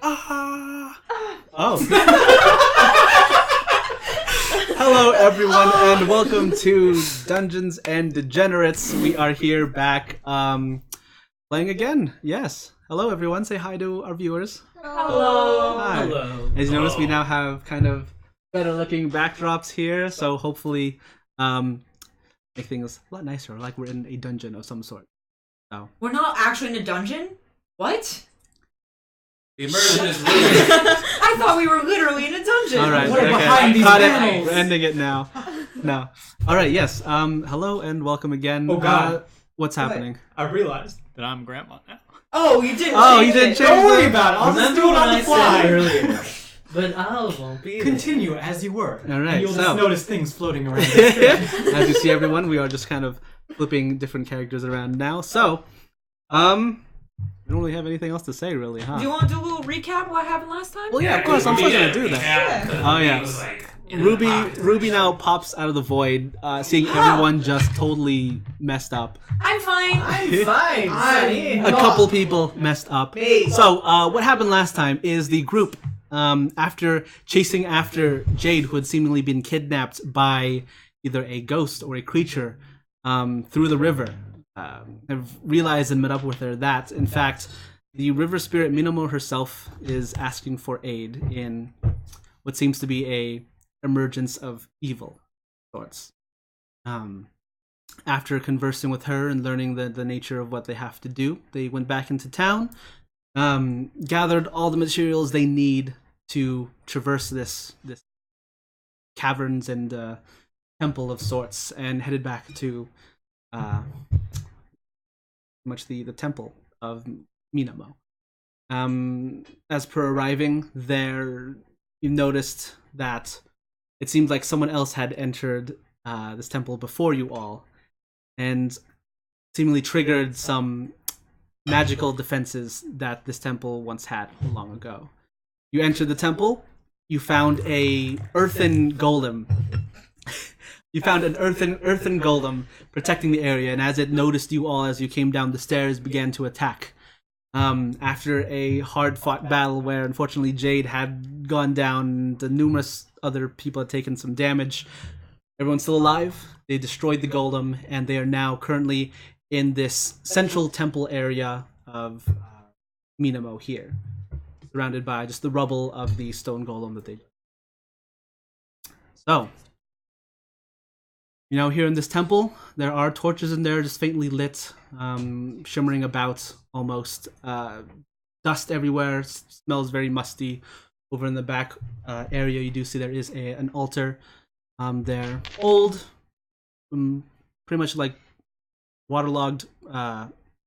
Oh. Hello, everyone, and welcome to Dungeons and Degenerates. We are here back, playing again. Yes. Hello, everyone. Say hi to our viewers. Hello. Hi. Hello. As you notice, we now have kind of better-looking backdrops here, so hopefully, make things a lot nicer, like we're in a dungeon of some sort. So. We're not actually in a dungeon? What? The immersion is ruined. I thought we were literally in a dungeon. All right, What are okay. behind these Got it. panels? We're ending it now. No. All right. Yes. Hello and welcome again. Oh God. What's happening? I realized that I'm grandma now. Oh, you didn't. Oh, you didn't change. Don't worry about it. I'll just do it on the fly. earlier. But I won't be there. Continue as you were. All right, And you'll so- just notice things floating around. As you see, everyone, we are just kind of flipping different characters around now. So, we don't really have anything else to say, really, huh? Do you want to do a little recap of what happened last time? Well, yeah, of course. I'm still gonna do that. Oh yeah. Ruby now pops out of the void, seeing everyone just totally messed up. I'm fine. I'm fine, Sonny. A couple people messed up. So, what happened last time is the group, after chasing after Jade, who had seemingly been kidnapped by either a ghost or a creature, through the river, have realized and met up with her that, in fact, the river spirit Minamo herself is asking for aid in what seems to be a emergence of evil sorts. After conversing with her and learning the nature of what they have to do, they went back into town, gathered all the materials they need to traverse this caverns and temple of sorts, and headed back to much the temple of Minamo. As per arriving there, you noticed that it seemed like someone else had entered this temple before you all, and seemingly triggered some magical defenses that this temple once had long ago. You entered the temple. You found a earthen golem. You found an earthen golem protecting the area, and as it noticed you all as you came down the stairs, began to attack. After a hard-fought battle where, unfortunately, Jade had gone down, the numerous other people had taken some damage. Everyone's still alive. They destroyed the golem, and they are now currently in this central temple area of Minamo here, surrounded by just the rubble of the stone golem that they... So, you know, here in this temple, there are torches in there, just faintly lit, shimmering about almost. Dust everywhere, smells very musty. Over in the back area, you do see there is an altar there. Old, pretty much like waterlogged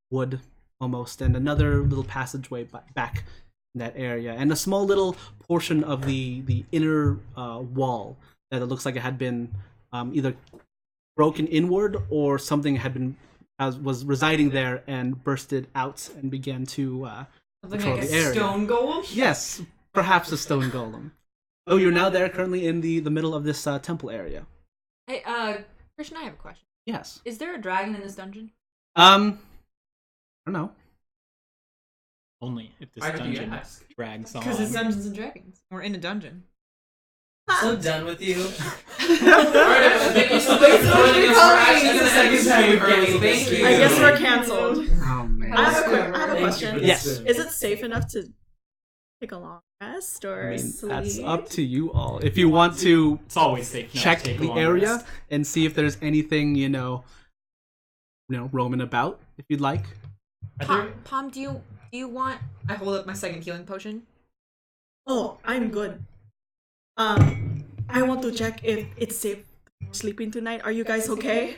wood almost, and another little passageway back in that area. And a small little portion of the inner wall that it looks like it had been either broken inward or something had been was residing there and bursted out and began to Something patrol like the a area. stone golem? Yes, perhaps a stone golem. Oh, you're now there currently in the middle of this temple area. Hey, Christian, I have a question. Yes. Is there a dragon in this dungeon? I don't know. Only if this Why do you dungeon ask? drags on. Because it's Dungeons and Dragons. We're in a dungeon. So done with you. Alright, thank you so much for joining us for actually the second time early. Thank you. I guess we're cancelled. Oh man. I have a question. Yes. Is it safe enough to take a long rest or I mean, sleep? that's up to you all. If you want to It's always safe. Now check to take a the long area rest. and see if there's anything, you know, roaming about, if you'd like. Palm, do you want... I hold up my second healing potion. Oh, I'm good. I want to check if it's safe sleeping tonight. Are you guys okay?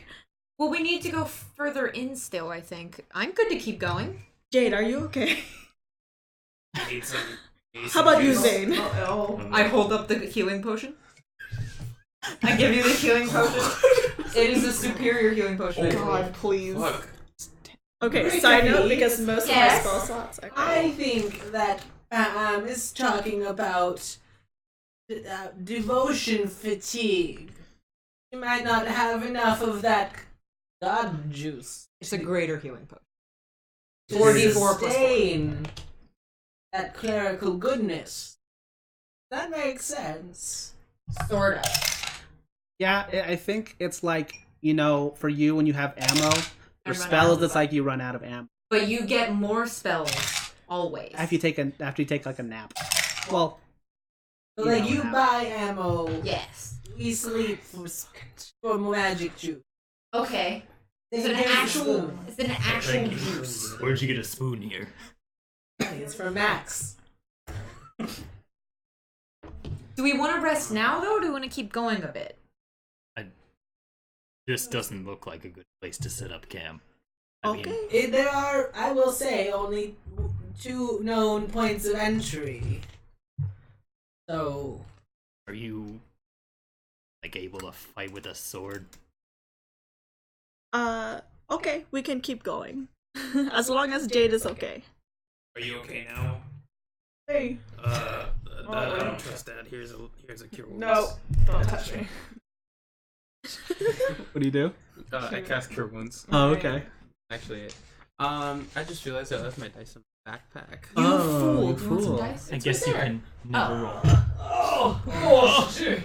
Well, we need to go further in still, I think. I'm good to keep going. Jade, are you okay? How about you, Zane? I hold up the healing potion. I give you the healing potion. It is a superior healing potion. God, please. Look, Okay, side note, because most of my Yes. spell slots are I think that is talking about devotion fatigue. You might not have enough of that god juice. It's a greater healing potion. to 4d4 plus 4. sustain that clerical goodness. That makes sense. Sort of. Yeah, I think it's like, for you when you have ammo, for run spells, out. it's like you run out of ammo. But you get more spells always. After you take like a nap. Well, So, You like, know you now. buy ammo, Yes. we sleep for magic juice. Okay. Is it an Here's the actual? spoon. Is it an actual juice? Where'd you get a spoon here? It's for Max. Do we want to rest now though, or do we want to keep going a bit? This doesn't look like a good place to set up camp. I mean, Okay. There are, I will say, only 2 known points of entry. So, are you like able to fight with a sword? Okay, we can keep going. As long as Jade is okay. Are you okay now? Hey. I don't trust that. Here's a cure wounds. No, don't touch me. what do you do? I cast cure wounds. Oh, okay. Actually, I just realized I left my dice in my backpack. You Oh, fool! you You want some fool. dice? I It's guess right you there. can never roll. oh shit!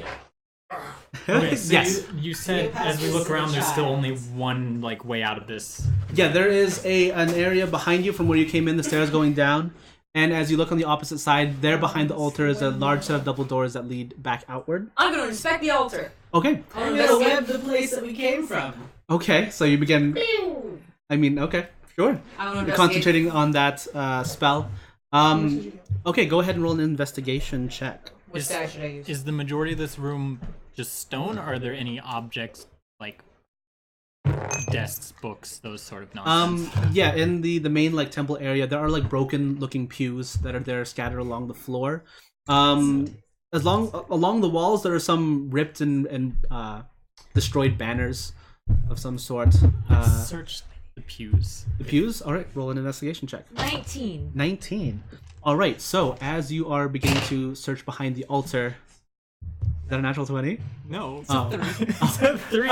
Okay, so Yes. you said as we look around, there's still only one like way out of this. Yeah, there is an area behind you from where you came in, the stairs going down. And as you look on the opposite side, there behind the altar is a large set of double doors that lead back outward. I'm gonna inspect the altar. Okay. I'll I'm gonna investigate. web the place that we came from. Okay, so you begin. I mean, okay, sure. I want to You're investigate. concentrating on that spell. Okay, go ahead and roll an investigation check. Which die should I use? Is the majority of this room just stone, or are there any objects like desks, books, those sort of nonsense? Yeah, in the main like temple area, there are like broken looking pews that are there scattered along the floor. Along the walls, there are some ripped and destroyed banners of some sort. Search the pews. The pews. All right, roll an investigation check. 19. 19. All right. So as you are beginning to search behind the altar, is that a natural 20? No, it's Oh. it's a 3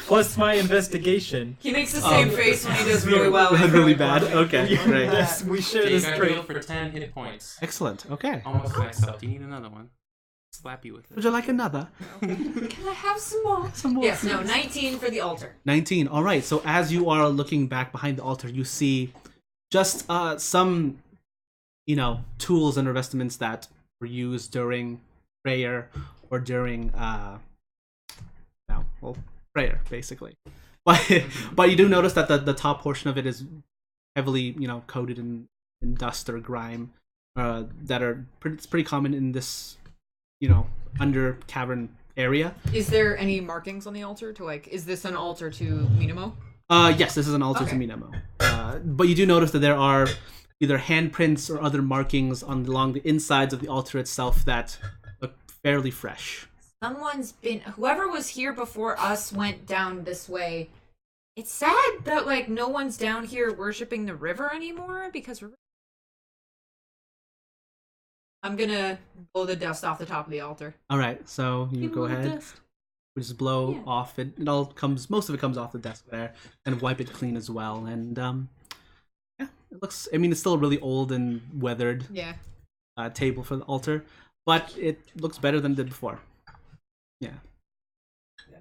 plus my investigation. He makes the same face when he does really well. really bad. Okay, great. Yes, we share Jake, this I trait. healed for 10 hit points. Excellent. Okay. Almost maxed out. Do you need another one? Slap you with Would it. you like another? Can I have some more? Some more. Yes, no, 19 for the altar. 19. All right. So as you are looking back behind the altar, you see just some, tools and investments that were used during prayer or during, prayer, basically. But you do notice that the top portion of it is heavily, coated in dust or grime, it's pretty common in this, under cavern area. Is there any markings on the altar to is this an altar to Minamo? Yes, this is an altar Okay. to Minamo. But you do notice that there are either handprints or other markings along the insides of the altar itself that look fairly fresh. Whoever was here before us went down this way. It's sad that no one's down here worshiping the river anymore because I'm gonna blow the dust off the top of the altar. All right, so you go ahead. We just blow Yeah. off it. Most of it comes off the desk there, and wipe it clean as well. And yeah, it looks. I mean, it's still a really old and weathered Yeah. table for the altar, but it looks better than it did before. Yeah. Is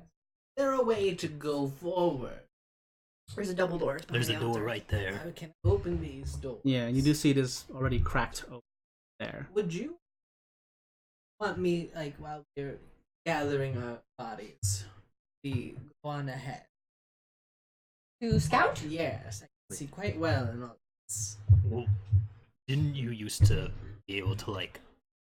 there a way to go forward? There's a double door. There's a door right there. I can open these doors. Yeah, you do see it is already cracked open there. Would you want me, while we're gathering our bodies, we go on ahead? To scout? Yes, I can see quite well in all this. Well, didn't you used to be able to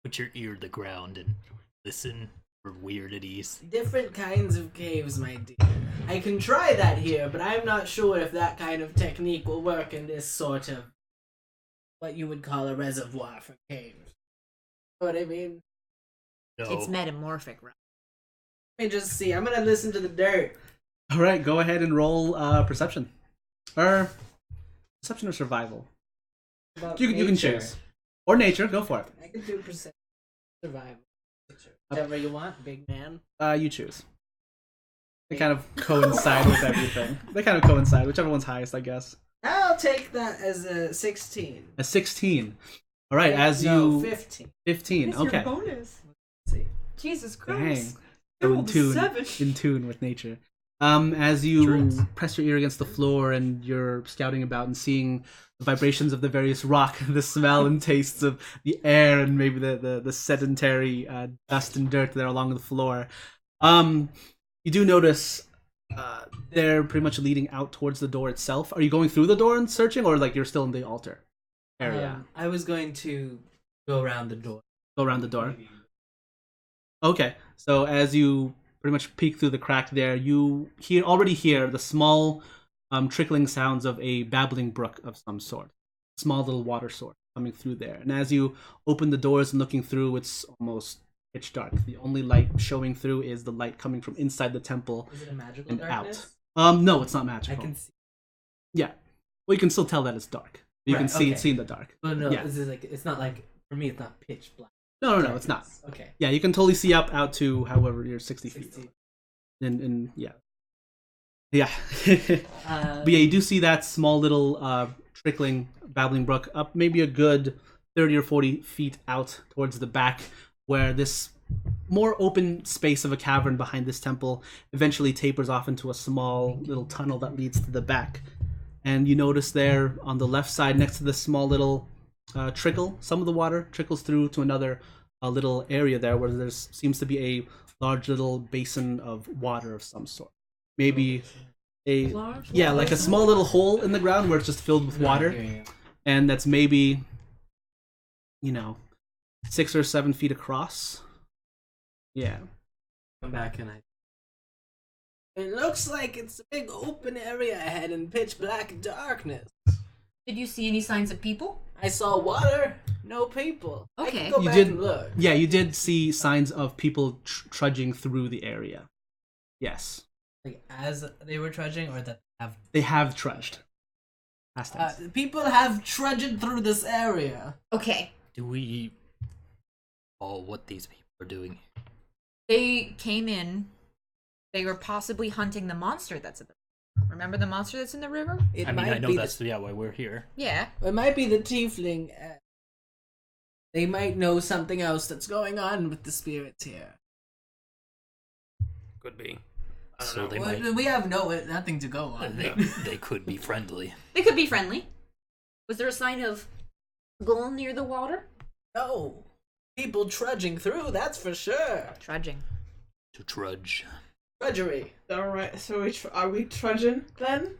put your ear to the ground and listen for weirdities? Different kinds of caves, my dear. I can try that here, but I'm not sure if that kind of technique will work in this sort of what you would call a reservoir for caves. Know what I mean? No. It's metamorphic, right? Let me just see. I'm gonna listen to the dirt. All right, go ahead and roll perception, or perception or survival. About You can nature. choose, or nature. Go for it. I can do percent survival. Whatever you want, big man. You choose. They kind of coincide with everything. They kind of coincide. Whichever one's highest, I guess. I'll take that as a 16. A 16. All right, as you 15. 15. What's your Okay. bonus? Jesus Dang. Christ. So rolled a 7. in tune with nature. As you Druids. press your ear against the floor and you're scouting about and seeing the vibrations of the various rock, the smell and tastes of the air, and maybe the sedentary dust and dirt that are along the floor, you do notice they're pretty much leading out towards the door itself. Are you going through the door and searching, or like you're still in the altar area? I was going to go around the door. Go around the door. Okay, so as you pretty much peek through the crack there, you already hear the small trickling sounds of a babbling brook of some sort. Small little water source coming through there. And as you open the doors and looking through, it's almost pitch dark. The only light showing through is the light coming from inside the temple Is it a magical and darkness? out. No, it's not I magical. can see. Yeah. Well, you can still tell that it's dark. You can Right, see okay. see in the dark. But no, Yeah. this is like it's not like for me. It's not pitch black. No, it's not. darkness. Okay. Yeah, you can totally see out to however you're 60 feet. 60. And yeah. Yeah. Uh, But yeah, you do see that small little trickling babbling brook up maybe a good 30 or 40 feet out towards the back, where this more open space of a cavern behind this temple eventually tapers off into a small little tunnel that leads to the back. And you notice there on the left side, next to this small little trickle, some of the water trickles through to another little area there where there seems to be a large little basin of water of some sort. Maybe a like a small little hole in the ground where it's just filled with water, and that's maybe 6 or 7 feet across. Yeah. Come back and I. It looks like it's a big open area ahead in pitch black darkness. Did you see any signs of people? I saw water, no people. I Okay. can go You back did- and look. Yeah, you did see signs of people trudging through the area. Yes. Like as they were trudging, or that have. They have trudged. Past tense. People have trudged through this area. Okay. Do we all what these people are doing? They came in. They were possibly hunting the monster that's in the river. Remember the monster that's in the river? It I mean, might I know be that's why we're here. Yeah. It might be the tiefling. They might know something else that's going on with the spirits here. Could be. So they Well, might. we have nothing to go on. They could be friendly. They could be friendly. Was there a sign of gold near the water? No. People trudging through, that's for sure. Trudging. To trudge. Drudgery. Alright, so are we trudging then?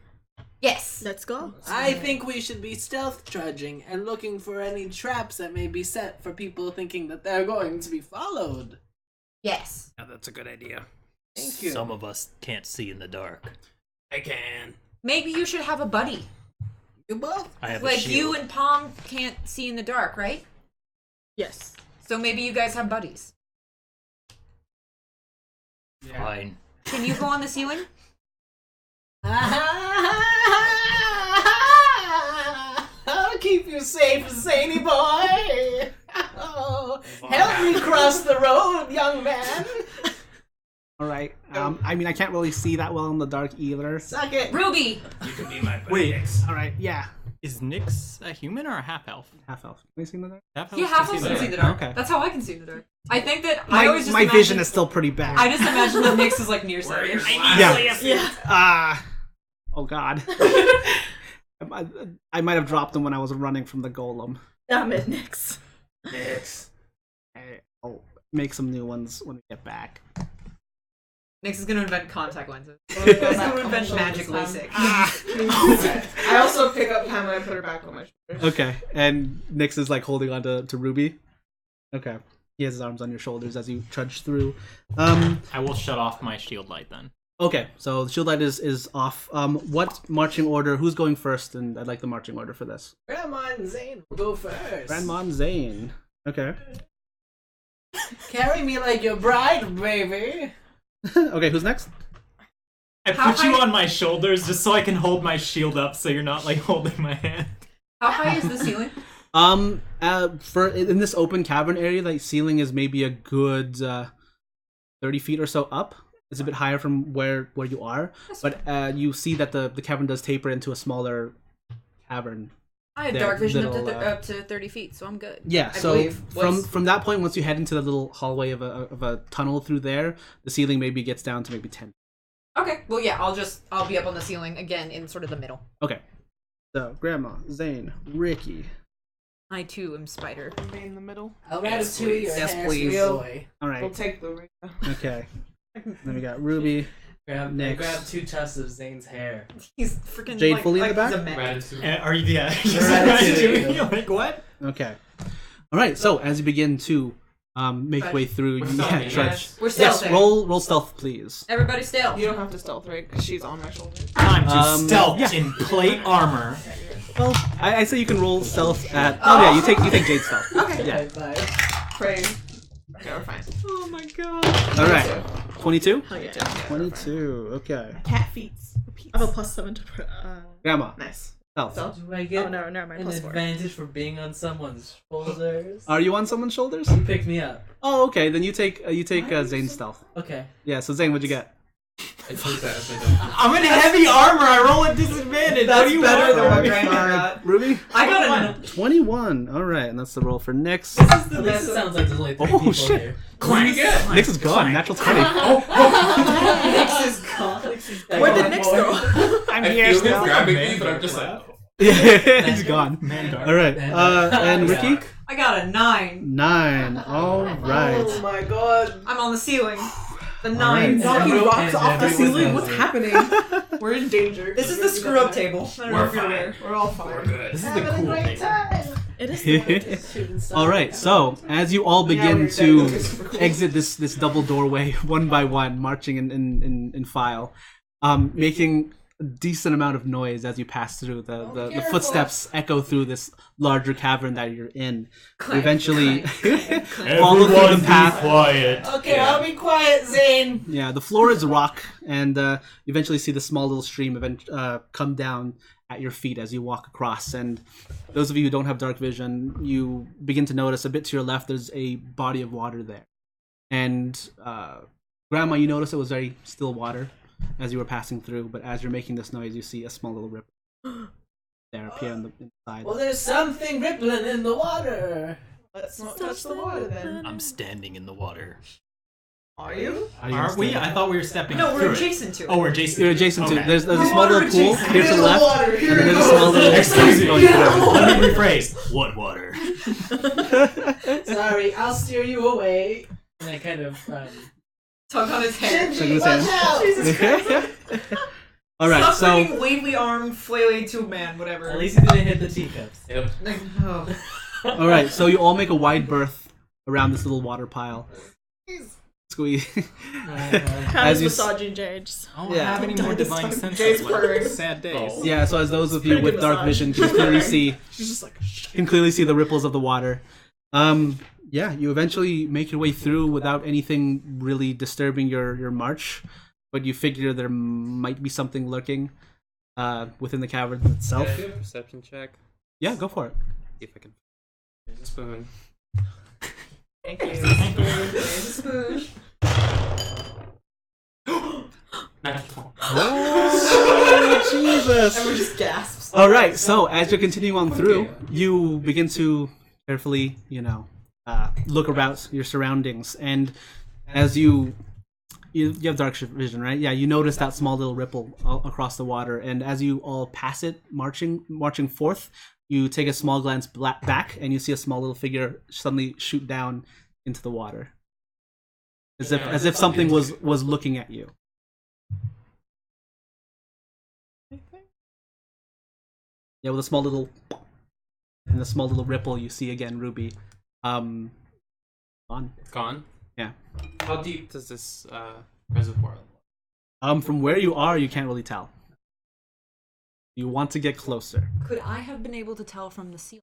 Yes. Let's go. I think we should be stealth trudging and looking for any traps that may be set for people thinking that they're going to be followed. Yes. Yeah, that's a good idea. Thank you. Some of us can't see in the dark. I can. Maybe you should have a buddy. You both? I have a Like shield. you and Palm can't see in the dark, right? Yes. So maybe you guys have buddies. Fine. Can you go on the ceiling? I'll keep you safe, zany boy. Oh, help me cross the road, young man. All right. I mean, I can't really see that well in the dark either. Suck it. Ruby! You can be my Wait. All right. Yeah. Is Nyx a human or a half elf? Half elf. Can you see in the dark? Half Yeah, half elves can see in the dark. Okay. That's how I can see in the dark. I think that I My, always just my imagine, vision is still pretty bad. I just imagine that Nyx is like nearsighted. Yeah. Yeah. Oh God. I might have dropped them when I was running from the golem. Damn it, Nyx. I'll make some new ones when we get back. Nyx is gonna invent contact lenses. He's gonna invent magic LASIK. I also pick up Pam and I put her back on my shoulder. Okay, and Nyx is like holding on to Ruby. Okay, he has his arms on your shoulders as you trudge through. I will shut off my shield light then. Okay, so the shield light is off. What marching order? Who's going first? And I'd like the marching order for this. Grandma and Zane will go first. Grandma and Zane. Okay. Carry me like your bride, baby. Okay, who's next? I How put you high- on my shoulders just so I can hold my shield up so you're not like holding my hand. How high is the ceiling? For in this open cavern area, the ceiling is maybe a good 30 feet or so up. It's a bit higher from where you are, but you see that the cavern does taper into a smaller cavern I have That dark vision little, up to 30 feet, so I'm good. Yeah, I so believe. from that point, once you head into the little hallway of a tunnel through there, the ceiling maybe gets down to maybe 10. Okay, well, yeah, I'll be up on the ceiling again in sort of the middle. Okay. So, Grandma, Zane, Ricky. I too am spider. Be in the middle. I'll ratatouille your Yes, hair, please. sweet boy. All We'll right. take the ring. Okay. Then we got Ruby. Grab Next. 2 tufts of Zane's hair. He's freaking Jade fully in the back? he's a man. Ratatouille. Are you? Yeah. Ratatouille. Like what? Okay. All right. So as you begin to make way through, We're you stealthing, trudge. We're Yes. stealthing. Roll stealth, please. Everybody stealth. You don't have to stealth, right? Because she's on my shoulder. Time to stealth yeah. in plate armor. Well, I say you can roll stealth at. Oh yeah, you take Jade stealth. Okay. Yeah. Pray. Okay, we're fine. Oh my god. All right. 22. Oh yeah. 22. Okay. Cat feet. I have a +7 to. Grandma. Nice. Stealth. Stealth? Do I get Oh no, never mind. an +4. advantage for being on someone's shoulders? Are you on someone's shoulders? You picked me up. Oh, okay. Then you take Zane's stealth. Okay. Yeah. So Zane, what'd you get? I chose that as my double. I'm in heavy armor. I roll at disadvantage. What do you better want? than what Grandma got. Ruby. I got a 21. All right, and that's the roll for Nyx. At least it sounds like there's only 3 Oh, people shit. here. Nyx is gone. Natural 20. Nyx is gone. Where did Nyx go? I'm I here feel him still. grabbing me, but I'm just like, Yeah, he's gone. Mangar. All right, and Ricky. I got a 9. 9. All right. Oh my god. I'm on the ceiling. The right. 9. Knocking Everyone- rocks off the everyone ceiling? knows What's it. happening? We're in danger. This is the screw up table. I don't know we're if you're aware. fine. We're all We're fine. good. This is the cool thing. It is. All right. So as you all begin to exit this double doorway one by one, marching in file, making a decent amount of noise as you pass through. The footsteps echo through this larger cavern that you're in. You eventually follow through the path. quiet. Okay, I'll be quiet, Zane. Yeah, the floor is rock, and you eventually see the small little stream come down at your feet as you walk across. And those of you who don't have dark vision, you begin to notice a bit to your left, there's a body of water there. And Grandma, you notice it was very still water as you were passing through, but as you're making this noise, you see a small little ripple there appear on the inside. Well, there's something rippling in the water. Let's not touch the water then. I'm standing in the water. Are you? Are you Aren't we? understand? I thought we were stepping No, through we're it. adjacent to it. Oh, we're adjacent. You're adjacent to. Okay. There's a small little pool here to the left, and Here then there's a small little. Excuse me. Oh, you forgot. Let me rephrase. What water? Sorry, I'll steer you away. And I kind of Tug on his hair. Check this Watch out. out! All right, Stop so bringing wavely armed, flaily tube man, whatever. at least he didn't hit the teacups. Yep. Like, oh. all right, so you all make a wide berth around this little water pile. Squeeze. Kind As of you massaging Jade. Just, I don't Yeah. have any Don't more die this divine time. senses. Jade's Like, purring. sad days. Yeah, so as those of you Pretty with good dark massage. vision can clearly see she's just like, shh. can clearly see the ripples of the water. Yeah, you eventually make your way through without anything really disturbing your march, but you figure there might be something lurking within the cavern itself. Can I do a perception check? Yeah, go for it. See if I can. Here's a spoon. Thank you. There's a spoon. Natural. Oh, Jesus! Everyone just gasps. All right, so as you continue on through, you begin to carefully, look about your surroundings, and as you have dark vision, right? Yeah, you notice that small little ripple across the water, and as you all pass it, marching forth, you take a small glance back, and you see a small little figure suddenly shoot down into the water, as if something was looking at you. Yeah, with a small little and a small little ripple, you see again Ruby. On. Gone? Yeah. How deep does this reservoir look? From where you are, you can't really tell. You want to get closer. Could I have been able to tell from the ceiling?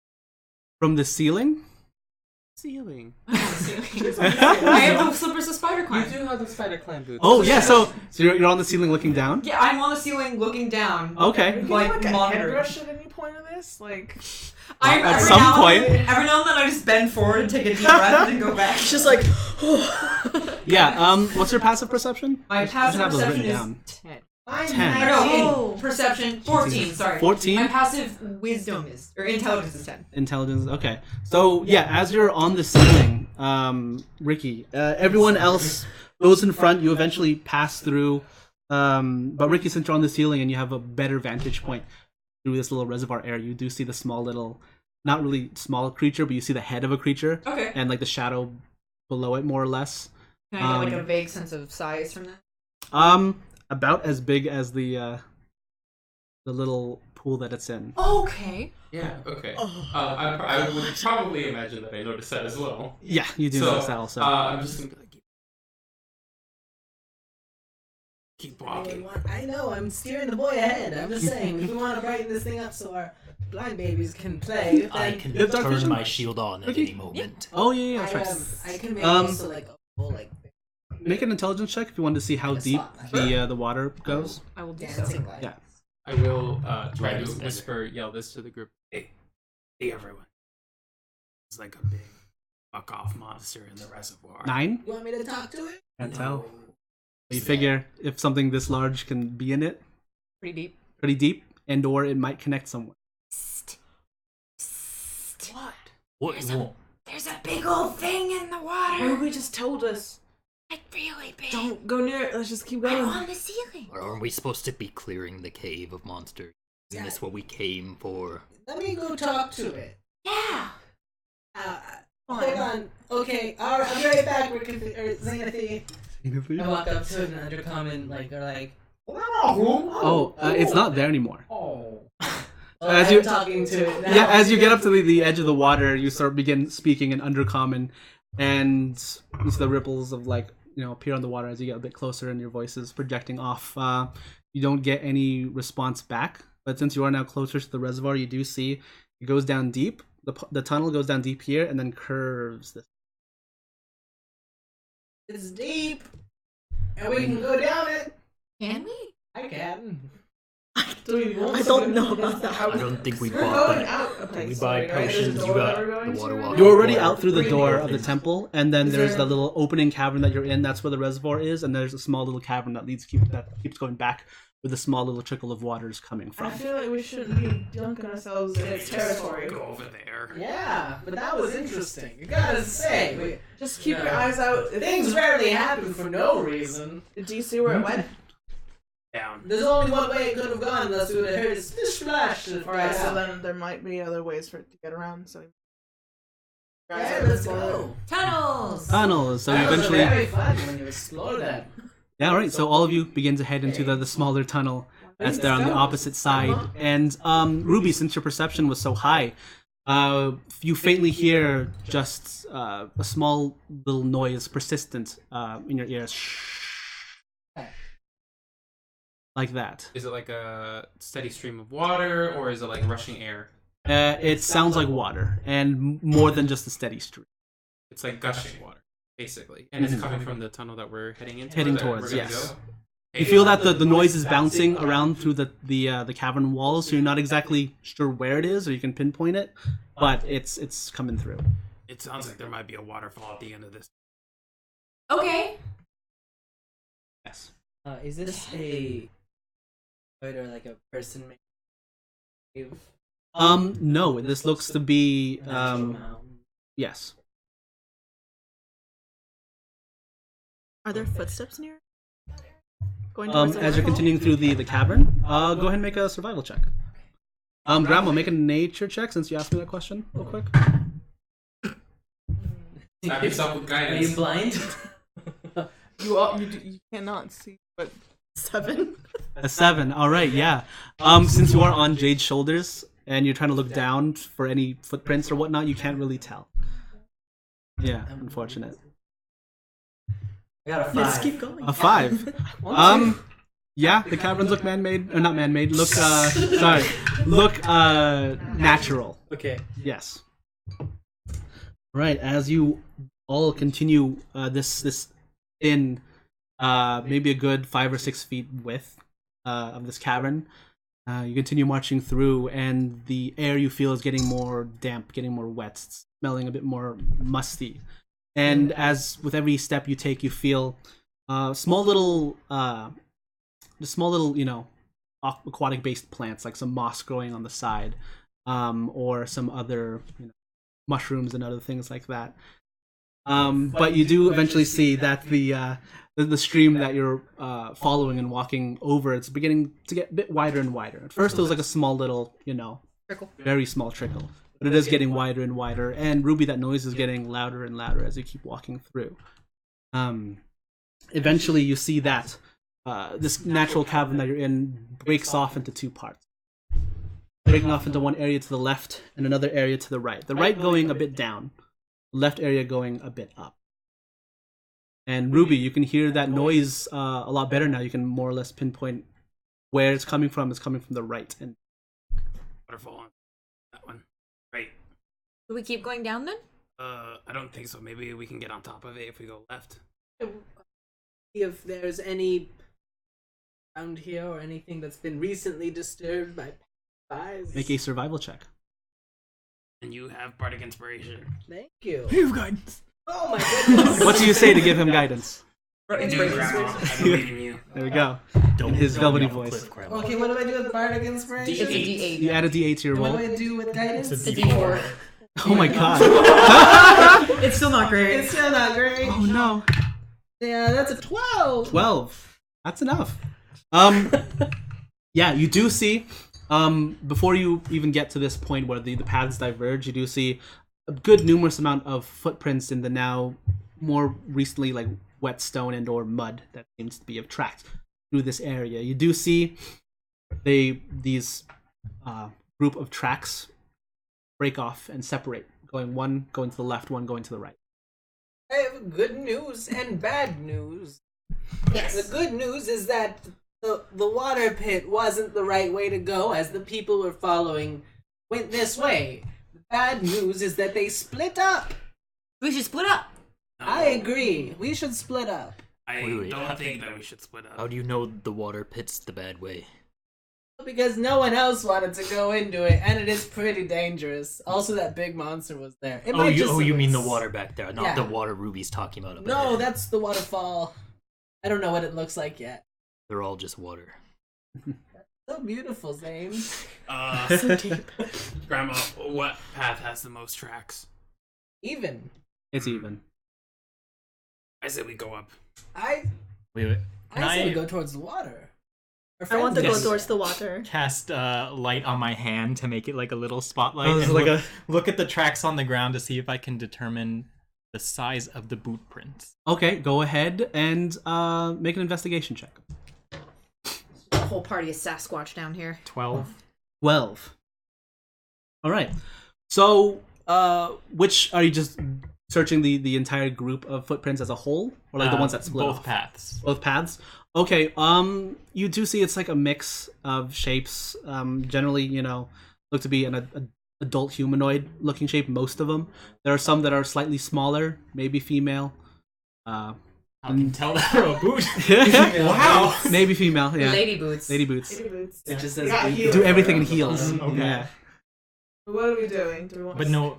From the ceiling? Ceiling. I have the slippers of spider You climb. do have the spider climb boots. Oh yeah, so you're on the ceiling looking down. Yeah, I'm on the ceiling looking down. Okay. Can Like, you like a monitoring. hairbrush at any point of this? Like, At some point. Every now and then I just bend forward and take a deep breath and then go back. She's like, Yeah. What's your passive perception? My I should passive have those perception written is down. 10. I'm 10. Or no, Oh. in perception, 14. Sorry. 14? My passive wisdom is, or intelligence is 10. Intelligence. Okay. So yeah, as you're on the ceiling, Ricky, everyone else goes in front. You eventually pass through. But Ricky, since you're on the ceiling and you have a better vantage point through this little reservoir area, you do see the small little, not really small creature, but you see the head of a creature Okay. and like the shadow below it, more or less. Can I get like a vague sense of size from that? About as big as the little pool that it's in. Okay. Yeah, okay. I would probably imagine that I noticed that as well. Yeah, you do So, notice that also. I'm just gonna be like, keep walking. I know, I'm steering the boy ahead. I'm just saying, if we want to brighten this thing up so our blind babies can play, I then can You have dark turn vision? my shield on at Okay. any moment. Oh yeah, I, that's right. I can make Um, also like a full like Make an intelligence check if you want to see how Like a deep slot. the water goes. I will do so. dancing light. Yeah. I will try Right, to it's whisper, yell this to the group. Hey, everyone. It's like a big fuck off monster in the reservoir. 9? You want me to talk to it? Can't tell. You figure if something this large can be in it, Pretty deep. pretty deep, and or it might connect somewhere. What? There's a big old thing in the water. Ruby just told us, Like really big. don't go near it. Let's just keep I'm going. on the ceiling. Or aren't we supposed to be clearing the cave of monsters? Isn't this what we came for? Let me go talk to it. Yeah. Hold on. Okay, alright, I'll be right back. We're Xanathy. I walk up to an undercommon, It's not there anymore. Oh. As I'm you- talking to it now. Yeah, as you get up to the edge of the water, you begin speaking in Undercommon, and you see the ripples of appear on the water as you get a bit closer, and your voice is projecting off. You don't get any response back, but since you are now closer to the reservoir, you do see it goes down deep. The tunnel goes down deep here and then curves this. It's deep. And we can go down it. Can we? I can. I don't know about that. I don't think we We're bought going that. out. Okay, We sorry, buy right? There's a potions, you door got that we're going the water to. walk. You're already Water. out through the Three door doors. of the temple, and then Is there's there- the little opening cavern that you're in. That's where the reservoir is, and there's a small little cavern that keeps going back, with a small little trickle of waters coming I from. feel like we shouldn't be dunking ourselves in its territory. Go over there. Yeah, but that was interesting. You gotta say, Just keep your Yeah. eyes out. things rarely happen for no reason. Do you see where it went? Down. There's only one way it could have gone unless we would have heard a splish splash. Alright, so then there might be other ways for it to get around. So. Yeah, let's go. Tunnels. Tunnels. So That was eventually, very fun when you explore that. yeah, all right. So all of you begin to head into the smaller tunnel that's there on the opposite side. And Ruby, since your perception was so high, you faintly hear just a small little noise, persistent, in your ears, like that. Is it like a steady stream of water, or is it like rushing air? It sounds like water, and more than just a steady stream. It's like gushing water, basically. And it's coming from the tunnel that we're heading into? Heading or that we're towards, gonna yes. go? You feel that the noise is bouncing around through the cavern walls, so you're not exactly sure where it is, or you can pinpoint it, but it's coming through. It sounds like there might be a waterfall at the end of this. Okay. Yes. Is this a or like a person made No, this looks to be yes. Are there footsteps near? Going towards the As you're waterfall? continuing through the cavern, go ahead and make a survival check. Grandma, make a nature check since you asked me that question real quick. Slap yourself with Are you guidance. blind? You cannot see, but 7. A 7. All right, yeah. Since you are on Jade's shoulders and you're trying to look down for any footprints or whatnot, you can't really tell. Yeah, unfortunate. I got a 5. Let's keep going. A 5. Yeah, the caverns look man-made, or not man-made. Look, natural. Okay. Yes. Right. As you all continue this thin, maybe a good 5 or 6 feet width of this cavern, you continue marching through, and the air you feel is getting more damp, getting more wet, it's smelling a bit more musty. And as with every step you take, you feel small little small little, aquatic based plants, like some moss growing on the side, or some other mushrooms and other things like that. But you do eventually see that the stream that you're following and walking over, it's beginning to get a bit wider and wider. At first, it was like a small little, Trickle. very small trickle, but it is getting wider and wider. And Ruby, that noise is getting louder and louder as you keep walking through. Eventually, you see that this natural cavern that you're in breaks off into two parts. Breaking off into one area to the left and another area to the right. The right going a bit down, the left area going a bit up. And Ruby, you can hear that noise a lot better now. You can more or less pinpoint where it's coming from. It's coming from the right. And Waterfall on that one. Right. Do we keep going down then? I don't think so. Maybe we can get on top of it if we go left. If there's any around here or anything that's been recently disturbed by fires. make a survival check. And you have Bardic Inspiration. Thank you. You've got. Oh my goodness. What do you say to give him guidance? I do, Grandma. I believe in you. There we go. Don't In his throw me velvety off a voice. cliff, Grandma. Okay, what do I do with Bardic Inspiration? It's a D8. You add a D8 to your What roll. do I do with guidance? It's a It's a D4. D4. Oh my god. It's still not great. It's still not great. Oh no. Yeah, that's a 12. 12. That's enough. Yeah, you do see, before you even get to this point where the paths diverge, you do see a good numerous amount of footprints in the now more recently like wet stone and or mud that seems to be of tracked through this area. You do see these group of tracks break off and separate, one going to the left, one going to the right. I have good news and bad news. Yes. The good news is that the water pit wasn't the right way to go, as the people we're following went this way. The bad news is that they split up. We should split up. I agree. We should split up. I Wait, don't think that we should split up. How do you know the water pit's the bad way? Because no one else wanted to go into it, and it is pretty dangerous. Also, that big monster was there. It might just You mean the look- water back there, not Yeah. the water Ruby's talking about. up No, ahead. that's the waterfall. I don't know what it looks like yet. They're all just water. So beautiful, Zane. So deep. Grandma, what path has the most tracks? Even. It's even. I say we go up. I Wait. Can say we I go towards the water. Our I want to friends go did. towards the water. cast light on my hand to make it like a little spotlight? Oh, this and is like look at the tracks on the ground to see if I can determine the size of the boot prints. Okay, go ahead and make an investigation check. The whole party is Sasquatch down here. 12. 12. All right. So, which are you just searching the entire group of footprints as a whole, or like the ones that split both off? paths. Both paths. Okay. You do see it's like a mix of shapes. Generally, look to be an adult humanoid looking shape. Most of them. There are some that are slightly smaller, maybe female. I can tell that from a boot. Wow. Maybe female. Yeah. Lady boots. Lady boots. It just says Got boot. healed. Do everything in heels. Okay. Yeah. What are we doing? Do we want But no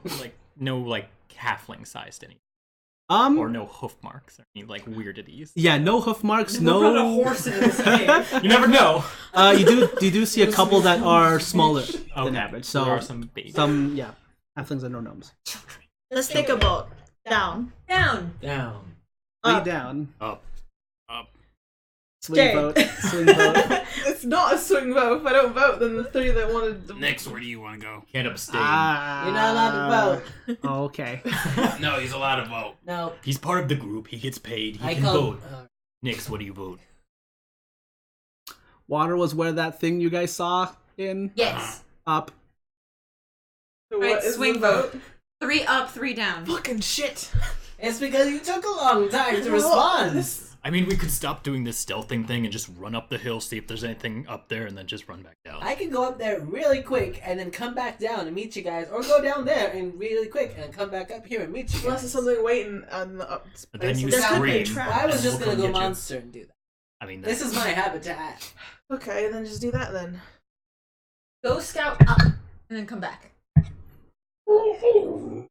halfling sized any, Um. or no hoof marks or any like weirdities. Yeah. No hoof marks. We'll put a No. horse in his cave. You never know. You do see a couple that are smaller than Okay. average. There So are some babies. halflings and no gnomes. Let's take a boat. Down. Down. Down. Lay Up. down. Up. Swing Okay. vote. Swing vote. It's not a swing vote. If I don't vote, then the three that wanted to... Next, where do you want to go? Can't abstain. You're not allowed to vote. Okay. No, he's allowed to vote. No. He's part of the group. He gets paid. He I can call. vote. Nix, what do you vote? Water was where that thing you guys saw in Yes. up. So Right, what is swing the vote? 3 up, 3 down. Fucking shit. It's because you took a long time to respond. I mean, we could stop doing this stealthing thing and just run up the hill, see if there's anything up there, and then just run back down. I can go up there really quick and then come back down and meet you guys, or go down there and really quick and come back up here and meet you Unless guys. there's something waiting on the up. But then you There could be a scream. trap. Well, I was and just we'll gonna come go get you. monster and do that. I mean, This is my habitat. Okay, then just do that then. Go scout up and then come back. Oh.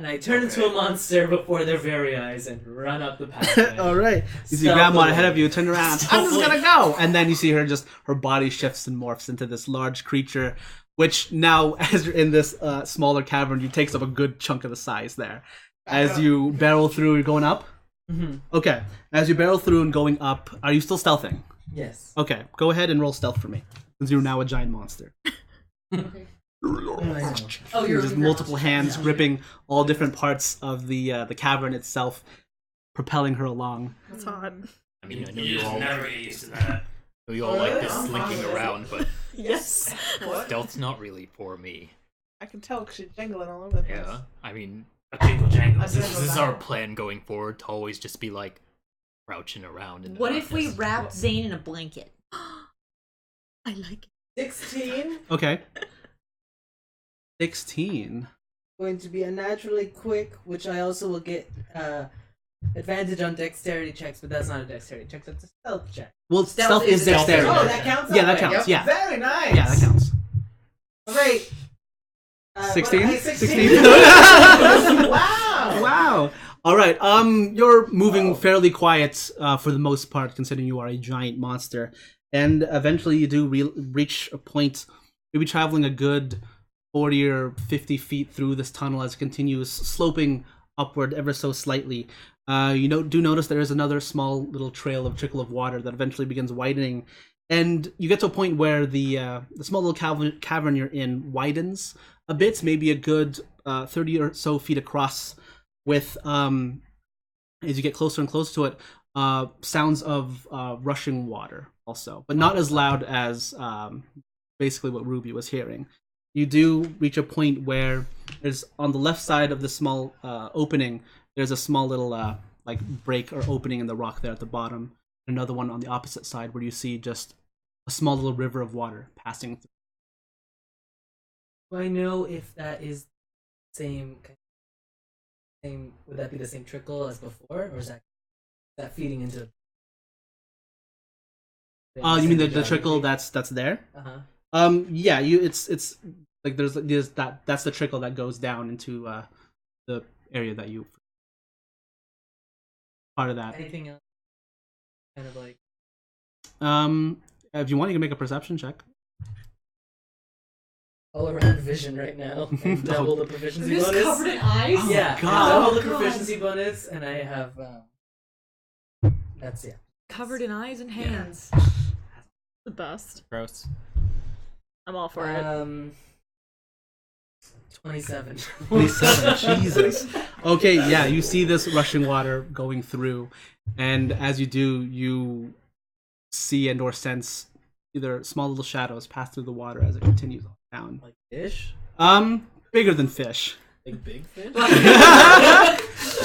And I turn into a monster before their very eyes and run up the pathway. All right. You see Grandma ahead of you, turn around. I'm just gonna go, and then you see her body shifts and morphs into this large creature, which now, as you're in this smaller cavern, you takes up a good chunk of the size there. As you barrel through, you're going up. Mm-hmm. Okay. As you barrel through and going up, are you still stealthing? Yes. Okay. Go ahead and roll stealth for me, since you're now a giant monster. Okay. Oh, you're There's multiple hands gripping all different parts of the cavern itself, propelling her along. That's hot. I mean, I know You you just all, never get used to that. you all like this slinking around, but Yes. stealth's not really for me. I can tell because she's jangling all over the place. Yeah, I mean, A jingle jangle. this is our plan going forward to always just be like crouching around. In the What if we darkness. wrapped Zane in a blanket? I like it. 16. Okay. 16. Going to be unnaturally quick, which I also will get advantage on dexterity checks, but that's not a dexterity check, that's a stealth check. Well, stealth is stealth. dexterity. Oh, that counts? Yeah, that Okay. counts. Yeah. Very nice. Yeah, that counts. Great. 16? 16. Wow. Wow. All right. You're moving fairly quiet for the most part, considering you are a giant monster, and eventually you do reach a point. You'll be traveling a good 40 or 50 feet through this tunnel as it continues sloping upward ever so slightly. You do notice there is another small little trickle of water that eventually begins widening, and you get to a point where the small little cavern you're in widens a bit, maybe a good 30 or so feet across, with as you get closer and closer to it, sounds of rushing water also, but not as loud as basically what Ruby was hearing. You do reach a point where there's, on the left side of the small opening, there's a small little like break or opening in the rock there at the bottom. Another one on the opposite side where you see just a small little river of water passing through. Do I know if that is same? Would that be the same trickle as before, or is that feeding into? You mean the trickle that's there? Yeah, it's like there's that's the trickle that goes down into the area that you part of that. Anything else? Kind of like. If you want, you can make a perception check. All around vision right now. And double the proficiency This bonus. covered in eyes? Yeah, God. double the God. proficiency bonus, and I have. That's Covered in eyes and hands. The best. Gross. I'm all for it. 27. 27. Jesus. Okay, yeah, you see this rushing water going through, and as you do, you see and or sense either small little shadows pass through the water as it continues on down. Like fish? Bigger than fish. Like big fish?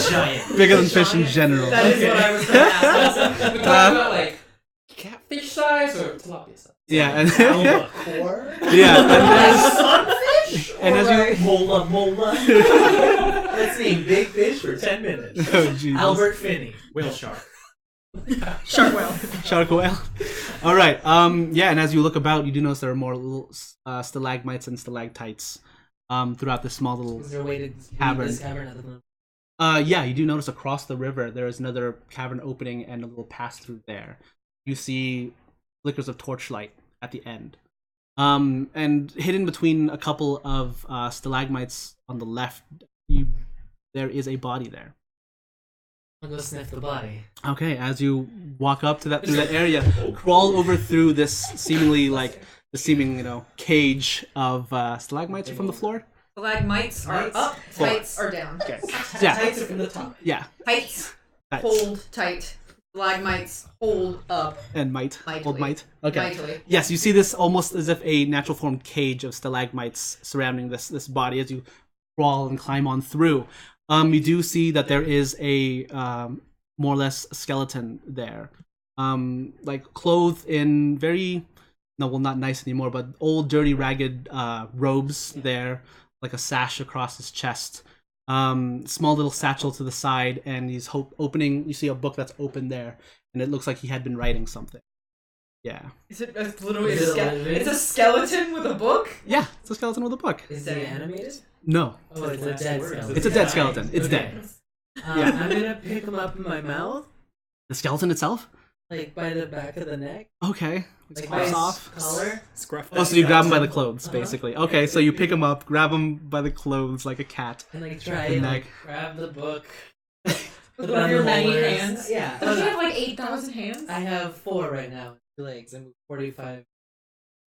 Giant. Bigger than fish in general. That is what I was going to ask. We're talking about like catfish size or tilapia size? Yeah, and Core? yeah, and there's Sunfish? and as you Mola. Let's name big fish for 10 minutes. oh Jesus. Albert Finney. Whale shark. Shark whale. Shark whale. All right. Yeah, and as you look about, you do notice there are more little stalagmites and stalactites throughout this small little. Is there a way to leave Cavern. this cavern other than... Yeah, you do notice across the river there is another cavern opening and a little pass through there. You see flickers of torchlight at the end. And hidden between a couple of stalagmites on the left, there is a body there. I'll go sniff the body. Okay, as you walk up to through that area, crawl over through this seemingly cage of stalagmites from the floor. Stalagmites are Mites? up, Floor. tights are down. Okay. Yeah. Tights are from the top. Yeah. Heights, Tights. hold tight. Stalagmites, hold up. And might. Mightily. Old might. Okay. Mightily. Yes, you see this almost as if a natural formed cage of stalagmites surrounding this body as you crawl and climb on through. You do see that there is a more or less skeleton there, like clothed in not nice anymore, but old, dirty, ragged robes there, like a sash across his chest. Small little satchel to the side, and he's opening. You see a book that's open there, and it looks like he had been writing something. Yeah. Is it literally Is it living? it's a skeleton with a book? Yeah, it's a skeleton with a book. Is he animated? No, Oh, it's a dead skeleton. it's a dead skeleton. It's dead. I'm gonna pick him up in my mouth, The skeleton itself? like by the back of the neck, Okay. like Pops by off. his collar. Scruff. Oh, so you grab him by the clothes, basically. Okay, so you pick him up, grab him by the clothes like a cat. And like try The and neck. like grab the book. With put one of on your the many molars. hands. Yeah. Don't you have like 8,000 hands? I have 4 right now. 2 legs. I move 45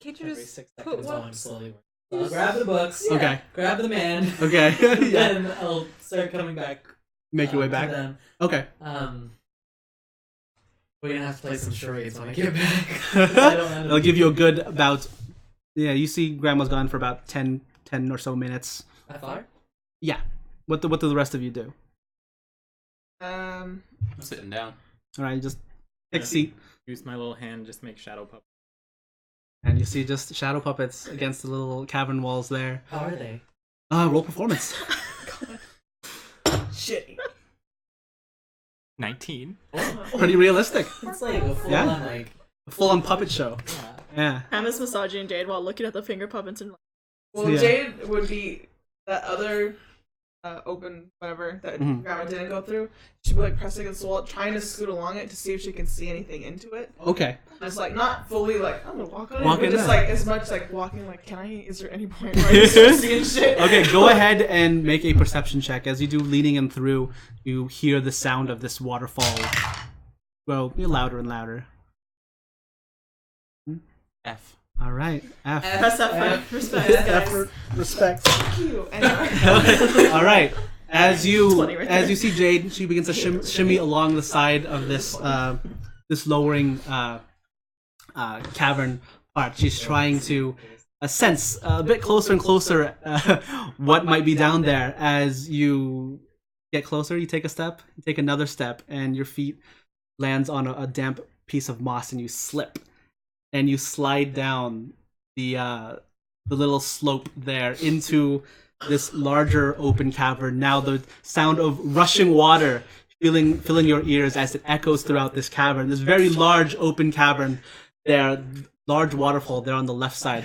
Can't you every just 6 put seconds while one? I'm slowly working. So I'll grab the books. Okay. Grab the man. Okay. And Yeah. then I'll start coming back. Make your way to back. them. Okay. We're gonna have to play some charades when I get back. I don't know. I'll give you a good about. Yeah, you see, Grandma's gone for about 10 or so minutes. That far? Yeah. What do the rest of you do? I'm sitting down. All right, just take a seat, Use my little hand, just make shadow puppets. and you see just shadow puppets against the little cavern walls there. How are they? Roll performance. Shit. 19. Pretty realistic. It's like a full Yeah? on like A full-on puppet show. yeah. Yeah. Hannah's massaging Jade while looking at the finger puppets and like, Well, Yeah. Jade would be that other open whatever that Mhm. Grandma didn't go through. She'd be like pressing against the wall, trying to scoot along it to see if she can see anything into it. Okay. Just like not fully like I'm gonna walk on Walk it, in but just there. like as much like walking like can I? Is there any point where I can start seeing shit? Okay, go ahead and make a perception check. As you do leaning in through, you hear the sound of this waterfall grow louder and louder. F. All right. F. press F for respect, guys. Effort, respect. Thank you. Anyway. All right. As 20 you right as there. you see Jade, she begins to shimmy along the side of this this lowering cavern part. She's trying to sense a bit closer and closer what might be down there. As you get closer, you take a step, you take another step, and your feet lands on a damp piece of moss, and you slip, and you slide down the little slope there into this larger open cavern. Now the sound of rushing water filling your ears as it echoes throughout this cavern. This very large open cavern there, large waterfall there on the left side,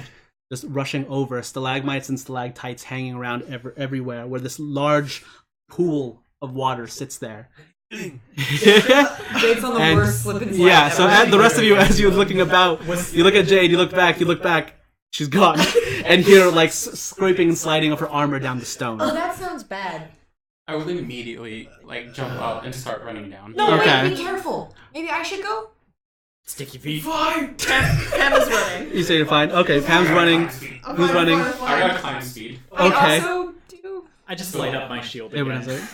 just rushing over, stalagmites and stalactites hanging around everywhere, where this large pool of water sits there. Jade's on the And- worst slip and slide Yeah, so ever. the rest of you, as you're looking about, you look at Jade, you look back, she's gone. And hear like scraping and sliding of her armor down the stone. Oh, that sounds bad. I would immediately like jump up and start running down. No, Okay. wait, be careful. Maybe I should go? Sticky feet. Fine. Hannah's running. You say you're fine. Okay, Pam's running. I'm Who's fine, running? I'm fine, I I'm fine. got climb speed. Okay. I also do. I just light up my shield Everyone's again. like,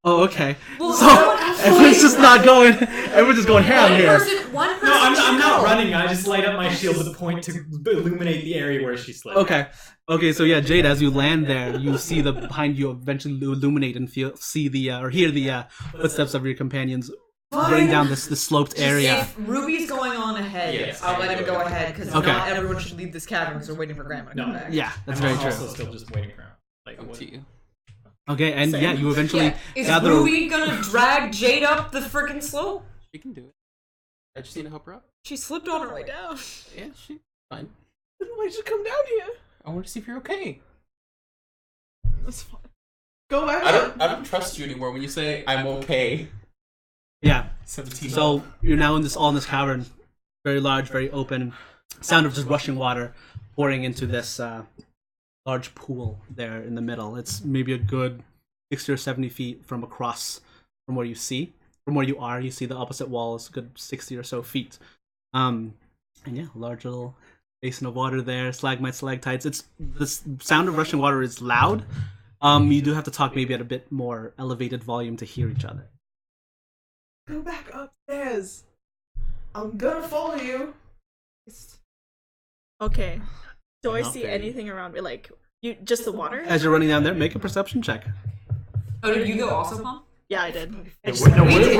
oh, okay. Well, So someone has to everyone's wait. just not going. Everyone's just going ham here. One person No, I'm should not go. running. I just light up my shield with a point to illuminate the area where she slipped. Okay, so yeah, Jade, as you land there, you see the behind you eventually illuminate and see the or hear the footsteps of your companions running down this sloped area. If Ruby's going on ahead, Yes, I'll let I him do go it. ahead because Okay. not everyone should leave this cavern because we're waiting for Grandma to come back. Yeah, that's I'm very also true. still just waiting around. Like, Up what? to you. Okay, and yeah, you eventually Yeah. Is gather. Ruby gonna drag Jade up the freaking slope? She can do it. I just need to help her up. She slipped on her way down. Yeah, she fine. Then why did you come down here? I want to see if you're okay. That's fine. Go back. I don't trust you anymore when you say I'm okay. Yeah. 17. So you're now in this cavern, very large, very open. Sound of just rushing water pouring into this large pool there in the middle. It's maybe a good 60 or 70 feet from across from where you see. From where you are, you see the opposite wall is a good 60 or so feet. And yeah, large little basin of water there, stalagmites, stalactites. It's the sound of rushing water is loud. You do have to talk maybe at a bit more elevated volume to hear each other. Go back upstairs. I'm gonna follow you. Okay. Do I Not see very. anything around me? Like, you just the water? As you're running down there, make a perception check. Oh, did you go also, Mom? Yeah, I did. We're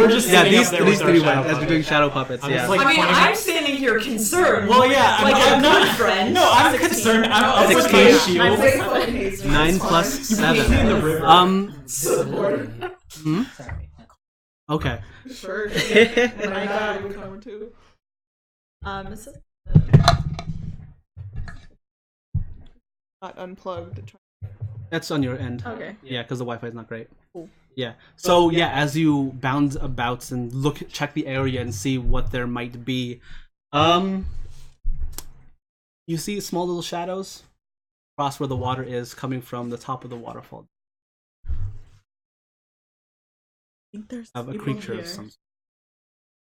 just Yeah, sitting these up there with our three shadow went as you're doing shadow puppets. I'm Yeah. just like- I mean, pointing I'm at- standing here concerned. Well, yeah, like I'm a not. good friend. No, I'm 16. concerned. I'm up with 16? my shield. I'm They like- fucking hate me. 9 It's plus fine. 7. in the river. Sorry. Okay. Sure. And I got it cover too. Is it- Not unplugged. That's on your end. Okay. Yeah, because the Wi-Fi is not great. Cool. Yeah. So yeah, as you bound about and check the area and see what there might be, you see small little shadows across where the water is coming from the top of the waterfall. I think there's Of a people creature here. of some sort.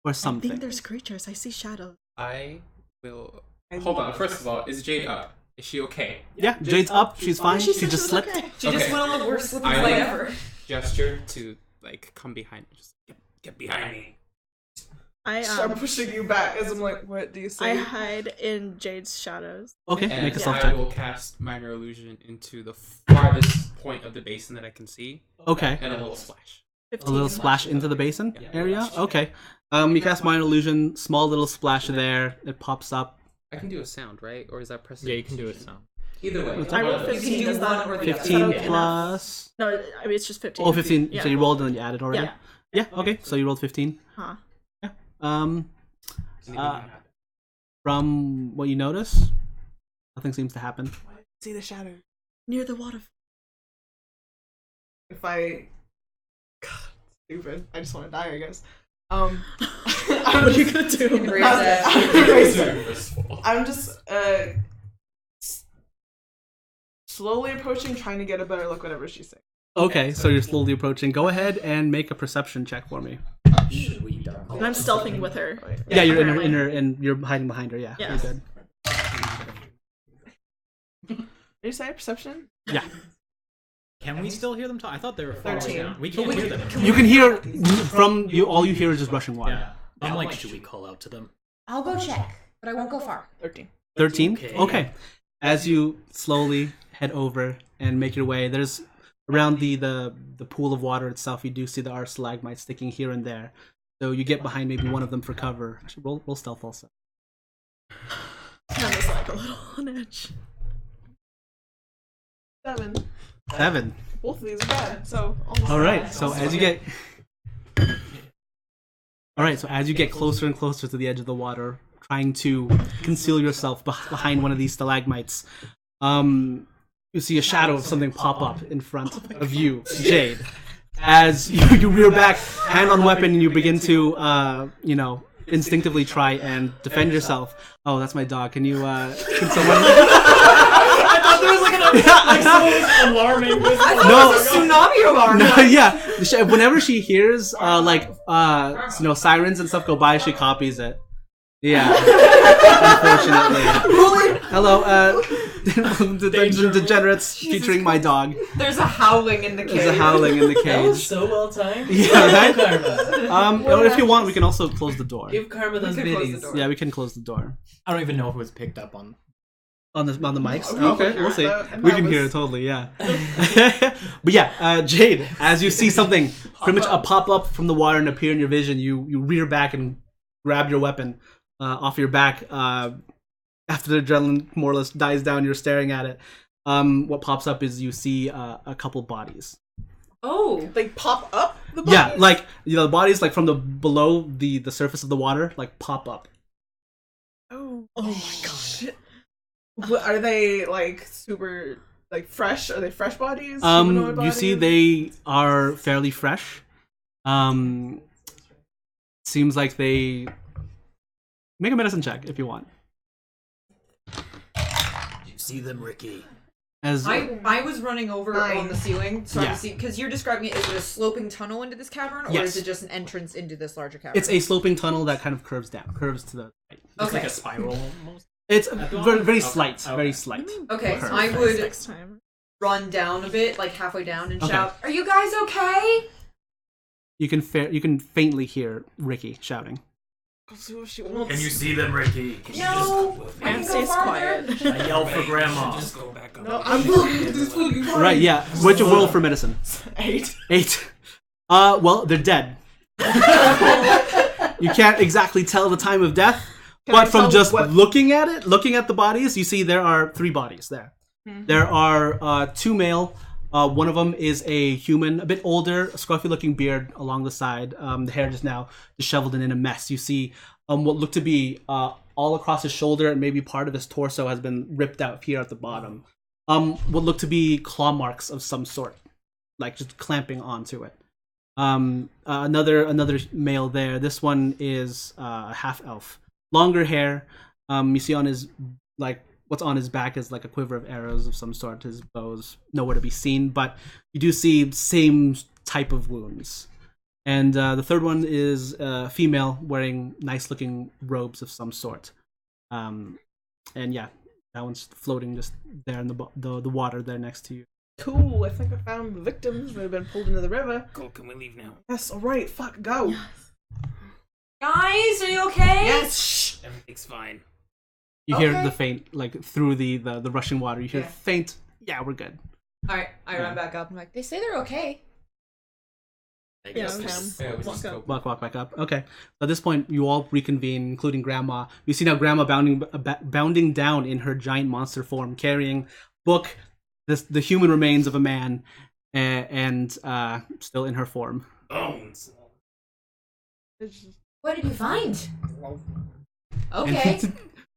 Or I something. think there's creatures. I see shadows. I will. Hold on. First of all, is Jade up? Is she okay? Yeah, Jade's up. She's fine. She She said just she was slipped. okay. She just Okay. went on the worst slipping I slide like- ever. Gesture to like come behind me. Just get behind me. I I'm pushing you back as I'm like, what do you I say? hide in Jade's shadows. Okay, And make a stealth I check. will cast minor illusion into the farthest point of the basin that I can see, Okay. and a little splash. 15. A little splash into the basin Yeah. area. Okay. You cast minor illusion. Small little splash there. It pops up. I can do a sound, right? Or is that pressing? Yeah, you can do a sound. Either way. What's I up? rolled You can 15. do Does that- one or the other. 15 okay enough? plus. No, I mean it's just 15. Oh, 15. Yeah. So you rolled and then you added already. Yeah. Yeah. Okay. So you rolled 15. Huh. Um, Anything Uh, happen? from what you notice, nothing seems to happen. See the shadow. Near the waterfall. If I, God, stupid. I just want to die, I guess. What are you gonna do? Embrace it. I'm just slowly approaching, trying to get a better look. Whatever she's saying. Okay. So you're slowly approaching. Go ahead and make a perception check for me. And I'm stealthing with her. Yeah, you're apparently. and you're hiding behind her. Yeah. Yeah. You're good. Did you say perception? Yeah. Can we still hear them talk? I thought they were far away 13. down. We can't hear them. You can hear from you. All you hear is just rushing water. Yeah. I'm I'm like, like, should we call out to them? I'll go check, but I won't go far. 13. 13? Okay. Okay. As you slowly head over and make your way, there's around the pool of water itself, you do see there are stalagmites sticking here and there. So you get behind maybe one of them for cover. Actually, roll stealth also. I'm just like a little on edge. 7. 7. Both of these are bad. So almost All right. So as you get closer and closer to the edge of the water, trying to conceal yourself behind one of these stalagmites, you see a shadow of something pop up in front of you, Jade. As you rear back, hand on weapon, and you begin to, instinctively try and defend yourself. Oh, that's my dog. Can you, can someone? I thought there was like an alarming. No, Tsunami alarm. no, yeah. Whenever she hears sirens and stuff go by, she copies it. Yeah. Unfortunately. Hello, welcome to Degenerates featuring my dog. There's a howling in the cage. There's a howling in the That was cage. so well timed. Yeah, right? Karma. Or if you want, we can also close the door. Give Karma those We could close the biddies. door. Yeah, we can close the door I don't even know if it was picked up on. on the mics. We Okay, can we'll see. hear it, though, and We that can hear was- it totally. Yeah. But yeah, Jade, as you see something pretty much pop up from the water and appear in your vision, you rear back and grab your weapon off your back. After the adrenaline more or less dies down, you're staring at it. What pops up is you see a couple bodies. Oh. Like pop up the Yeah, bodies? like the bodies like from the below the surface of the water like pop up. Oh my god. What, are they like super like fresh? Are they fresh bodies? Humanoid You see bodies? they are fairly fresh. Seems like they make a medicine check if you want. You see them, Ricky? As I was running over 9. on the ceiling, so Yeah. I'm seeing because you're describing it. Is it a sloping tunnel into this cavern, or Yes. is it just an entrance into this larger cavern? it's a sloping tunnel that kind of curves to the right. It's Okay. like a spiral almost. It's very, very Okay. slight, Okay. very slight. Okay, Curve. I would Next time. run down a bit, like halfway down, and Okay. shout, "Are you guys okay?" You can faintly hear Ricky shouting. So she won't Can you see them, Ricky? Can you No, I Pam can go stays farther. quiet. I yell for Grandma. Just go back up. No, I'm this fucking Right, yeah. What'd you roll for medicine? 8. 8. Well, they're dead. You can't exactly tell the time of death, Can but I from tell just what- looking at the bodies, you see there are 3 bodies there. Mm-hmm. There are 2 male. One of them is a human, a bit older, a scruffy-looking beard along the side. The hair just now disheveled and in a mess. You see what looked to be all across his shoulder, and maybe part of his torso has been ripped out here at the bottom. what look to be claw marks of some sort, like just clamping onto it. Another male there. This one is a half elf, longer hair. You see on his what's on his back is like a quiver of arrows of some sort. His bow's nowhere to be seen, but you do see same type of wounds. And the third one is a female wearing nice looking robes of some sort. And yeah, that one's floating just there in the water there next to you. Cool. I think I found the victims that have been pulled into the river. Cool, can we leave now? Yes. All right. Fuck. Go. Guys, are you okay? Yes. Shh. Everything's fine. You hear the faint, like through the rushing water. You hear Yeah. faint. Yeah, we're good. All right, I run back up. I'm like, they say they're okay. I guess Yeah, there's- Yeah, we just Walk go. Walk back up. Okay. At this point, you all reconvene, including Grandma. You see now Grandma bounding down in her giant monster form, carrying book, the human remains of a man, and still in her form. Bones. What did you find? Okay.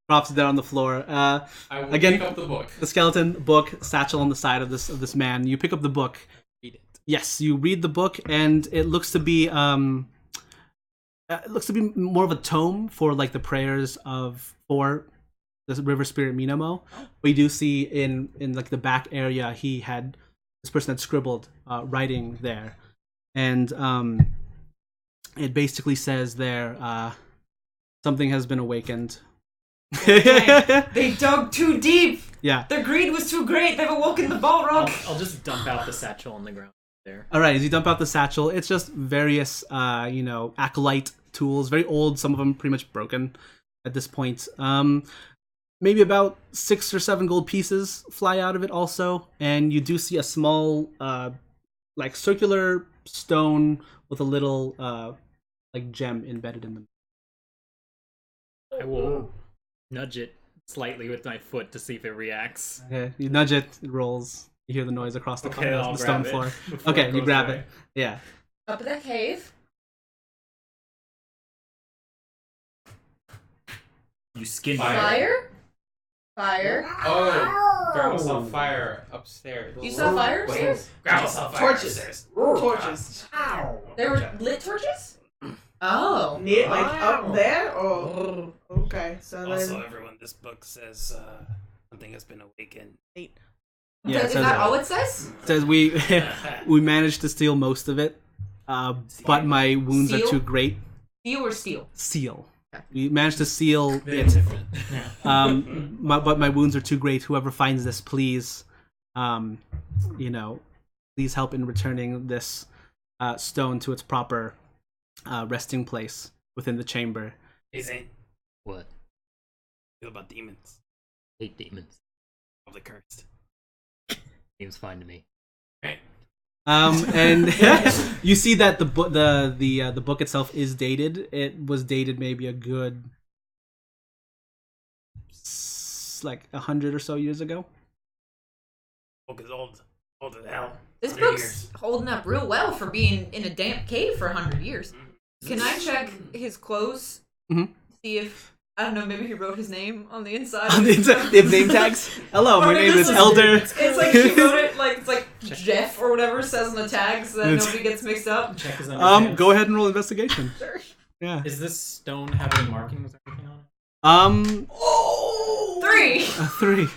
Props down on the floor. I will Again- pick up the book. The skeleton book satchel on the side of this man. You pick up the book. Read it. Yes, you read the book, and it looks to be more of a tome for like the prayers for the river spirit Minamo. But you do see in like the back area, this person had scribbled writing there, and it basically says there something has been awakened. They dug too deep. Yeah. Their greed was too great. They've awoken the Balrog. I'll just dump out the satchel on the ground there. All right, as you dump out the satchel, it's just various, acolyte tools. Very old, some of them pretty much broken at this point. Maybe about 6 or 7 gold pieces fly out of it also, and you do see a small, circular stone with a little, gem embedded in them. I will nudge it slightly with my foot to see if it reacts. Okay, you nudge it, it rolls. You hear the noise across the, I'll the stone grab it floor. before Okay, it you goes grab away. it. Yeah. Up in that cave. You skin Fire. Fire. Oh, Grandma saw fire upstairs. You saw fire upstairs? Grandma saw fire Torches. upstairs. Torches. There were lit torches? Oh. Near, like up there. Oh. Okay. So Also, then. everyone, this book says something has been awakened. Yeah, it Is says that all it says? It says we managed to steal most of it, but my wounds are Seal? too great. Steel or steel? Seal. We managed to seal Very it, different. but my wounds are too great. Whoever finds this, please, please help in returning this stone to its proper resting place within the chamber. Hey, Zane, What? feel about demons. Hate demons. Probably cursed. Seems fine to me. Right. And you see that the book itself is dated. It was dated maybe a good 100 or so years ago. Book is old as hell. This 100 book's years. holding up real well for being in a damp cave for 100 years. Can I check his clothes? Mhm. See if, I don't know, maybe he wrote his name on the inside. They have name tags. Hello, my Or name this is Elder. It's like he wrote it like it's like Jeff or whatever says on the tags so that It's- nobody gets mixed up. Check his underpants. Go ahead and roll investigation. Sure. Yeah. Is this stone have any markings or anything on it? 3. 3.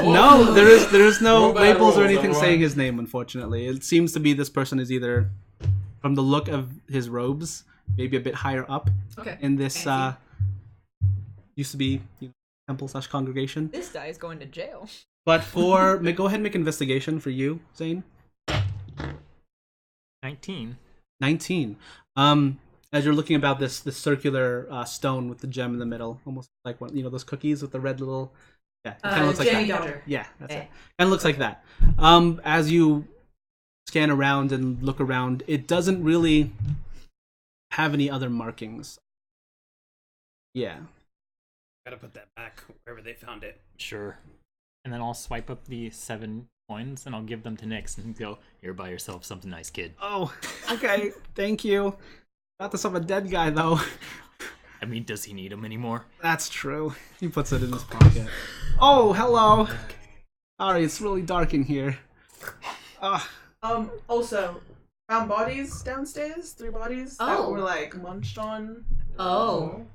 No, there is no Roll bad labels or rolls, anything everyone. saying his name. Unfortunately, it seems to be this person is either, from the look of his robes, maybe a bit higher up Okay. in this Fancy. used to be temple / congregation. This guy is going to jail. But go ahead and make investigation for you, Zane. 19. 19. As you're looking about this circular stone with the gem in the middle, almost like one, those cookies with the red little. Yeah, it kind of looks like Jenny that. Dodger. Yeah, that's Eh. it. Kind of looks like that. As you scan around and look around, it doesn't really have any other markings. Yeah. Gotta put that back wherever they found it. Sure. And then I'll swipe up the 7 coins and I'll give them to Nyx and go, You're by yourself. Something nice, kid. Oh, okay. Thank you. Not this of a dead guy though. I mean, does he need them anymore? That's true. He puts it in his pocket. Oh, hello. Sorry, it's really dark in here. Ah. Also, found bodies downstairs. 3 bodies that Oh. were like munched on. Oh.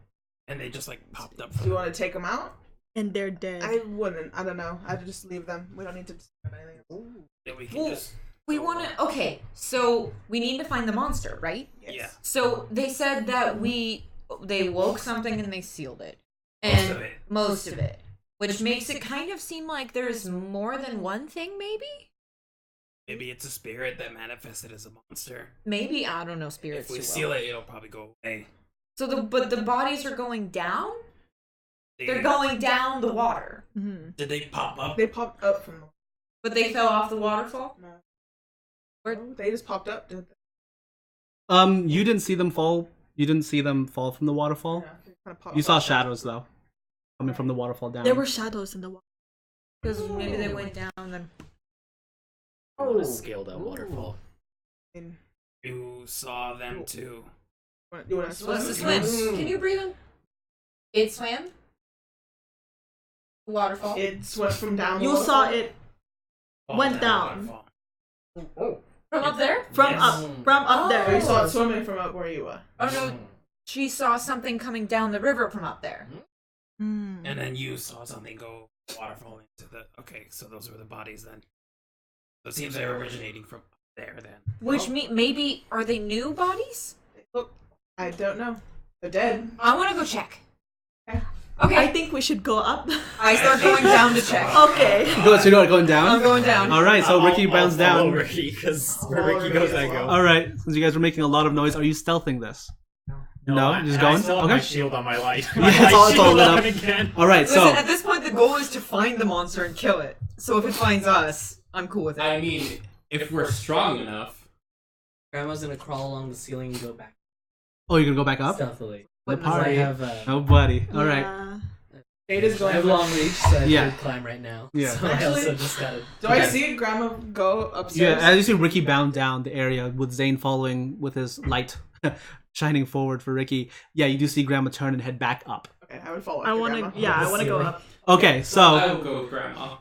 And they just like popped up. Do you want to take them out? And they're dead. I wouldn't. I don't know. I'd just leave them. We don't need to disturb anything. Yeah, we can Well, just. we want to. Okay, so we need to find the monster, right? Yes. Yeah. So they said that they woke something and they sealed it. Most And of it. most of it. Which makes it kind of seem like there's more than one thing, maybe? Maybe it's a spirit that manifested as a monster. Maybe, I don't know spirits If we too seal well. it, it'll probably go away. So but the bodies are going down? They're going down the water. Did they pop up? They popped up from. But they fell off the waterfall? No. Where- No, they just popped up. Didn't they? You didn't see them fall. You didn't see them fall from the waterfall. Yeah, they kinda popped You saw up. shadows though, coming from the waterfall down. There were shadows in the water. Because maybe they went down then. I want to scale that waterfall. And You saw them too. you want to What's the swim? Can you breathe in? It swam? Waterfall? It went from down. the You waterfall. saw it Fall Went the down. waterfall. From up there? from Yes. up You there. saw it swimming from up where you were. Oh no, she saw something coming down the river from up there. Hmm. And then you saw something go waterfall into the. Okay, so those were the bodies then. So it seems they're originating from there then. Which maybe, are they new bodies? Look, I don't know. They're dead. I want to go check. Okay. Okay. I think we should go up. I start going down to check. Okay. So you're going down. I'm going down. All right. So Ricky bounds I'll follow down. Ricky, because where Ricky goes, I go. All right. Since you guys were making a lot of noise, are you stealthing this? No, I- just I going? still have Okay. my shield on my light. Yeah, it's all shield lit on up. again. All right. So Listen, at this point, the goal is to find the monster and kill it. So if it finds us, I'm cool with it. I mean, if we're strong enough. Grandma's gonna crawl along the ceiling and go back oh, you're gonna go back up. stealthily. The Because I party. have Oh, buddy. All right. Yeah. Ada's I going. have long reach, so I Yeah. could climb right now. Yeah. So I also just gotta. Do I Okay. see Grandma go Yeah, upstairs? as you see Ricky bound down the area with Zane following with his light shining forward for Ricky. Yeah, you do see Grandma turn and head back up. Okay, I would follow. I want to. Yeah, I want to go up. Okay, so I will go with Grandma.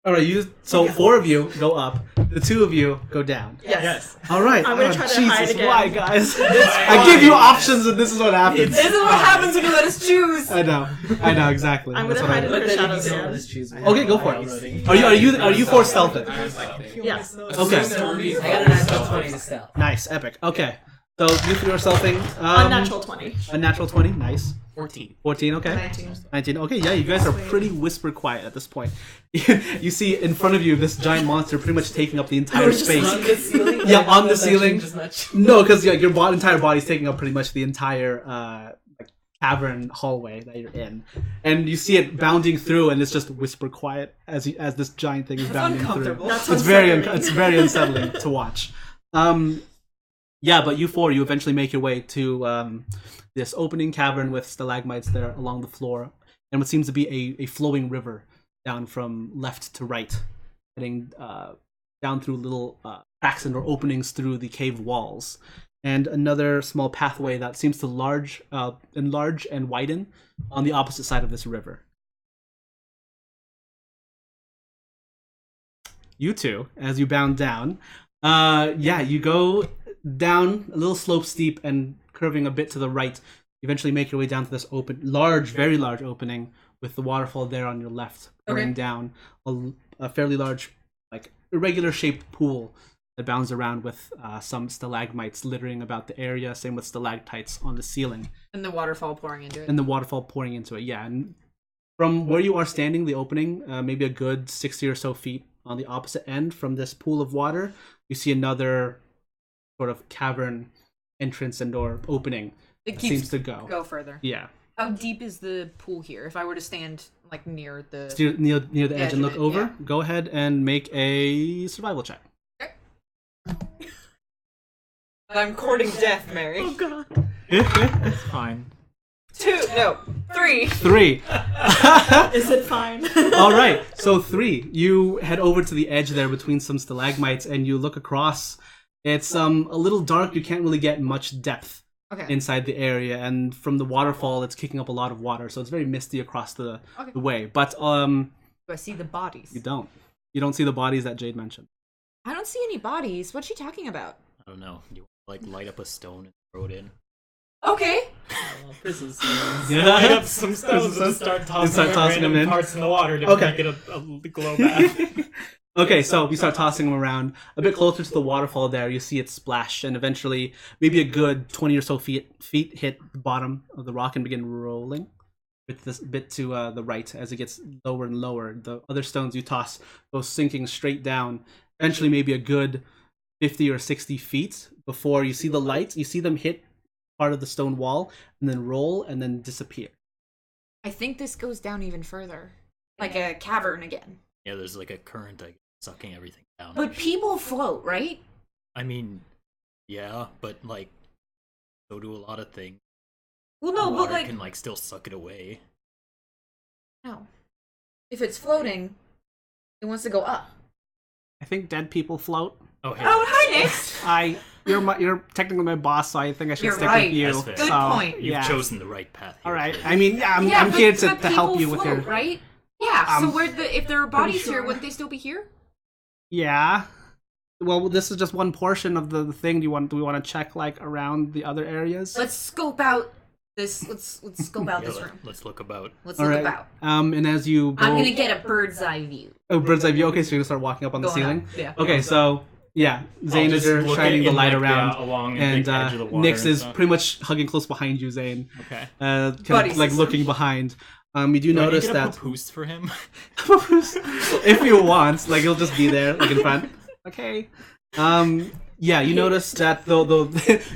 all right, so 4 of you go up, the 2 of you go down. Yes. All right. I'm gonna Oh, try to Jesus, hide again. why, guys? I give you options, and this is what happens. This is what happens when you let us choose. I know exactly. I'm That's gonna what hide in I her But then shadows you don't again. let us choose. Okay, go for it. Already. Are you for stealthing? I was like, Yeah. Okay. I got a natural 20 to stealth. Nice, epic. Okay, so you 3 are stealthing. Unnatural 20. Unnatural 20. Nice. 14. 14. Okay. 19. 19. Okay, yeah, you guys are pretty whisper quiet at this point. You see in front of you this giant monster pretty much taking up the entire space. On the ceiling? Yeah, Like, on the that's actually ceiling. just not- No, because your entire body's taking up pretty much the entire like, cavern hallway that you're in, and you see it bounding through, and it's just whisper quiet as this giant thing is bounding through. uncomfortable. That's It's very unsettling. it's very unsettling to watch. Yeah, but you 4 you eventually make your way to this opening cavern with stalagmites there along the floor, and what seems to be a flowing river down from left to right, heading down through little cracks and or openings through the cave walls, and another small pathway that seems to enlarge and widen on the opposite side of this river. You 2, as you bound down, you go down a little slope steep and curving a bit to the right. You eventually make your way down to this very large opening with the waterfall there on your left, pouring down a fairly large, like irregular shaped pool that bounds around with some stalagmites littering about the area. Same with stalactites on the ceiling, And the waterfall pouring into it. and the waterfall pouring into it. Yeah, and from where you are standing, the opening, maybe a good 60 or so feet on the opposite end from this pool of water, you see another sort of cavern entrance and or opening It that keeps seems to go. further. Yeah. How deep is the pool here? If I were to stand like near the Near the edge edge and of look it, over, yeah. go ahead and make a survival check. I'm courting death, Mary. Oh god. It's fine. 3. 3. Is it fine? All right. So 3. You head over to the edge there between some stalagmites and you look across. It's a little dark. You can't really get much depth Okay. inside the area, and from the waterfall, it's kicking up a lot of water, so it's very misty across the way. But But Do I see the bodies? You don't. You don't see the bodies that Jade mentioned. I don't see any bodies. What's she talking about? I don't know. You like light up a stone and throw it in. Okay. Prison Yeah. Light up some stones and start tossing them random in. parts in the water to Okay. make it a glow bath. Okay, so you start tossing them around. A bit closer to the waterfall there, you see it splash, and eventually, maybe a good 20 or so feet hit the bottom of the rock and begin rolling. With this bit to the right, as it gets lower and lower, the other stones you toss go sinking straight down. Eventually, maybe a good 50 or 60 feet before you see the light. You see them hit part of the stone wall, and then roll, and then disappear. I think this goes down even further. Like a cavern again. Yeah, there's like a current sucking everything down. But people float, right? I mean, yeah, but like, so do a lot of things. Well, no, The but water like, can like still suck it away. no. If it's floating, it wants to go up. I think dead people float. Oh, hey, Oh, hi, Nick. You're technically my boss, so I think I should You're stick right. with you. That's fair. Good So, point. You've yeah. chosen the right path. Here, All right. kid. I mean, yeah, I'm but- here to but help people you with your. float, right? Yeah. So where if there are bodies sure. here, wouldn't they still be here? Yeah. Well, this is just one portion of the thing. Do we want to check like around the other areas? Let's scope out this. Let's scope out Yeah, this room. let's look about. Let's All look right. about. And as you go, I'm gonna get a bird's eye view. oh, bird's eye view. Okay, so you're gonna start walking up on the Going ceiling. up, yeah. Okay, so yeah, Zane I'll is just there look shining the in, light like, around, along the and edge of the water Nyx and is stuff. pretty much hugging close behind you, Zane. Okay. Kind Buddy of like system. looking behind. You do Do I need notice to get a that papoose for him. if you want, like he'll just be there, like in front. Okay. Yeah, you notice that though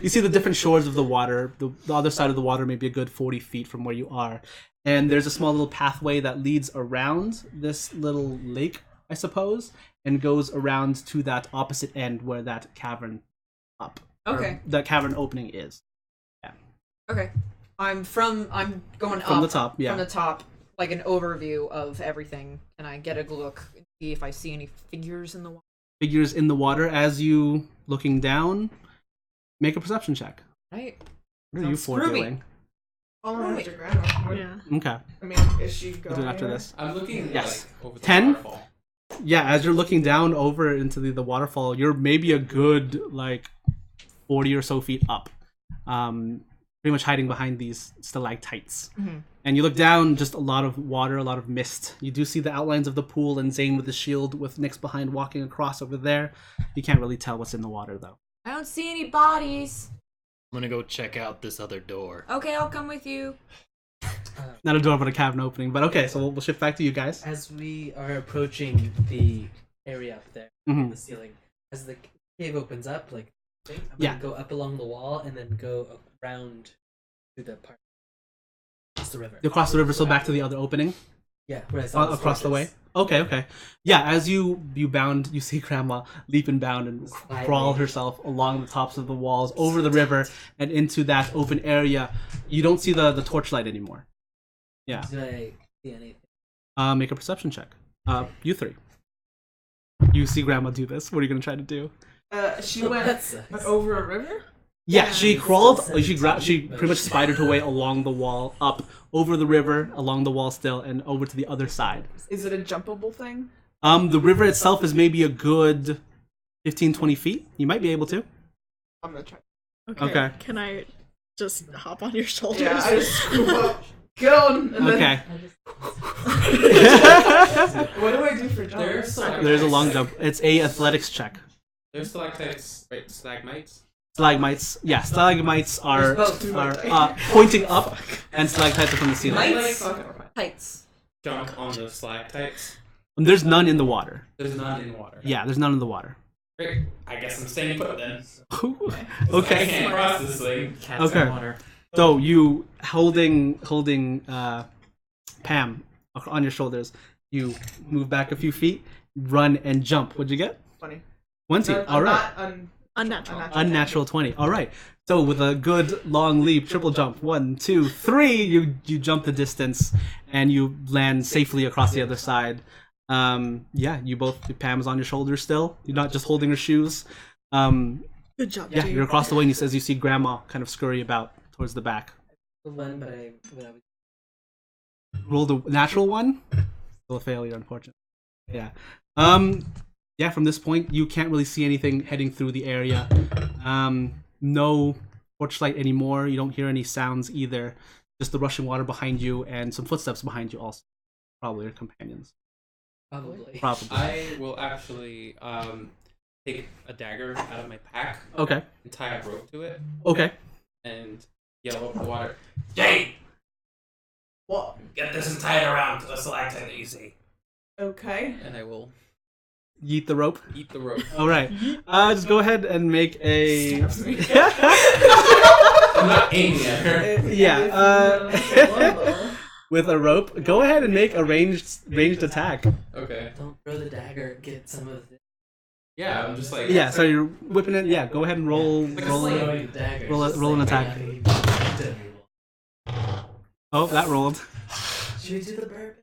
you see the different shores of the water. The other side of the water may be a good 40 feet from where you are, and there's a small little pathway that leads around this little lake, I suppose, and goes around to that opposite end where that cavern Okay. that cavern opening is. Okay. I'm going From up the top, yeah. From the top, like an overview of everything, and I get a look and see if I see any figures in the water. Figures in the water as you looking down. Make a perception check. Right. What are you four Screw me. doing? All around your grandma. Yeah. Okay, I mean, is she we'll going do it after anywhere? this. I'm looking Yes. like over the 10? waterfall. Yeah, as you're looking down over into the waterfall, you're maybe a good like 40 or so feet up, pretty much hiding behind these stalactites. Mhm. And you look down, just a lot of water, a lot of mist. You do see the outlines of the pool and Zane with the shield, with Nyx behind walking across over there. You can't really tell what's in the water though. I don't see any bodies. I'm gonna go check out this other door. Okay, I'll come with you. Not a door, but a cavern opening. But okay, so we'll shift back to you guys. As we are approaching the area up there, Mhm. the ceiling, as the cave opens up, like I'm Yeah. gonna go up along the wall and then go around to the part across the river. You cross the river, so back to the other opening. Yeah, where I saw Across the way. Okay. Yeah, as you bound, you see Grandma leap and bound and crawl herself along the tops of the walls, over the river, and into that open area. You don't see the torchlight anymore. Yeah. Did I see anything? Make a perception check. You three. You see Grandma do this. What are you gonna try to do? She went That sucks. over a river? Yeah, she crawled. Sense. She pretty much spidered her way along the wall, up over the river, along the wall still, and over to the other side. Is it a jumpable thing? The river itself is maybe a good 15, 20 feet. You might be able to. I'm gonna try. Okay. Can I just hop on your shoulders? Yeah, I just scoop up. Get on! And Okay. Then, what do I do for jump? There's a long jump. It's a athletics check. There's stalactites, right? Stalagmites. Stalagmites. Yeah, stalagmites are There's both. pointing up, and stalactites are from the ceiling. Mites? Okay, never mind. Heights. Jump on the stalactites. There's none in the water. There's none in water. Yeah, there's none in the water. Great. I guess I'm staying put then. I Okay. can't cross this thing. Cats Okay. in water. So you holding Pam on your shoulders. You move back a few feet, run and jump. What'd you get? 20. 20. All right. Unnatural. Unnatural 20. All right. So with a good long leap, triple jump, 1, 2, 3, you jump the distance and you land safely across the other side. Yeah, you both. Pam's on your shoulders still. You're not just holding her shoes. Good job, Yeah, dude. you're across the way, and as you see Grandma kind of scurry about towards the back. The one, but I Roll the natural one. Still a failure, unfortunately. Yeah. Yeah, from this point, you can't really see anything heading through the area. No torchlight anymore. You don't hear any sounds either. Just the rushing water behind you and some footsteps behind you also. Probably your companions. Probably. I will actually take a dagger out of my pack Okay. and tie a rope to it Okay. and yell over the water, Jade! What? Get this and tie it around to the stalactite that you see. Okay. And I will Yeet the rope. eat the rope. All right. Just go ahead and make a. I'm not aiming at her. Yeah. With a rope, go ahead and make a ranged attack. Okay. Don't throw the dagger. Get some of the. Yeah, I'm just like... Yeah. So you're whipping it. Yeah. Go ahead and roll Throwing daggers. roll an attack. Oh, that rolled. Should we do the bourbon?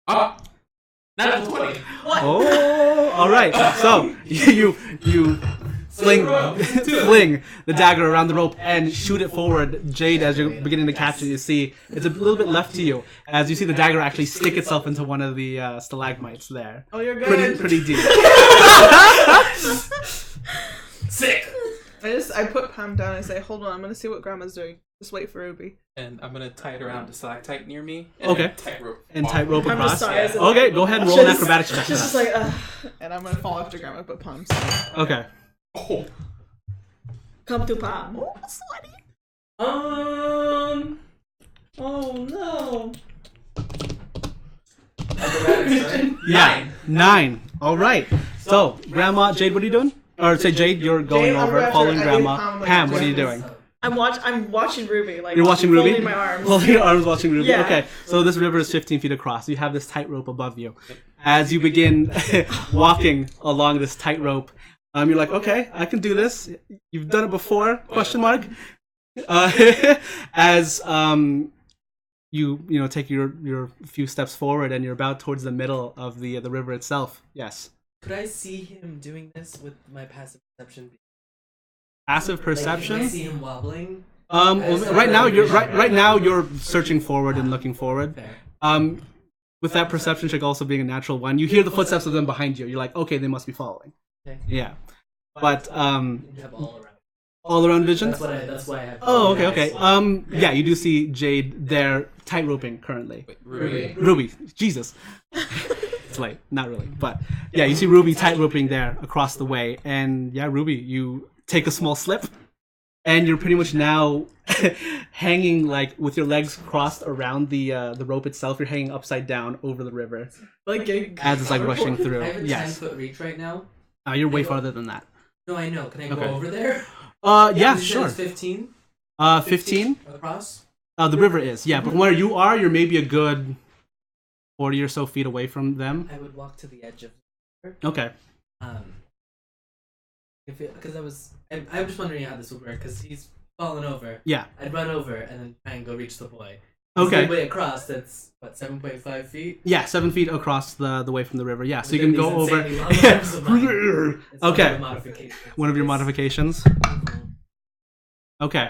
Oh! Natural 20! Oh, all right. So you fling the dagger around the rope and shoot it forward. Jade, as you're beginning to catch it, you see it's a little bit left to you as you see the dagger actually stick itself into one of the stalagmites there. Oh, you're good. Pretty deep. Sick! I put Pam down and say, hold on, I'm gonna see what Grandma's doing. Just wait for Ruby. And I'm gonna tie it around a stalactite near me. And Okay. Tightrope. And tightrope I'm just across. sorry, Yeah. Okay, go ahead and roll an acrobatics check. She's just for like, and I'm gonna fall after Grandma, but Pam's. that. Okay. Oh. Come to Pam. Oh no. Yeah. 9. All right. So, Grandma, Jade, what are you doing? Or say Jade, you're going Jade, I'm over, after- following I Grandma. think Pam, like, Pam, what are you just- doing? I'm watching Ruby. Like You're watching Ruby? folding my arms. Holding your arms, watching Ruby. Yeah. Okay, so this river is 15 feet across. You have this tightrope above you. As you begin walking along this tightrope, you're like, okay, I can do this. You've done it before? Question mark. As you take your few steps forward and you're about towards the middle of the river itself. Yes. Could I see him doing this with my passive perception? Passive Like, can I perception. see him wobbling? Right now you're searching forward and looking forward. Fair. With that perception check also being a natural one, you hear the footsteps of them behind you. You're like, okay, they must be following. Okay. Yeah, but You have all around. all around vision. That's why I have. Oh, okay. Yeah, you do see Jade there tightroping currently. Wait, Ruby. Ruby, Jesus. It's late, not really, but yeah, you see Ruby tightroping there across the way, and yeah, Ruby, you take a small slip, and you're pretty much now hanging like with your legs crossed around the rope itself. You're hanging upside down over the river Like, getting. as it's like rushing through. I have a Yes, 10-foot reach right now. you're way farther than that. No, I know. Can I Okay. go over there? Yeah, You said sure. it's 15 15. across. The river is, yeah, but from where you are, you're maybe a good 40 or so feet away from them. I would walk to the edge of. Okay. Because I'm just wondering how this would work. Because he's fallen over. Yeah. I'd run over and then try and go reach the boy. It's Okay. the way across. That's what 7.5 feet. Yeah, 7 feet across the way from the river. Yeah, so you Within can go these over. insanely long arms of mine. It's one of Okay. the modifications. One of your modifications. Mhm. Okay.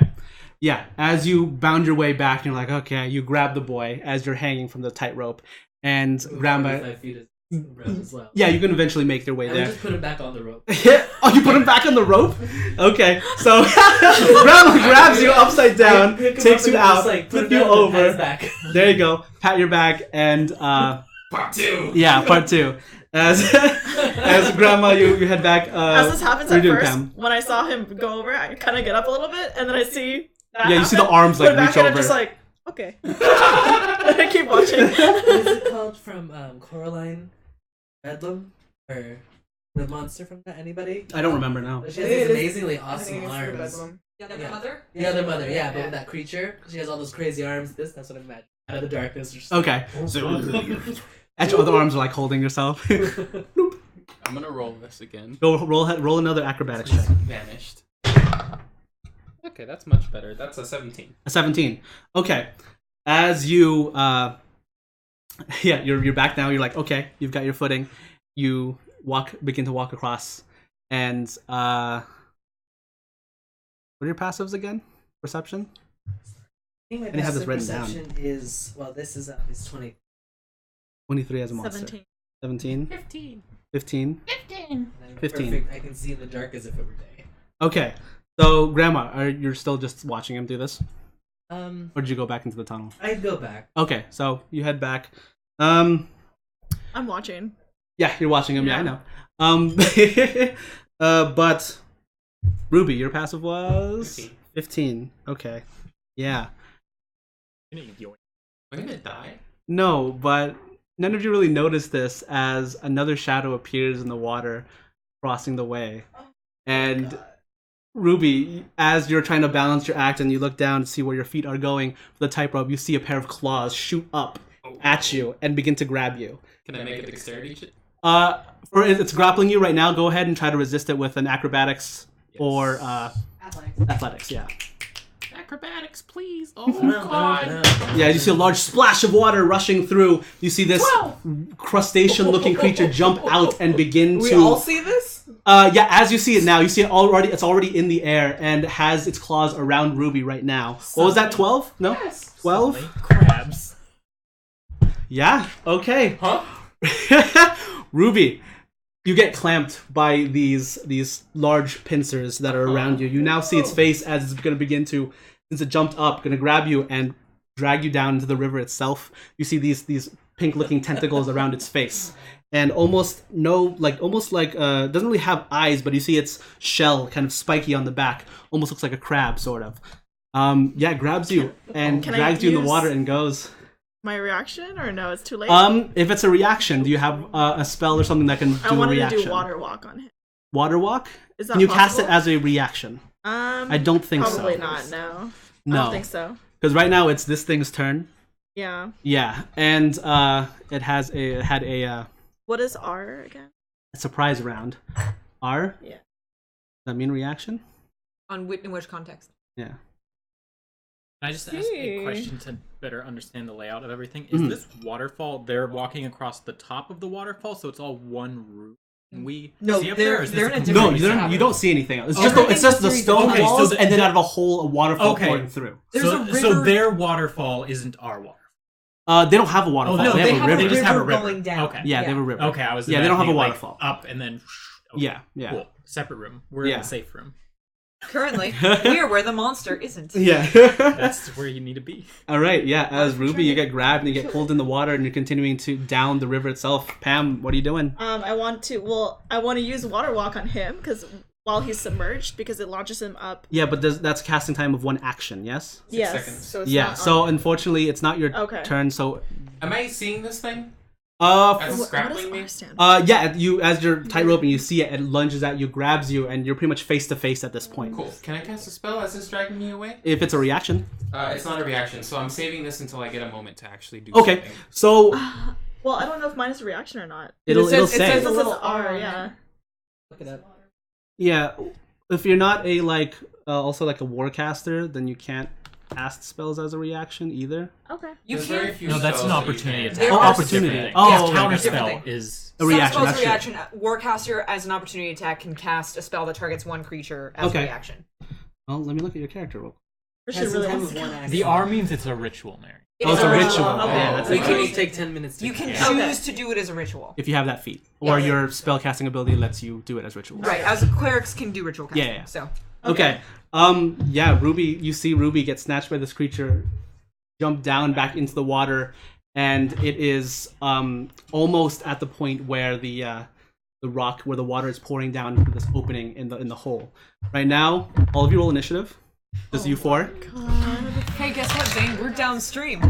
Yeah, as you bound your way back, you're like, okay, you grab the boy as you're hanging from the tightrope, and Grandma. 45 feet is around as well. Yeah, you can eventually make your way I would there. just put him back on the rope. Oh, you put him back on the rope? Okay, so Grandma grabs you upside down, Pick him takes up you and out, just, like, put puts him you down and pat his over. back. There you go. Pat your back, and Part 2! yeah, part 2. As Grandma, you head back. As this happens what are at you doing, first, Pam? when I saw him go over, I kind of get up a little bit, and then I see that Yeah, you see the happen, arms, put like, it back, reach and over. I'm just like, okay. And I keep watching. What is it called from Coraline Bedlam? Or the monster from that? Anybody? I don't remember now. She has It these is- amazingly I think awesome it's the arms. bedroom. Yeah, the Yeah. mother? The other mother, yeah, but with that creature, she has all those crazy arms. That's what I imagine. Out of the darkness. Or something. Okay. As your other arms are like holding yourself. I'm gonna roll this again. Go roll another acrobatics check. Vanished. Okay, that's much better. That's a 17. A 17. Okay. As you yeah, you're back now. You're like, okay, you've got your footing. You begin to walk across, and what are your passives again? I Perception. think my And you have this passive written down. perception is, well, this is 20. 23 as a monster. 17. 17? 15. 15? 15. 15. Perfect. I can see in the dark as if it were day. Okay. So, Grandma, you're still just watching him do this? Um, Or did you go back into the tunnel? I'd go back. Okay, so you head back. I'm watching. Yeah, you're watching him. Yeah, I know. But Ruby, your passive was 15. Okay. Yeah. We're gonna die. No, but none of you really notice this as another shadow appears in the water, crossing the way. And Ruby, as you're trying to balance your act and you look down to see where your feet are going for the tightrope, you see a pair of claws shoot up at you and begin to grab you. Can I make a dexterity check? For it's grappling you right now. Go ahead and try to resist it with an acrobatics or athletics. Yeah. Acrobatics, please. Oh No, god. no. Yeah, you see a large splash of water rushing through. You see this crustacean-looking creature jump out and begin We to. all see this? Yeah, as you see it now, you see it already. It's already in the air and has its claws around Ruby right now. What was that? 12? No, Yes. 12. Crabs. Yeah. Okay. Huh? Ruby, you get clamped by these large pincers that are around you. You now see its face as it's going to begin to, since it jumped up, going to grab you and drag you down into the river itself. You see these pink-looking tentacles around its face, and almost doesn't really have eyes, but you see its shell kind of spiky on the back, almost looks like a crab, sort of. Yeah, it grabs you and Can I drags you in the use- water and goes. My reaction, or no? It's too late. If it's a reaction, do you have a spell or something that can do I a wanted reaction? to do water walk on him. Water walk? Is that Can you cast it possible? as a reaction? I don't think so. Probably not. No. I No, don't think so. because right now it's this thing's turn. Yeah. Yeah, and it had a What is R again? surprise round. R? Yeah. Does that mean reaction? In which context? Yeah. Can I just ask See. a question to better understand the layout of everything? Is Mhm. this waterfall, they're walking across the top of the waterfall, so it's all one route? Can we No, see up they're- there? Or is this they're in a complete- No, different you don't see anything else. It's Okay. just the stone Okay, so walls, the- and then out of a hole, a waterfall Okay. pouring through. There's so, a so river- their waterfall isn't our waterfall. They don't have a waterfall. no, they have a river. They just have a river going down. Okay. Yeah, they have a river. Okay, I was Yeah, they don't have a imagining, like, waterfall. up and then okay, Yeah, yeah. Cool. Separate room. We're Yeah. in the safe room. Currently, we're where the monster isn't. Yeah. That's where you need to be. All right, yeah. As Ruby, you get grabbed and you get pulled in the water, and you're continuing to down the river itself. Pam, what are you doing? I want to use water walk on him because while he's submerged, because it launches him up. Yeah, but that's casting time of one action. Yes. Yes. seconds. So it's Yeah. not So on- unfortunately, it's not your Okay. turn. So, Am I seeing this thing? uh, As What it's grappling does me? R stand for? yeah. You as you're tightrope and you see it, it lunges at you, grabs you, and you're pretty much face to face at this point. Cool. Can I cast a spell as it's dragging me away? If it's a reaction. It's not a reaction, so I'm saving this until I get a moment to actually do Okay. something. So Well, I don't know if mine is a reaction or not. it'll It say. says It a says little R. R. Yeah. Look it up. Yeah, if you're not a also like a warcaster, then you can't cast spells as a reaction either. Okay. You There's very can't. few No, that's an spells that you opportunity can- attack. There Oh, are opportunity. Different thing. Oh, Yes, okay. counter Different spell thing. is A reaction. Some That's spells true. reaction. Warcaster as an opportunity attack can cast a spell that targets one creature as Okay. a reaction. Well, let me look at your character real quick. Christian Has some really time wants of to one go. action. the R means it's a ritual, Mary. It Oh, is it's a a ritual. Okay. Yeah, that's You It can will take 10 minutes to You can cast. choose Okay. to do it as a ritual. If you have that feat, or Yeah. your spellcasting ability lets you do it as ritual. Right, as clerics can do ritual casting. Yeah. So Okay. Yeah, Ruby. You see Ruby get snatched by this creature, jump down back into the water, and it is almost at the point where the rock where the water is pouring down through this opening in the hole. Right now, all of you roll initiative. Just you four. hey, guess what, Zane? We're downstream.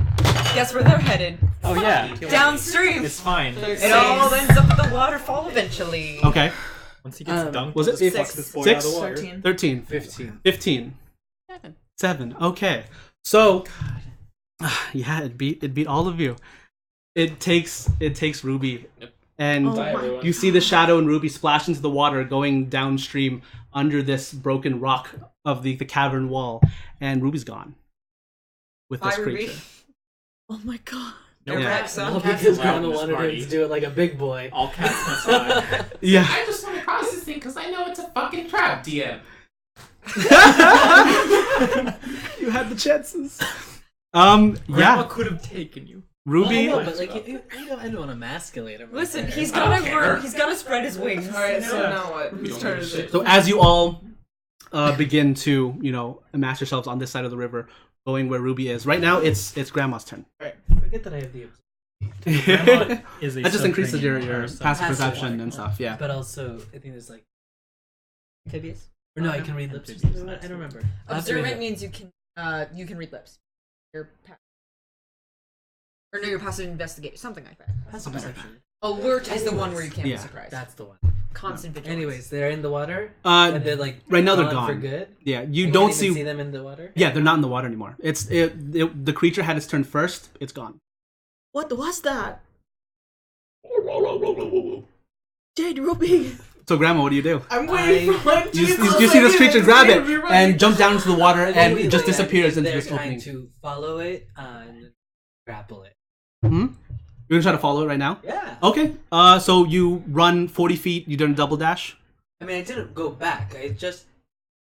Guess where they're headed? Oh yeah, Downstream. it's fine. It all ends up at the waterfall eventually. Okay. Once he gets dunked, Was it he'll just six? fuck this boy Six? out of the water. 13. 13. 15. 15. 7. Okay. So yeah, it beat all of you. It takes Ruby. And Oh my. you see the shadow and Ruby splash into the water going downstream under this broken rock of the cavern wall, and Ruby's gone with this Bye, Ruby. creature. Oh my god. No Yeah. cats. All No cats because allowed in Grandma this wanted her party. to do it like a big boy. All cats must die. Yeah. I just want to cross this thing because I know it's a fucking trap, DM. You had the chances. Grandma Yeah. could have taken you. Ruby. Well, I know, but like you don't want to emasculate him. Listen, he's gotta spread his wings. Alright, so now what? We Whose don't turn give a is shit. it? So as you all begin to, amass yourselves on this side of the river, going where Ruby is. Right now, it's Grandma's turn. Forget that I have the Grandma is a That just increases your subterranean passive Passive perception one. and stuff. Yeah. But also, I think there's like amphibious. or no, I can read lips. I don't remember. I'll have to read Observant it. means you can read lips. Your passive investigation, something like that. Passive perception. Alert is the one where you can't Yeah. be surprised. That's the one. Constant vigilance. Anyways, they're in the water. And they're like right now they're gone for gone. good. Yeah, you I don't can't even see them in the water. Yeah, they're not in the water anymore. The creature had its turn first. It's gone. What was that? Jade Ruby. So, Grandma, what do you do? I'm waiting for my You Jesus, see this creature grab it Ruby, and jump down into the water, and Maybe, it just like, disappears into they're this trying opening. to follow it and grapple it. Hmm? You're gonna try to follow it right now? Yeah. Okay. So you run 40 feet. You did a double dash. I mean, I didn't go back. I just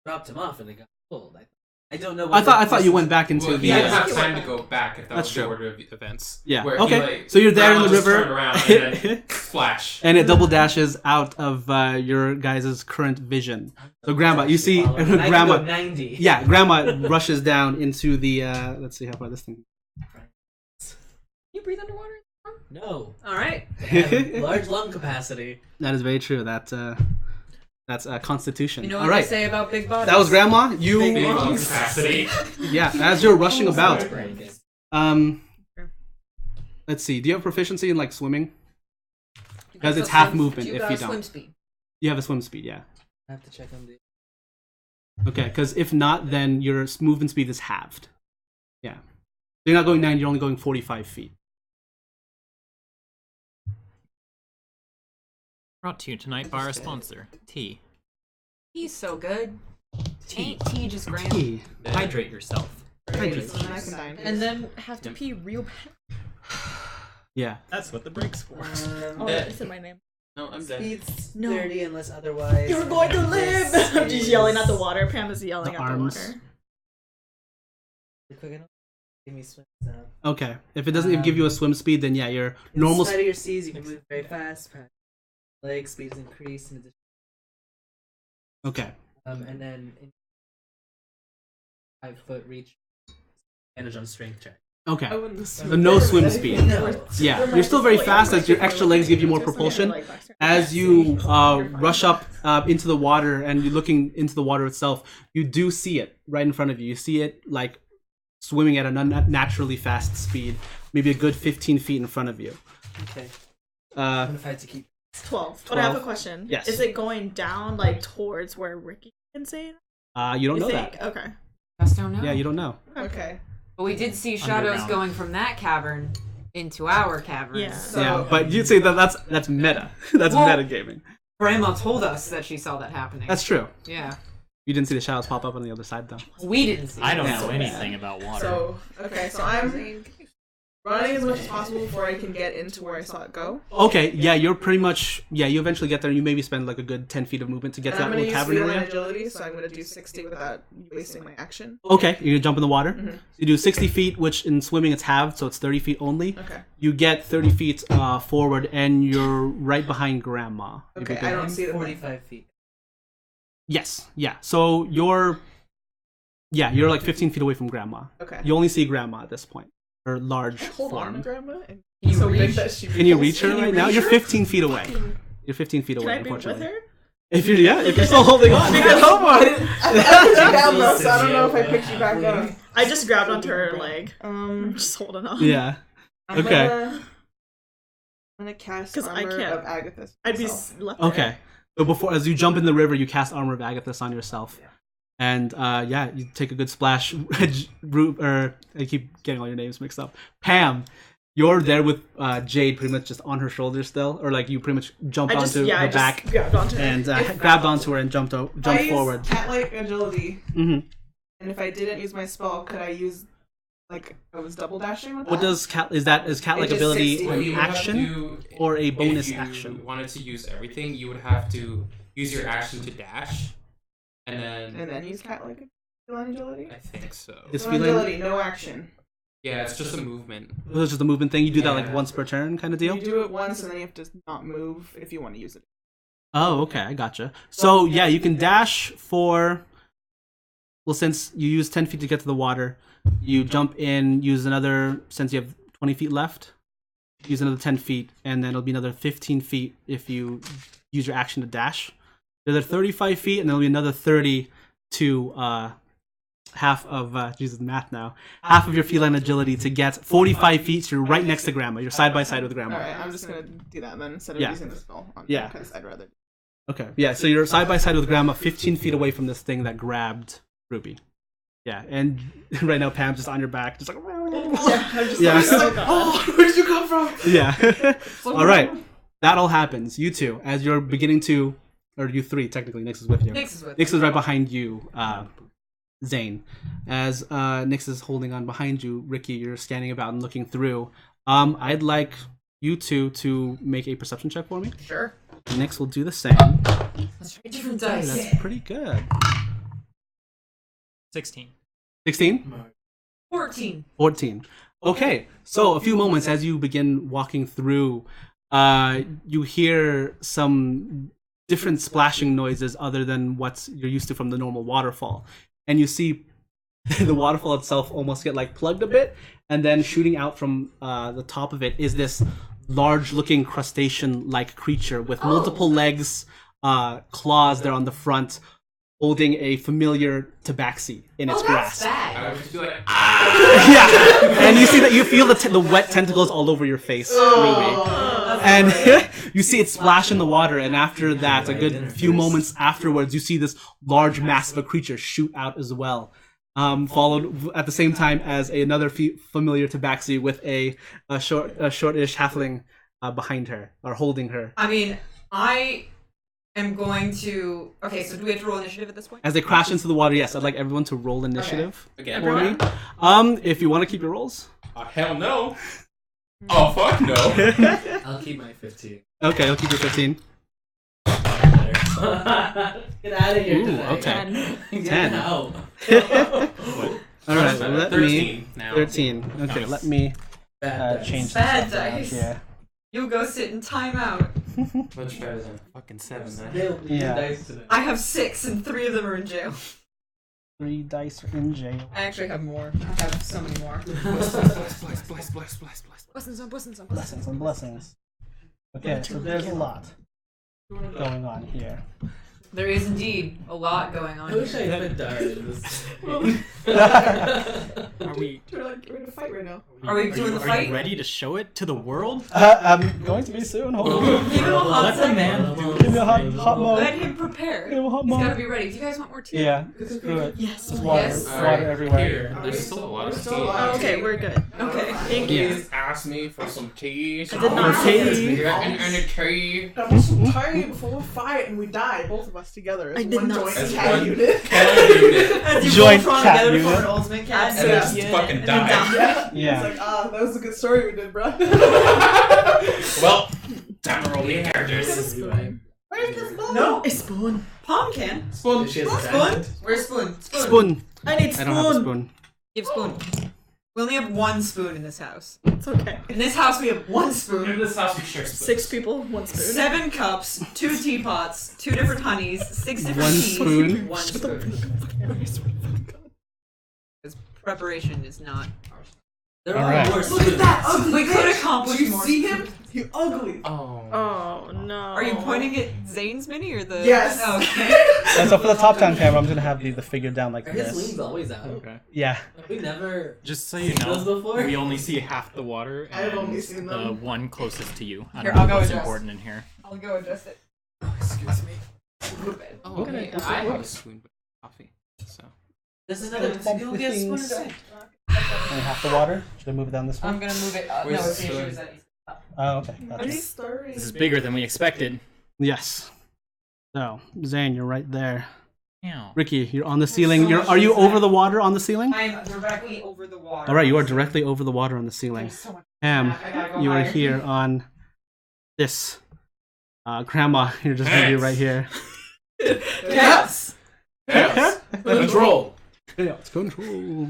dropped him off and they got pulled. I don't know. I thought you went back into Well, the. he didn't have time to go back if that That's was the true. order of events. Yeah. Where Okay. He, like, So you're there in the Grandma just river. turned around and then splash. And it double dashes out of your guys' current vision. So, Grandma, you see, I can Grandma. go 90. Yeah, Grandma rushes down into the. Let's see how far this thing. You breathe underwater? No. All right. I have large lung capacity. That is very true. That's Constitution. You know All what right. they say about big bodies? That was Grandma. Big You. lung capacity. Yeah. As you're rushing about. Very good. Let's see. Do you have proficiency in like swimming? You can Because it's still half swim- movement you if got you swim don't. speed. You have a swim speed. Yeah. I have to check on the. Okay. Because if not, then your movement speed is halved. Yeah. So you're not going 9. You're only going 45 feet. Brought to you tonight by our sponsor, tea. He's so good. Ain't tea just grand? Hey. Hydrate yourself. Hydrate. And then I can die. And then have to pee real bad. Yeah. That's what the break's for. Oh, Dead. I said my name. No, I'm dead. Speed's No. 30 unless otherwise. You're going to live. This I'm just yelling at the is- water. Pam is yelling The at arms. the water. Quick enough? Give me swim sound. Okay. If it doesn't even give you a swim speed, then yeah, your In normal. spite of your seas, you can move very fast. Leg speed is increased in addition. Okay. And then in 5-foot reach. Advantage on strength check. Okay. I wouldn't So no swim speed. No. Yeah, you're still very fast as your extra legs give you more propulsion. As you rush up into the water and you're looking into the water itself, you do see it right in front of you. You see it like swimming at an unnaturally fast speed, maybe a good 15 feet in front of you. Okay. Uh, I'm gonna fight to keep. 12. But I have a 12. question. Yes. Is it going down like towards where Ricky can say it? you don't You know think? that. Okay. Just don't know. Yeah, you don't know. Okay. But we did see shadows Underground. going from that cavern into our cavern. Yeah. So, Yeah, but you'd say that's meta. That's Well- meta gaming. Grandma told us that she saw that happening. That's true. Yeah. You didn't see the shadows pop up on the other side though. We didn't see I don't it. know anything about water. So, okay, so I'm running as much as possible before I can get into where I saw it go. Okay, yeah, you're pretty much you eventually get there and you maybe spend like a good 10 feet of movement to get And to I'm that going to little use cavern speed and area. agility, so I'm going to do 60 without wasting my action. Okay, you're gonna jump in the water. Mhm. You do 60 feet, which in swimming it's halved, so it's 30 feet only. Okay. You get 30 feet forward, and you're right behind Grandma. You'd be Okay, good. I don't see it. 45 feet. Yes, yeah. So you're like 15 feet away from Grandma. Okay. You only see Grandma at this point. Her large Hold on to form. Grandma. And Can you so big reach? that she Can you repulses- reach her Can you right now? reach You're her? 15 feet away. You're 15 feet Can away, I be with unfortunately. her? If you're still holding on, you can hold on. I put you down though, so I don't know if I picked you back up. I just grabbed onto her leg. I'm just holding on. Yeah. I'm Okay. I'm gonna cast 'Cause I Armor can't- of Agathis. I'd be myself. left there. Okay. So before, as you jump in the river, you cast Armor of Agathis on yourself, and you take a good splash. Or I keep getting all your names mixed up. Pam, you're there with Jade, pretty much just on her shoulder still, or like you pretty much jumped I just onto her I just back grabbed onto her. and If- grabbed onto her and jumped I use forward. cat-like agility, Hmm. and if I didn't use my spell, could I use like I was double dashing with that? What does cat is cat like It just ability 60. What an you would have to action do or a bonus if you action? wanted to use everything, you would have to use your action to dash, and then and then use cat-like agility? I think so. Is So feline agility, no action. Yeah, it's just a movement. It was just a movement thing. You do that like Yeah. once per turn kind of deal? You do it once and then you have to not move if you want to use it. Oh, okay, I gotcha. So yeah, you can dash for. Well, since you use 10 feet to get to the water, you jump in, use another. Since you have 20 feet left, use another 10 feet, and then it'll be another 15 feet if you use your action to dash. Another 35 feet, and there'll be another 30 to half of Jesus math now. Half of your feline agility to get 45 feet. So you're right next to Grandma. You're side by side with Grandma. Alright, I'm just gonna do that then instead of Yeah. using the spell. Yeah. Because I'd rather. Okay. Yeah. So you're side by side with Grandma, 15 feet away from this thing that grabbed Ruby. Yeah. And right now Pam's just on your back, just like. Yeah, I'm just Yeah. like, oh, where did you come from? Yeah. All right. That all happens. You two, as you're beginning to, or you three technically. Nix is with you. Nix is with Nix is right behind you, Zane. As Nix is holding on behind you, Ricky, you're standing about and looking through. I'd like you two to make a perception check for me. Sure. Nix will do the same. Let's try different dice. That's pretty good. 16. 16? 14. 14. Okay, so a few moments as you begin walking through, you hear some different splashing noises other than what you're used to from the normal waterfall. And you see the waterfall itself almost get like plugged a bit, and then shooting out from the top of it is this large-looking crustacean-like creature with multiple legs, claws there on the front, holding a familiar tabaxi in its grasp. I would just be like, Yeah, and you see that you feel the wet tentacles all over your face, Ruby. And you see it splash in the water, and after that, a good few moments afterwards, you see this large mass of a creature shoot out as well. Followed at the same time as another familiar tabaxi with a shortish halfling behind her, or holding her. I mean, I am going to... Okay, so do we have to roll initiative at this point? As they crash into the water, yes, I'd like everyone to roll initiative again, for me. If you want to keep your rolls. Hell no. Oh, fuck no. I'll keep my 15. Okay, I'll keep your 15. Get out of here Ooh, today. okay. Get 10. out. All right, let 13 me... now. 13. Okay, let me Bad dice. change Bad this up around dice. here. You'll go sit in timeout. Much better than fucking 7, man. They'll Yeah. dice today. I have 6, and 3 of them are in jail. 3 dice are in jail. I actually have more. I have so many more. Blessings on blessings on Blessings and blessings. Okay, so there's a lot going on here. There is indeed a lot going on I wish I here. had Dara in this. Are we We're like, we're in a fight right now. Are we doing the are fight? you ready to show it to the world? I'm going to be soon, hopefully. Give him a hot Let the second. man Give me a hot mode. Let him prepare. Give him a hot He's gotta mode. be ready. Do you guys want more tea? Yeah, screw it. Yes. There's water, Yes. water everywhere. Here, there's still a lot of tea. Oh, Okay, we're good. Okay. Thank You you. just asked me for some tea. I did not Okay. say You got any tea? That was so tired before we fight and we die, both of us together as I did one not joint say cat that. unit. Cat unit. As you Joint both run cat together unit. for an ultimate cat. And Yeah. just Yeah. fucking And then die. Yeah. Yeah. It's like, that was a good story we did, bro. Well, time to roll the characters. Where's the spoon? No. A spoon. Palm can. Spoon. She has a Spoon? diamond. Where's spoon? Spoon. I need I spoon. don't have a spoon. Give spoon. We only have 1 spoon in this house. It's okay. In this house, we have 1 In spoon, this house we share spoons. 6 people, 1 spoon. 7 cups, 2 teapots, 2 different honeys, 6 different One teas. spoon. 1 spoon. Because preparation is not. There All are right. more Look at that! spoons. We could accomplish Do you more. see him? You ugly. Oh. Oh no. Are you pointing at Zane's mini or the? Yes. Oh, okay. And so for the top-down camera, I'm gonna have the figure down like Are his this. wings always out? Okay. Yeah. Have we never Just so you seen those know, before? we only see half the water, and I've only seen the them. one closest to you. I Here, don't know I'll go what's adjust. important in here. I'll go adjust it. Excuse me. Okay. Oh, okay. I have a spoon, but coffee. So. This is another. Bump You'll the get things. spoons. Only half the water. Should I move it down this way? I'm gonna move it up. Where's No, the it's the issue spoon? is that he's Oh, okay. I'm Gotcha. starving. This is bigger than we expected. Yes. So, Zane, you're right there. Meow. Ricky, you're on the ceiling. Are you over the water on the ceiling? I'm directly over the water. All right, you are directly over the water on the ceiling. There's so much. Pam, I gotta go you are higher. here on this. Grandma, you're just gonna be right here. Yes. Yes. Control. Chaos control.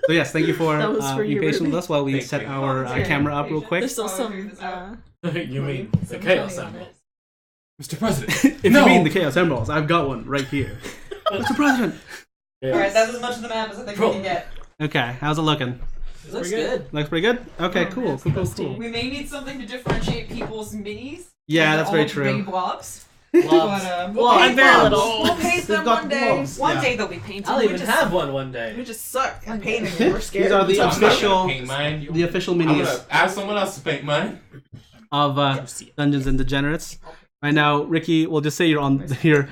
So yes, thank you for, That was for being you, patient with Ruby. us while we Thank set you. our camera up real quick. There's still some. You mean the some chaos money on emeralds? Mr. President. If No! you mean the Chaos Emeralds, I've got one right here. Mr. President. Alright, that's as much of the map as I think we can get. Okay, how's it looking? It looks good. Looks pretty good? Okay, Oh, cool, that's cool, cool, nasty. cool. We may need something to differentiate people's minis. Yeah, They're that's all very big true. blobs. Blobs. But, Well, I'm very little. We'll paint them got one day. blobs, One yeah. day they'll be painted. I'll We even just- have one day. We just suck at Okay. painting and we're scared. These are the to touch I'm not official- gonna paint mine. The official I'm minis gonna ask someone else to paint mine. of Dungeons and Degenerates. Right now, Ricky, we'll just say you're on the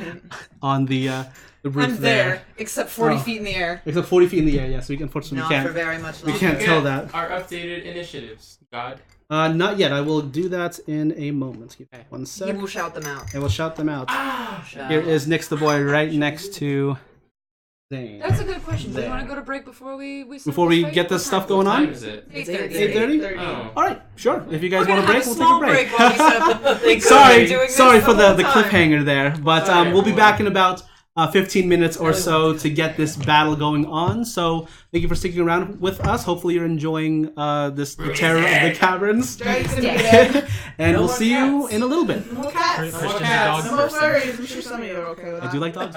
roof I'm there, except 40 feet in the air. Except 40 feet in the air, yes. We unfortunately Not can't. for very much We longer. can't tell that. Our updated initiatives, God. Not yet. I will do that in a moment. Give me one He sec. will shout them out. I will shout them out. Ah! Here is Nix the boy right next to Zane. That's a good question. Do you There. want to go to break before we start Before we fight? get this What stuff time? going What time on? is it? 8:30. 8:30? Oh. Alright, sure. If you guys We're want gonna a break, have we'll small take a break. while we set up the thing. Sorry, Doing sorry this for the whole the time. cliffhanger there, but Sorry, we'll be everyone. back in about 15 minutes or so to get this battle going on. So thank you for sticking around with us. Hopefully you're enjoying the terror of the caverns, Drake's gonna be there. and No we'll more see you cats. in a little bit. No cats. Christian's a cats. dog No person. furries. I'm sure some of you are okay with that. I do like dogs.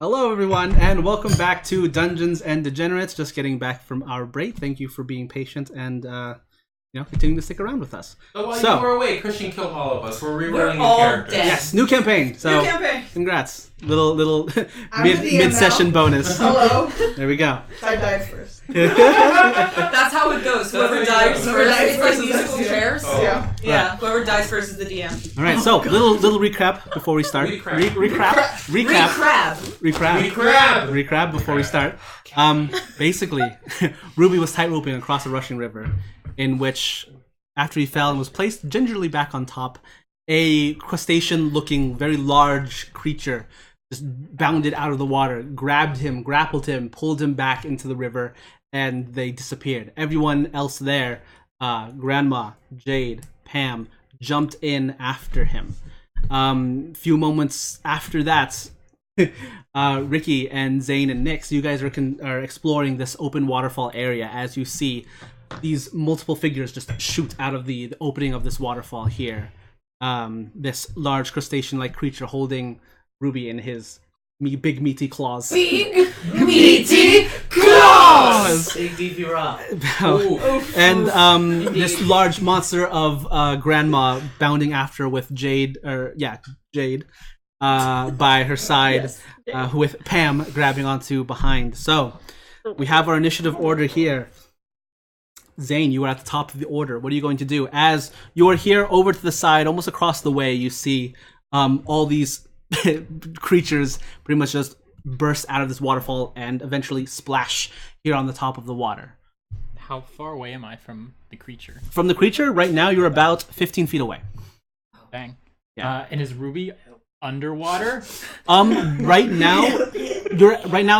Hello, everyone, and welcome back to Dungeons and Degenerates. Just getting back from our break. Thank you for being patient and continuing to stick around with us. So while you were away, Christian killed all of us. We're rerunning new all characters. dead. Yes, new campaign. So New campaign. congrats. Little I'm the DM mid-session now. bonus. Hello. There we go. I died first. That's how it goes. Whoever That's dies Whoever first. dies It's like first is musical the DM. chairs. Oh. Yeah. Yeah. Whoever dies first is the DM. All right, so little recap before we start. Recap before we start. Basically, Ruby was tightroping across a rushing river, in which, after he fell and was placed gingerly back on top, a crustacean-looking, very large creature just bounded out of the water, grabbed him, grappled him, pulled him back into the river, and they disappeared. Everyone else there, Grandma, Jade, Pam, jumped in after him. Few moments after that, Ricky and Zane and Nix, you guys are exploring this open waterfall area as you see these multiple figures just shoot out of the opening of this waterfall here. This large crustacean-like creature holding Ruby in his big meaty claws. Big meaty claws. Big beefy rock. And this large monster of Grandma bounding after with Jade by her side, with Pam grabbing onto behind. So we have our initiative order here. Zane, you are at the top of the order. What are you going to do? As you are here over to the side, almost across the way, you see all these creatures pretty much just burst out of this waterfall and eventually splash here on the top of the water. How far away am I from the creature? From the creature, right now you're about 15 feet away. Bang. Yeah. And is Ruby underwater? Right now,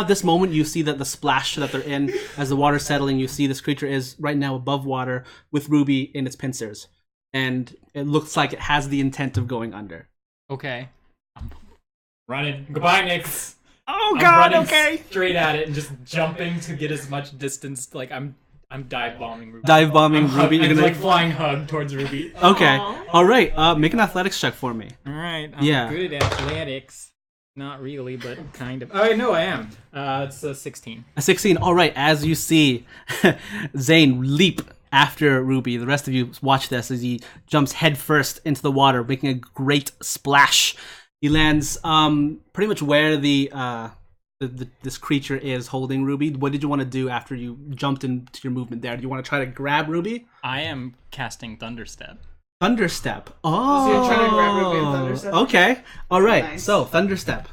at this moment, you see that the splash that they're in, as the water's settling, you see this creature is right now above water with Ruby in its pincers, and it looks like it has the intent of going under. Okay. I'm running. Goodbye, Nix. Oh I'm God! running Okay. straight at it and just jumping to get as much distance. Like I'm dive bombing Ruby. Dive bombing Ruby. You're I'm gonna like flying hug towards Ruby. Okay. All right. Make an athletics check for me. All right. I'm Yeah. good at athletics. Not really, but kind of. Oh no, I am. It's a 16. A 16. All right. As you see Zane leap after Ruby, the rest of you watch this as he jumps headfirst into the water, making a great splash. He lands pretty much where this creature is holding Ruby. What did you want to do after you jumped into your movement there? Do you want to try to grab Ruby? I am casting Thunderstep. Thunderstep. Oh. So you're trying to grab Ruby and Thunderstep? Okay. All right. Nice. So Thunderstep.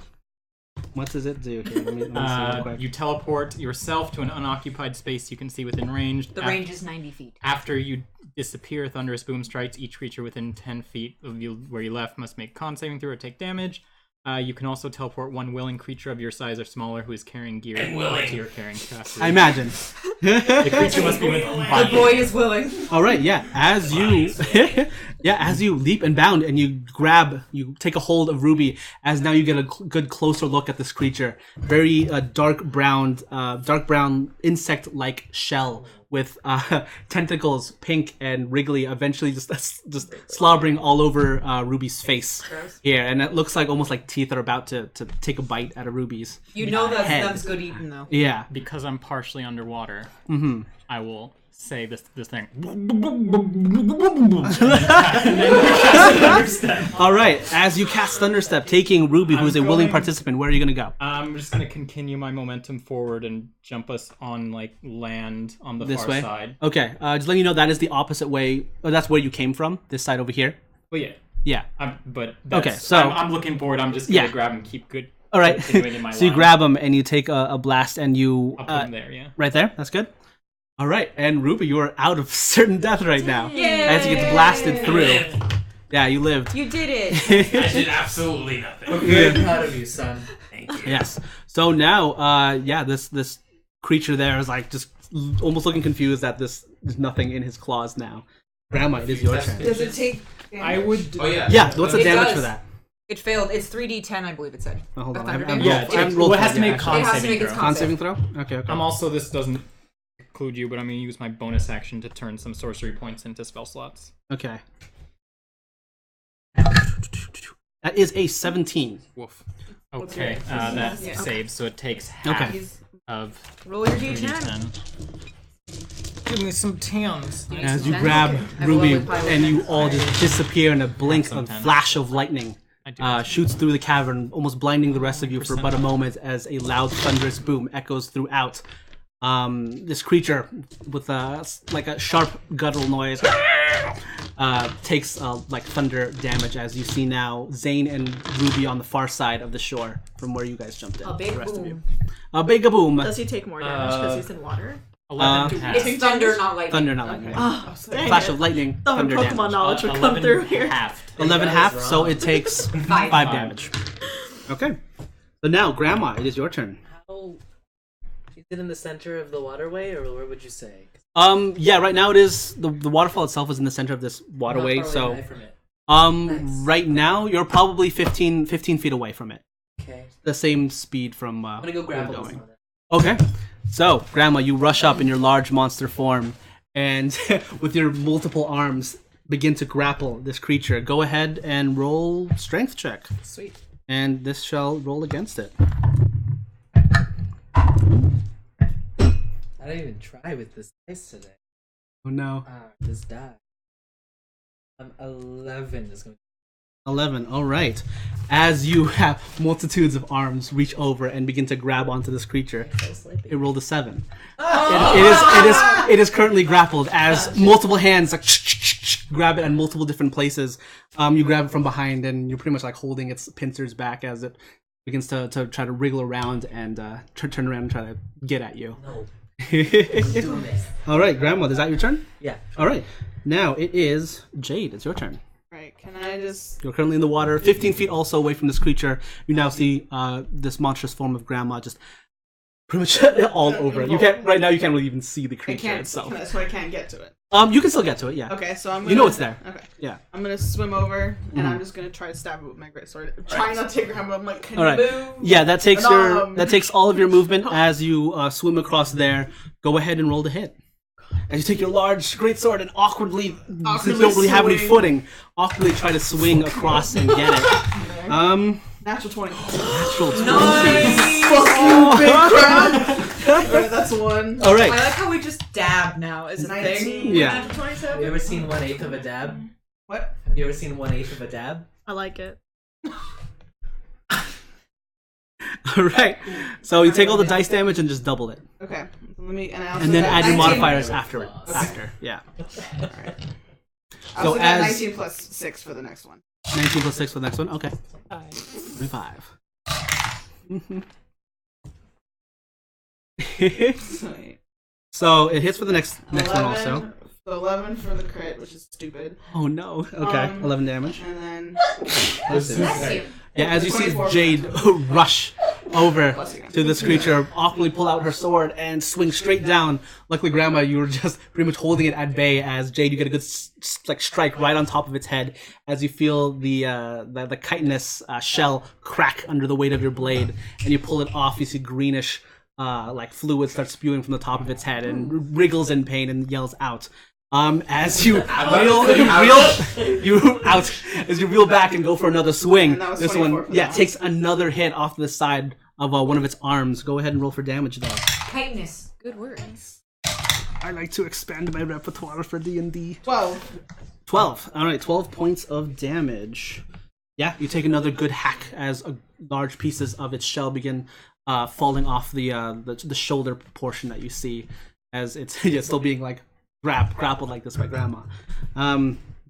What does it do? Okay, let me see real quick. You teleport yourself to an unoccupied space you can see within range. The range is 90 feet. After you disappear, thunderous boom strikes. Each creature within 10 feet of you where you left must make con saving throw or take damage. You can also teleport one willing creature of your size or smaller who is carrying gear to your carrying capacity. I imagine. The creature must be within The boy is willing. All right, yeah. As you leap and bound and you take a hold of Ruby. As now you get a good closer look at this creature. Very dark brown insect-like shell with tentacles, pink and wriggly. Eventually, just slobbering all over Ruby's face here, and it looks like almost like teeth are about to take a bite out of Ruby's. You know that's head. them's good eating though. Yeah. Because I'm partially underwater, I will say this thing. All right. As you cast Thunderstep, taking Ruby, who is a willing participant, where are you gonna go? I'm just gonna continue my momentum forward and jump us on like land on the This far way? side. Okay. Just letting you know that is the opposite way. That's where you came from. This side over here. Well, yeah. Yeah. Okay, so- I'm looking forward. I'm just gonna Yeah. grab and keep good. All right. continuing in my So you line. grab him and you take a blast and you I'll put him there. Yeah. right there. That's good. All right. And Ruby, you are out of certain death right now. Yay! As you get blasted through. Yeah, you lived. You did it. I did absolutely nothing. Very proud of you, son. Thank you. Yes. So now, this creature there is like just almost looking confused that there's nothing in his claws now. Grandma, it is your turn. Does it take? I would. Oh yeah. Yeah. What's the It damage does. for that? It failed. It's 3d10, I believe it said. Oh, hold A on. thunder I haven't damage? Yeah, I haven't rolled well, it has for to make yet, con It has to saving make its throw. Con saving throw? Okay. I'm also, this doesn't include you, but I'm going to use my bonus action to turn some sorcery points into spell slots. Okay. That is a 17. Woof. Okay, that saves, so it takes half of Roll your 3d10. Give me some tens. As you grab Ruby and you all just disappear in a blink, a flash of lightning shoots through the cavern, almost blinding the rest of you for but a moment as a loud thunderous boom echoes throughout. This creature with a sharp guttural noise takes like thunder damage as you see now Zane and Ruby on the far side of the shore from where you guys jumped in. A big boom. A big boom. Does he take more damage because he's in water? 11 half. It's thunder, not lightning. Thunder, not lightning. Oh, Flash of lightning, Thought thunder Pokemon damage. knowledge would come through here. Half. 11 half, so it takes 5 damage. Okay. So now, Grandma, it is your turn. How is it in the center of the waterway, or where would you say? Yeah, right now it is the waterfall itself is in the center of this waterway, How far so away am I from it? Nice. Right now you're probably 15 feet away from it. Okay. The same speed from I'm gonna go grapple this one. Okay. So, Grandma, you rush up in your large monster form and with your multiple arms begin to grapple this creature. Go ahead and roll strength check. Sweet. And this shall roll against it. I didn't even try with this dice today. Oh no. This die. 11 is going to 11. All right. As you have multitudes of arms reach over and begin to grab onto this creature, it rolled a 7. It is currently grappled as multiple hands like grab it in multiple different places. You grab it from behind and you're pretty much like holding its pincers back as it begins to try to wriggle around and turn around and try to get at you. No. All right, Grandma, is that your turn? Yeah. All right. Now it is Jade. It's your turn. Right, can I just... You're currently in the water, 15 feet also away from this creature. You now see this monstrous form of Grandma just pretty much all over it. You can't right now. You can't really even see the creature itself. So I can't get to it. You can still get to it. Yeah. Okay, so I'm gonna... You know it's there. Okay. Yeah. I'm gonna swim over, and I'm just gonna try to stab it with my great sword. Trying not to take Grandma, I'm like, can All right. you move? Yeah, that takes all of your movement as you swim across there. Go ahead and roll to hit. As you take your large great sword and awkwardly since you don't really have any footing, awkwardly try to swing across and get it. Natural 20. Natural 20. Nice! Fuck you, big crab! Alright, that's 1. All right. I like how we just dab now as a 19. thing. Yeah. Natural 27. Have you ever seen 1/8 of a dab? What? Have you ever seen 1/8 of a dab? I like it. All right. So you take all the dice damage and just double it, Okay. Let me... And, I also and then got add your 19. modifiers after. Yeah. Alright. I So also got as- 19 plus 6 for the next one. 19 plus 6 for the next one. Okay. 25. So it hits for the next one also. So 11 for the crit, which is stupid. Oh no. Okay. 11 damage. And then... Yeah, as you see 24 Jade rush over Plus again. to this creature, awkwardly pull out her sword and swing straight down. Luckily, Grandma, you were just pretty much holding it at bay. As Jade, you get a good strike right on top of its head. As you feel the chitinous shell crack under the weight of your blade, and you pull it off. You see greenish fluid start spewing from the top of its head, and wriggles in pain and yells out. As you reel back and go for another swing, And that was this 24 one, for yeah, that. takes another hit off the side of one of its arms. Go ahead and roll for damage, though. Kindness. Good words. I like to expand my repertoire for D&D. 12. 12. All right, 12 points of damage. Yeah, you take another good hack as large pieces of its shell begin falling off the shoulder portion that you see, as it's still being like grappled like this by Grandma.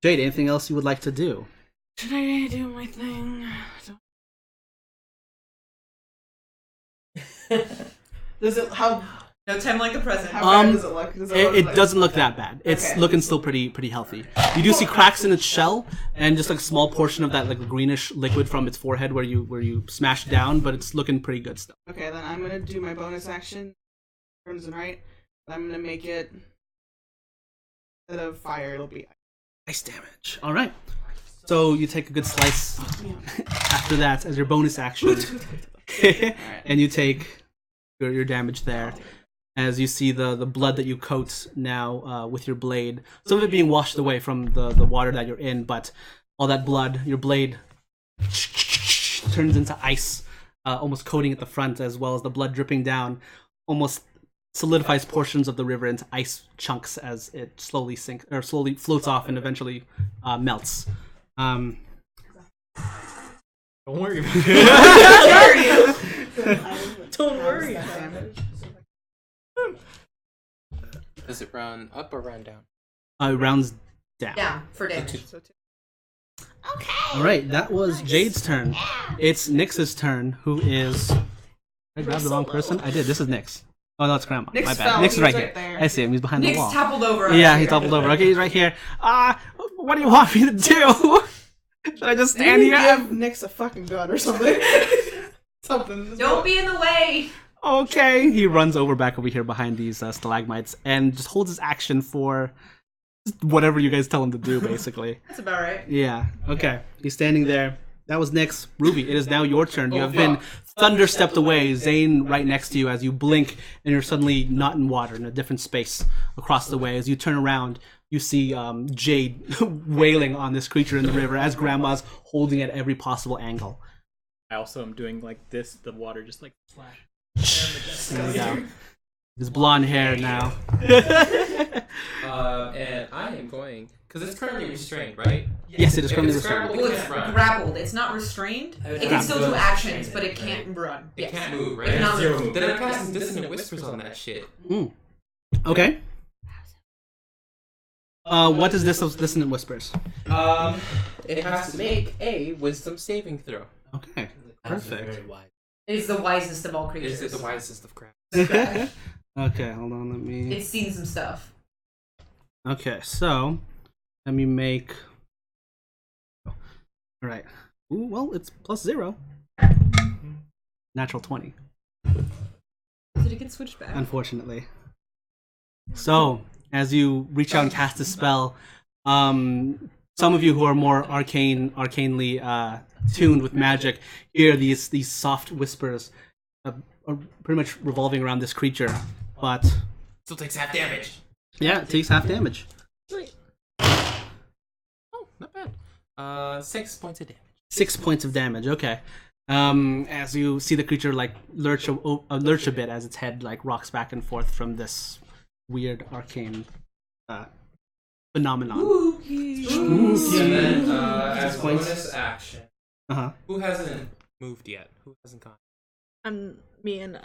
Jade, anything else you would like to do? Should I do my thing? Does it... How... No time like the present. How bad does it look? Does It look doesn't look that bad. It's Okay. looking still pretty healthy. You do see cracks in its shell and just like a small portion of that like greenish liquid from its forehead where you smashed down, but it's looking pretty good still. Okay, then I'm gonna do my bonus action. Crimson, right? I'm gonna make it... Instead of fire, it'll be... Ice damage. All right. So you take a good slice after that as your bonus action, and you take your damage there. As you see the blood that you coat now with your blade, some of it being washed away from the water that you're in, but all that blood, your blade turns into ice almost coating at the front, as well as the blood dripping down, almost solidifies portions of the river into ice chunks as it slowly floats off and eventually melts. Don't worry about it. Don't worry. Does it run up or run down? It rounds down. Down for damage. All right, that was Jade's turn. It's Nyx's turn, who is. Did I grab the wrong person? I did. This is Nyx. Oh no, it's Grandma. Nyx My bad. fell. Nyx is He right was here. right there. I see him. He's behind the Nick's wall. toppled over. Yeah, he toppled over. Okay, he's right here. What do you want me to do? Should I just stand Maybe here? give Nyx a fucking gun or something. Something. Don't be in the way. Okay. He runs back over here behind these stalagmites and just holds his action for whatever you guys tell him to do, basically. That's about right. Yeah. Okay. He's standing there. That was Nyx. Ruby, it is now your turn. You have been thunderstepped away. Zane right next to you as you blink, and you're suddenly not in water, in a different space across the way. As you turn around, you see Jade wailing on this creature in the river as Grandma's holding it at every possible angle. I also am doing like this, the water just like splash. There we go. His blonde hair now. And I am going because it's currently restrained, right? Yes, it is If currently it's restrained. grappled, Well, it it's can't run. grappled. It's not restrained. It can still do actions, but it can't run. It Yes. can't move, It's right? not Zero moving. Then I cast some dissonant whispers on that shit. Okay. What is this dissonant whispers? It has to make a wisdom saving throw. Okay. That's Perfect. very wise. It's the wisest of all creatures. Is it the wisest of crap? Okay, hold on, let me... It's seen some stuff. Okay, so... Let me make... Alright. Ooh, well, it's +0. Natural 20, Did it get switched back? unfortunately. So, as you reach out and cast a spell, some of you who are more arcanely tuned with magic hear these soft whispers are pretty much revolving around this creature, but Still takes half damage. yeah, it takes half damage. Oh, not bad. 6 points of damage. 6 points of damage. Okay. As you see the creature like lurch a bit as its head like rocks back and forth from this weird arcane phenomenon. And then, as points. bonus action, Uh-huh. who hasn't moved yet? Who hasn't gone? Me and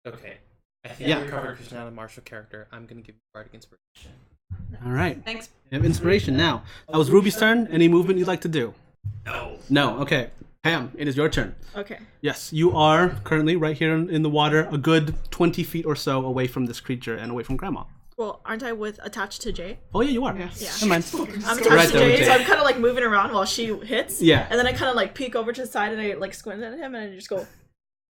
Okay. I think Yeah. I recovered because you're not a martial character. I'm gonna give you bardic inspiration. All right. Thanks. You have inspiration now. That was Ruby's turn. Any movement you'd like to do? No. No. Okay. Pam, it is your turn. okay. Yes, you are currently right here in the water, a good 20 feet or so away from this creature and away from Grandma. Well, aren't I attached to Jade? Oh yeah, you are. Yeah. Never mind. I'm attached Right to there with Jade, so Jade. I'm kind of like moving around while she hits. Yeah. And then I kind of like peek over to the side and I like squint at him and I just go,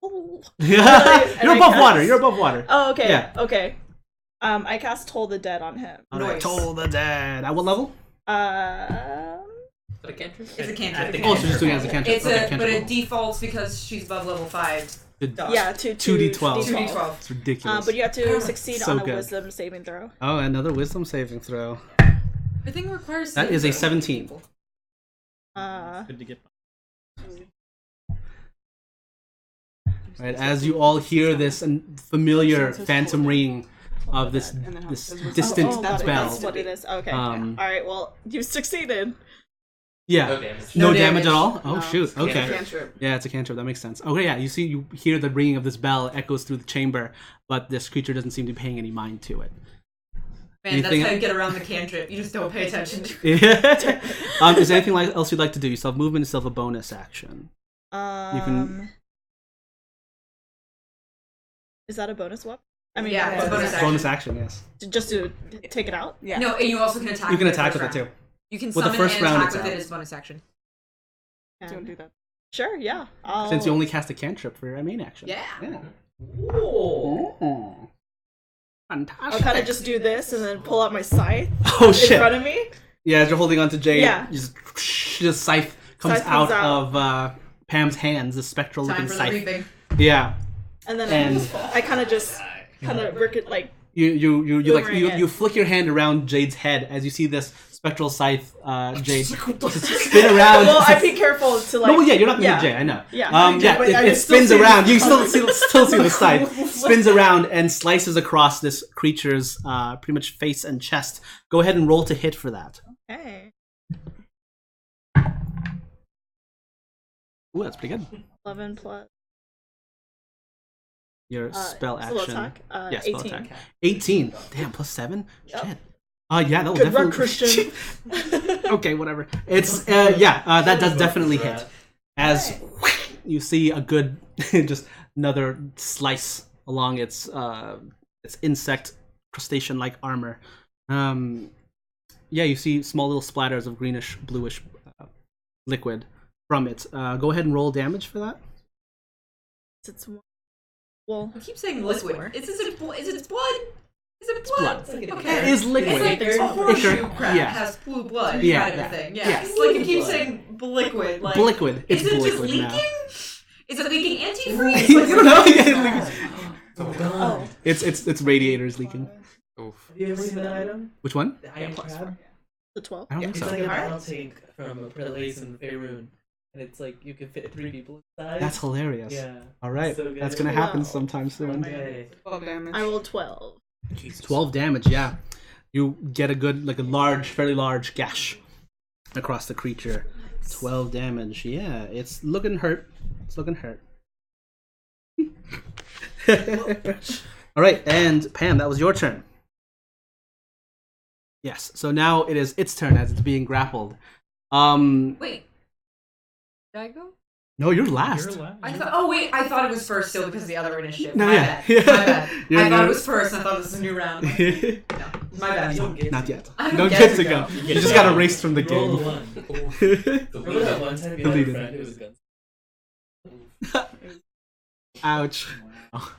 oh. You're I above cast- water. You're above water. Oh, okay. Yeah. Okay. I cast Toll the Dead on him. All right, Nice. Toll the Dead. At what level? Is that a cantrip? It's a cantrip. Oh, so just doing it as a cantrip. It's Okay, but cantrip. it defaults because she's above level 5. yeah, 2d12. 2d12. It's ridiculous. But you have to succeed So on a good. Wisdom saving throw. Oh, another wisdom saving throw. The thing requires. That is a saving 17. throw. Good to get. Right, as you all hear this familiar phantom ring of this distant that's bell. what it is. Okay. Um, All right. Well, you succeeded. Yeah. No damage. No No damage at damage. all? Oh No, shoot. it's Okay. cantrip. Yeah, it's a cantrip. That makes sense. Okay, yeah. You hear the ringing of this bell echoes through the chamber, but this creature doesn't seem to be paying any mind to it. Man, that's Anything- how you get around the cantrip. You just don't pay attention to it. Is there anything else you'd like to do? You still have movement, you still have a bonus action. can- Is that a bonus weapon? I mean, Yeah, it's a bonus action. Bonus action, yes. just to take it out. Yeah. No, and you also can attack. You can with attack the with it first too. round. You can With the summon first and round, attack it's with out. it as bonus action. Don't do that. Sure. Yeah. Since you only cast a cantrip for your main action. Yeah. Oh. Fantastic. I'll kind of just do this and then pull out my scythe Oh in shit. front of me. Yeah, as you're holding on to Jade, Yeah. just scythe comes Scythe comes out of Pam's hands, the spectral Time looking for the scythe. reaping. Yeah. And then And- I kind of just work it like You Boomerang it. flick your hand around Jade's head as you see this spectral scythe, Jade, to spin around. Well, I'd be careful to like. No, well, yeah, you're not near yeah. Jade, I know. Yeah. Yeah, it spins around. You can still see the scythe. Spins around and slices across this creature's pretty much face and chest. Go ahead and roll to hit for that. Okay. Ooh, that's pretty good. 11 plus. Your spell action. Attack. Yeah, spell 18. attack. 18. Damn, plus 7? Yep. Shit. Yeah, that will Good definitely... work, Christian. Okay, whatever. It's, that does definitely hit. As you see a good, just another slice along its insect crustacean-like armor. You see small little splatters of greenish, bluish liquid from it. Go ahead and roll damage for that. It's well. I keep saying liquid. Is it blood? Is it blood? Blood. Okay. It is liquid. It's like a horseshoe crab Yeah. has blue blood Yeah, kind of yeah, thing. yeah. It's like you keep saying liquid. Like, Liquid. It's is it just liquid leaking? now. Is it leaking antifreeze? You don't know? Yeah, Oh god. it's radiators leaking. Oof. Have you ever seen that item? Which one? The iron crab? The 12. I don't think It's so. like a battle tank from a place in Faerun. And it's like you can fit 3 people inside. That's hilarious. Yeah. All right, So good. that's gonna happen Wow. sometime soon. Okay. 12 damage. I rolled 12. 12 damage. Yeah, you get a good, fairly large gash across the creature. 12 damage. Yeah, it's looking hurt. All right, and Pam, that was your turn. Yes. So now it is its turn as it's being grappled. Wait. Did I go? No, you're last. I thought. Oh wait, I thought it was first still because of the other initiative. No, my yeah. bad. My bad. You're I thought good. it was first. I thought this was a new round. No, my bad. Not yet. I You don't don't get get to to go. go. You just got erased from the Roll game. a 1. Remember that one time you had a Deleted. friend who was guns? Ouch.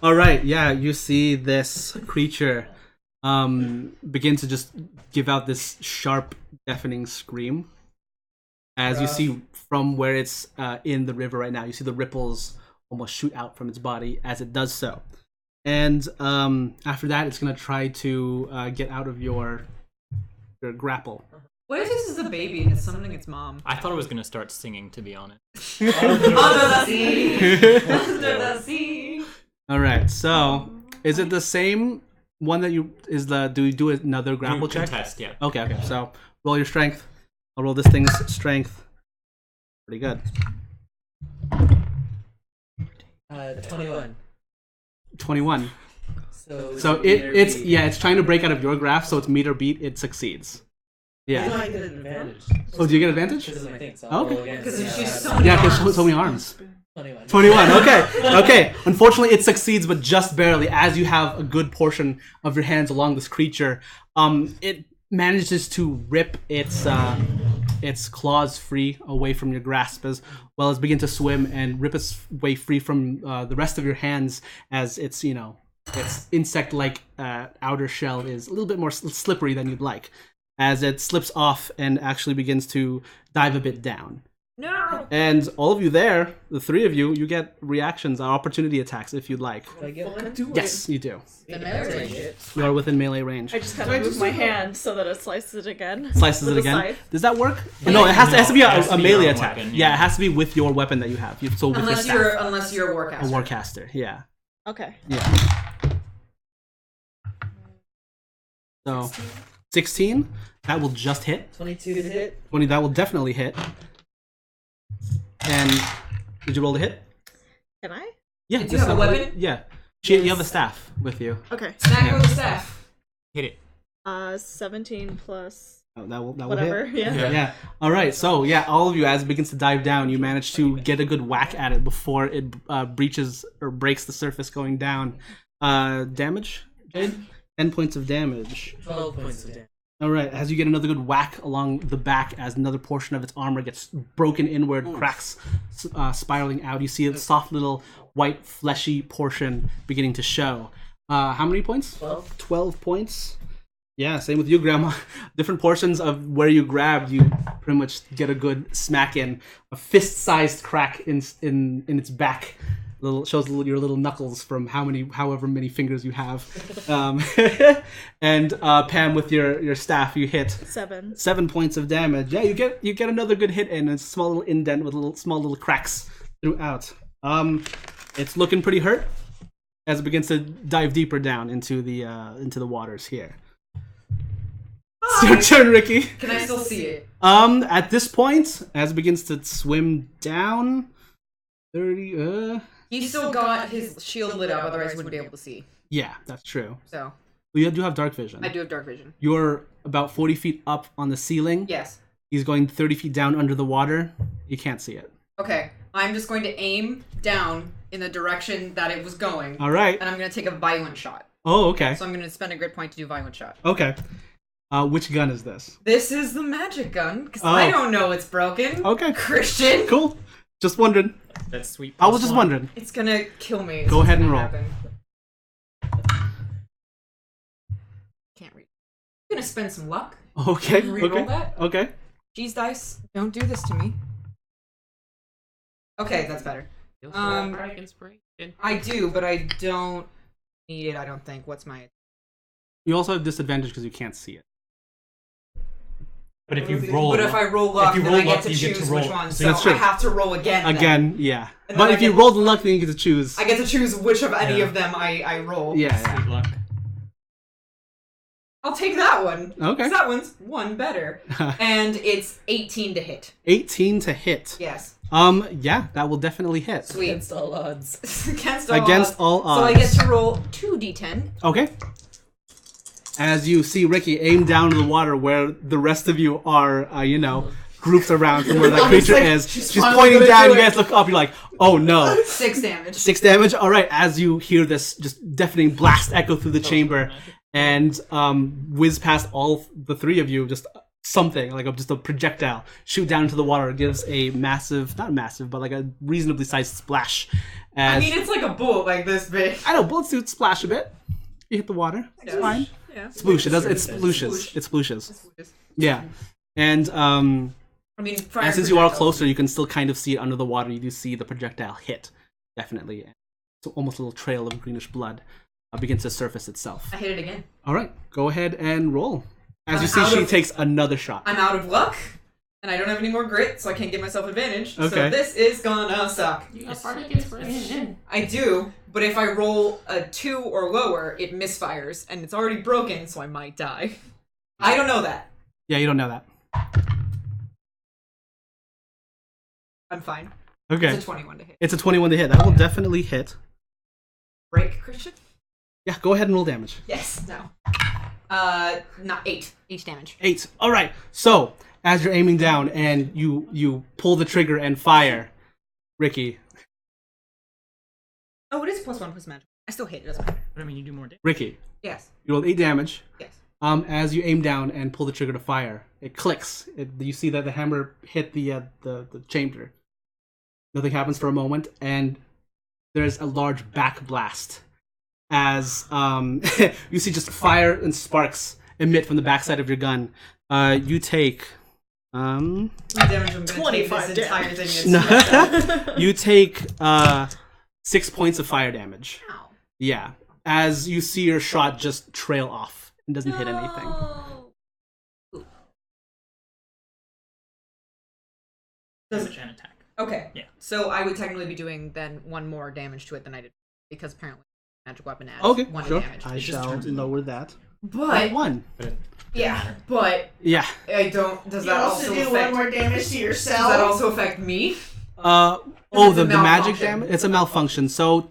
All right, yeah, you see this creature begin to just give out this sharp, deafening scream. As you see from where it's in the river right now, you see the ripples almost shoot out from its body as it does so. And after that, it's going to try to get out of your grapple. What if this is a baby and it's summoning its mom? I thought it was gonna start singing, to be honest. Under the sea. Under the sea. All right, so is it the same one that do you do another grapple check? Test, yeah. Okay, so roll your strength. I'll roll this thing's strength. Pretty good. 21. 21. So it's trying to break out of your graph, so it's meet or beat, it succeeds. Yeah. Yeah. I get an advantage. Oh, do you get advantage? Because of my thing, so Oh, I'll okay. roll again. Because Yeah, she's I- so many Yeah, there's arms. so many arms. 21. 21. Okay. Unfortunately, it succeeds, but just barely. As you have a good portion of your hands along this creature, it manages to rip its claws free away from your grasp, as well as begin to swim and rip its way free from the rest of your hands, as its insect-like outer shell is a little bit more slippery than you'd like, as it slips off and actually begins to dive a bit down. No. And all of you there, the 3 of you, you get reactions, opportunity attacks if you'd like. Do I get one? Yes, you do. The melee range. You are within melee range. I just kind of move my hand so that it slices it again. Slices with it the again. scythe. Does that work? No, it has to be it has a to be melee your attack. weapon, Yeah, yeah. it has to be with your weapon that you have. So with Unless your staff. you're a warcaster. A warcaster. Yeah. Okay. Yeah. So 16, that will just hit. 22 to hit. 20, that will definitely hit. And did you roll the hit? Can I? Yeah. Did you just have a that- weapon? Yeah. You have a staff with you. Okay. Smack with the staff. Hit it. 17 plus Oh, that will whatever. hit. Yeah. Yeah. All right. So yeah, all of you, as it begins to dive down, you manage to get a good whack at it before it breaches or breaks the surface going down. Damage, Jade? 10 points of damage. 12 points of damage. All right. As you get another good whack along the back, as another portion of its armor gets broken inward, cracks spiraling out. You see a soft little white fleshy portion beginning to show. How many points? 12. 12 points. Yeah, same with you, Grandma. Different portions of where you grabbed, you pretty much get a good smack in. A fist-sized crack in its back Your little knuckles from however many fingers you have. And Pam, with your staff, you hit 7 points of damage. Yeah, you get another good hit in. It's a small little indent with small little cracks throughout. It's looking pretty hurt as it begins to dive deeper down into the waters here. It's your turn, Ricky. Can I still see it? At this point, as it begins to swim down, 30. He's still got his shield lit up, otherwise he wouldn't be able to see. Yeah, that's true. So. Well, you do have dark vision. I do have dark vision. You're about 40 feet up on the ceiling. Yes. He's going 30 feet down under the water. You can't see it. Okay. I'm just going to aim down in the direction that it was going. All right. And I'm going to take a violent shot. Oh, okay. So I'm going to spend a grit point to do violent shot. Okay. Which gun is this? This is the magic gun, because I don't know it's broken. Okay. Christian. Cool. Just wondering. That's sweet. I was just wondering. It's going to kill me. Go ahead and roll. Can't read. I'm going to spend some luck. Okay. Reroll that. Okay. Geez, dice, don't do this to me. Okay, that's better. I do, but I don't need it, I don't think. What's my... You also have disadvantage because you can't see it. But if you roll, if I roll luck, then I get to choose which one. So I have to roll again. Again, yeah. And But then if you roll the luck, then you get to choose. I get to choose which of any of them I roll. Yeah. Sweet luck. I'll take that one. Okay. 'Cause that one's one better. And it's 18 to hit. 18 to hit. Yes. Yeah, that will definitely hit. Sweet. Against all odds. Against all odds. So I get to roll 2d10. Okay. As you see Ricky aim down to the water where the rest of you are, grouped around from where that creature is. She's pointing down, you guys look up, you're like, oh no. 6 damage. 6 damage? Alright, as you hear this just deafening blast echo through the chamber and whiz past all the three of you, just something, like just a projectile, shoot down into the water. It gives a massive, not massive, but like a reasonably sized splash. I mean, it's like a bullet like this big. I know, bullets do splash a bit. You hit the water. It's fine. Yeah. Sploosh. It splooshes. It splooshes. Yeah. And I mean, and since you are closer, you can still kind of see it under the water. You do see the projectile hit, definitely. So almost a little trail of greenish blood begins to surface itself. I hit it again. All right, go ahead and roll. As you see, she takes another shot. I'm out of luck, and I don't have any more grit, so I can't give myself advantage. Okay. So this is gonna suck. You have bardic inspiration. I do, but if I roll a 2 or lower, it misfires, and it's already broken, so I might die. I don't know that. Yeah, you don't know that. I'm fine. Okay. It's a 21 to hit. It's a 21 to hit. That will definitely hit. Break, Christian? Yeah, go ahead and roll damage. Yes. No. Not 8. 8 damage. 8. All right. So as you're aiming down and you pull the trigger and fire, Ricky. Oh, it is +1 plus magic. I still hit. It doesn't matter. But I mean, you do more damage. Ricky. Yes. You rolled 8 damage. Yes. As you aim down and pull the trigger to fire, it clicks. You see that the hammer hit the chamber. Nothing happens for a moment, and there's a large back blast. As you see just fire and sparks emit from the backside of your gun. You take Damage I'm gonna 25 take this entire thing. you take 6 points of fire damage. Ow. Yeah. As you see your shot just trail off and doesn't hit anything. Damage and attack. Okay. Yeah. So I would technically be doing then 1 more damage to it than I did, because apparently magic weapon adds Okay, 1 sure. damage. I shall lower that. But 1. yeah, but Yeah. I don't. Does You that also also do affect? 1 more damage to Does yourself. that also affect me? Oh, It's a the magic malfunction. damage? It's a malfunction, so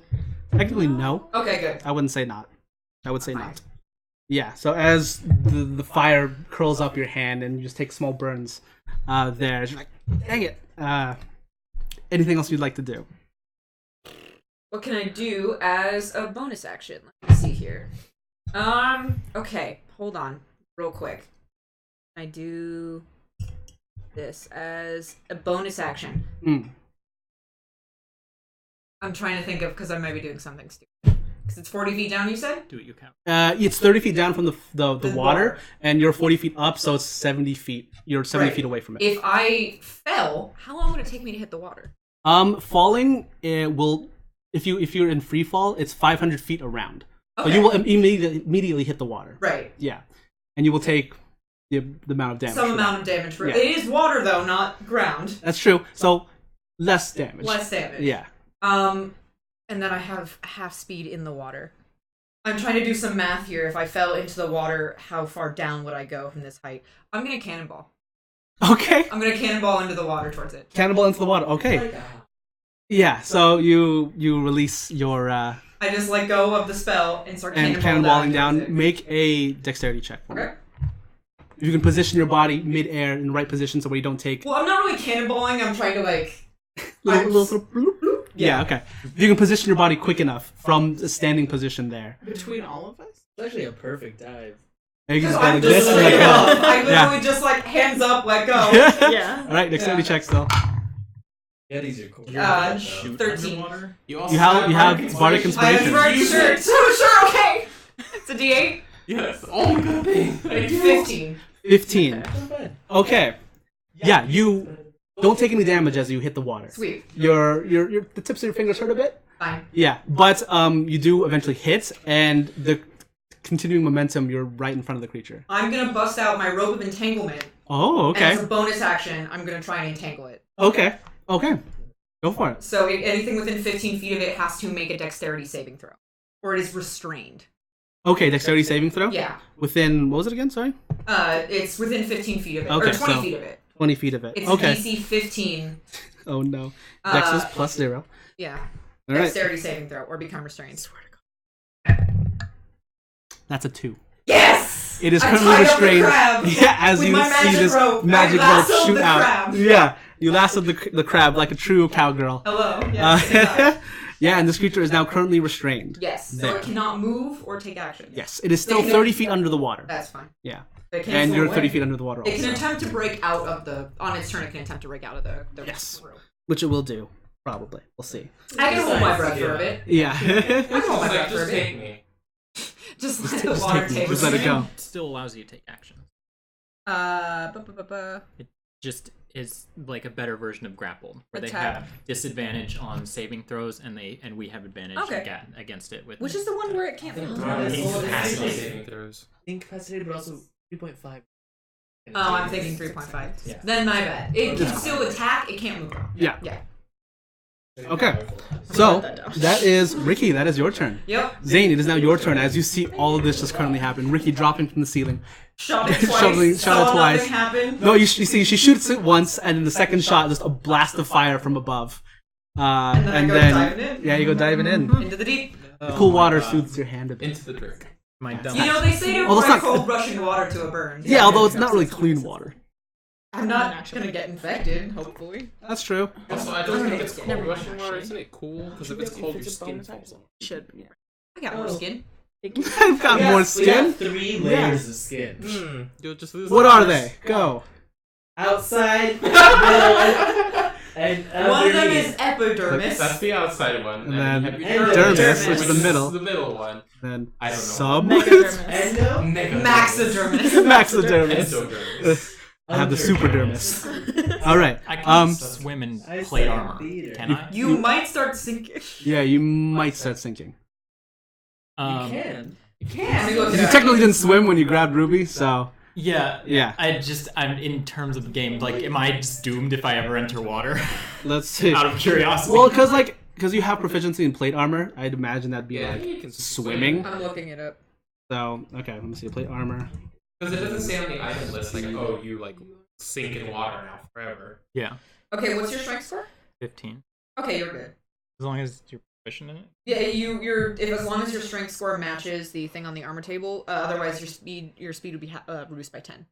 technically no. Okay, good. I wouldn't say not. I would say Fine. not. Yeah, so as the fire curls up your hand and you just take small burns there, you're like, dang it. Anything else you'd like to do? What can I do as a bonus action? Let me see here. Okay, hold on, real quick. I do this as a bonus action. I'm trying to think of, because I might be doing something stupid. Because it's 40 feet down, you said? Do what you count. It's 30 feet down from the water, water. and you're 40 feet up, so it's 70 feet. You're 70 Right. feet away from it. If I fell, how long would it take me to hit the water? Falling, it will if you're in free fall, it's 500 feet around. So you will immediately hit the water. Right. Yeah, and you will take the amount of damage. Some amount of damage. Yeah. It is water though, not ground. That's true. So less damage. Less damage. Yeah. And then I have half speed in the water. I'm trying to do some math here. If I fell into the water, how far down would I go from this height? I'm gonna cannonball. Okay. I'm gonna cannonball into the water towards it. Cannonball into the water. Okay. Yeah. So you release your I just let go of the spell and start and cannonballing down. Make a dexterity check for me. Okay. If you can position your body mid-air in the right position so where you don't take Well, I'm not really cannonballing. I'm trying to like. little bloop, bloop. Yeah. Okay. If you can position your body quick enough from a standing position there. Between all of us? It's actually a perfect dive. And you can just I'm go like just this and let straight go. up. I literally Yeah. just like hands up, let go. Yeah. All right. Dexterity check still. Yeah, these are cool. 13. You You have bardic I inspiration. have sure, okay. It's a D8. Yes. Oh my god. 15. 15. Not bad. Okay. Yeah. You don't take any damage as you hit the water. Sweet. Your the tips of your fingers hurt a bit. Fine. Yeah, but you do eventually hit, and the continuing momentum, you're right in front of the creature. I'm gonna bust out my rope of entanglement. Oh, And okay. as a bonus action, I'm gonna try and entangle it. Okay. Go for it. So anything within 15 feet of it has to make a dexterity saving throw. Or it is restrained. Okay, dexterity saving throw? Yeah. Within, what was it again? Sorry? It's within 15 feet of it. Okay, or 20 so- feet of it. 20 feet of it. It's Okay. DC 15. Oh no. Dex is plus 0. Yeah. All right. Dexterity saving throw or become restrained. That's a 2. Yes! It is I currently tied up the restrained. crab Yeah, as with you my see magic this rope. magic I rope lassoed shoot the out. crab. Yeah, you lassoed the crab like a true cowgirl. Hello. Yes. Yeah, and this creature is now currently restrained. Yes. So There. it cannot move or take action. Yes, it is still 30 feet under the water. That's fine. Yeah. It can And swim you're away. 30 feet under the water It can also. attempt to break out of the... On its turn, it can attempt to break out of the Yes. rope. Which it will do, probably. We'll see. I can hold my breath for a bit. Yeah. I can hold my breath for a Just bit. take me. Just let the water take Just let it go. Still allows you to take action. It just is like a better version of grappled, where they Attack. have disadvantage on saving throws, and we have advantage Okay. against it. With Which is the one where it can't move? Incapacitated saving throws. Incapacitated, but also 3.5. Oh, I'm thinking 3.5. Yeah. Then my bad. It can still attack, it can't move. Yeah. Yeah. Okay. So, that is Ricky. That is your turn. Yep. Zane, it is now your turn as you see all of this just currently happen. Ricky dropping from the ceiling. Shot it twice. Shot it saw twice. nothing happen. No, you see, she shoots it once, and in the second shot, just a blast of fire from above. And then I go diving in. Yeah, you go diving in. Into the deep. The cool water soothes your hand a bit. Into the drink. my dumb. You know, they say to Although it's apply not- cold rushing water to a burn. Yeah, although it's not really clean water. I'm not gonna get infected, hopefully. That's true. Also, I don't think it's Never cold mind, rushing water. actually. Isn't it cool? Because if it's cold, your skin falls off. Should be. I got more skin. I've got more We skin. have 3 layers of skin. You'll just lose. What are they? Go. Outside, middle, and One of them underneath. is epidermis. That's the outside one. And then you have your dermis, which is the middle. The middle one. Then I don't know. sub. Megadermis. Endo? Maxodermis. Maxodermis. Endodermis. I have the superdermis. All right. I can swim in I plate said armor. theater. Can I? You might start sinking. Yeah, you might start sinking. You can. Let me look You it up. technically didn't swim when you grabbed Ruby, so Yeah. yeah. I'm in terms of the game. Like, am I just doomed if I ever enter water? Let's see. Out of curiosity. Well, because you have proficiency in plate armor, I'd imagine that'd be Yeah, like you can swimming. I'm looking it up. So okay, let me see. Plate armor. Because it doesn't say on the item list like, oh, you like sink in water now forever. Yeah. Okay, what's your strength score? 15. Okay, you're good. As long as you're proficient in it. Yeah, you're if as long as your strength score matches the thing on the armor table. Otherwise, your speed would be reduced by 10.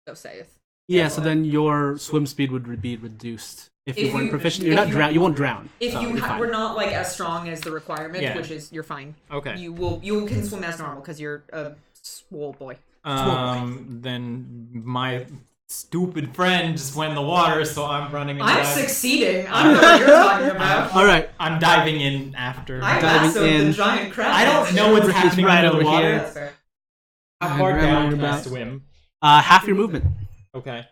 So saith. Yeah, so then your swim speed would be reduced if you If weren't you- proficient. You're if not you- drown. You won't drown. If so you you're fine. were not like as strong as the requirement, Yeah. which is you're fine. Okay. You can swim as normal because you're a swole boy. Then my stupid friend just went in the water, so I'm running. And I'm diving. succeeding. I don't know what you're talking about. All right. I'm diving in after. I Diving lassoed in. the giant crab. I don't know what's Ricky's happening right under the over water. here. That's fair. How far And down you're can I about- swim? Half your movement. Okay.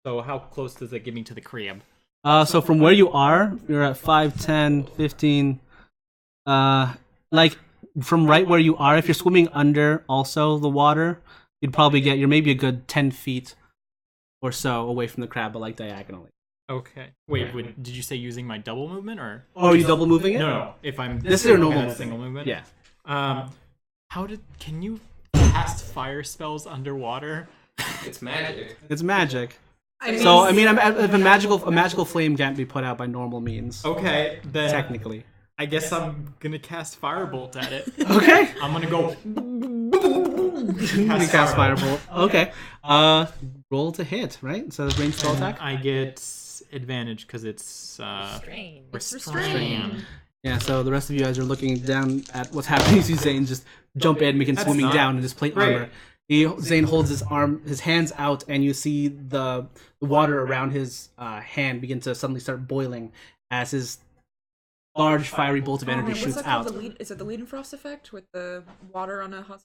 So how close does it get me to the crib? So from where you are, you're at 5, 10, 15, like from right where you are, if you're swimming under also the water, you'd probably get you're maybe a good 10 feet or so away from the crab, but like diagonally. Okay. Wait, did you say using my double movement or? Oh, are you double moving it? No. If I'm This is your normal okay, movement. single movement. Yeah. Can you cast fire spells underwater? It's magic. It's magic. I mean, So I mean, if a magical flame can't be put out by normal means, Okay, then technically. I guess I'm gonna cast firebolt at it. Okay. I'm gonna go. You cast firebolt. Okay. Roll to hit, right? So range spell attack. I get advantage because it's restrained. Yeah. So the rest of you guys are looking down at what's happening. You see Zane just jump in, begin swimming down in his plate armor. Zane holds his hands out, and you see the water around his hand begin to suddenly start boiling as his large fiery bolt of energy shoots out. Is it the lead and frost effect with the water on a hot?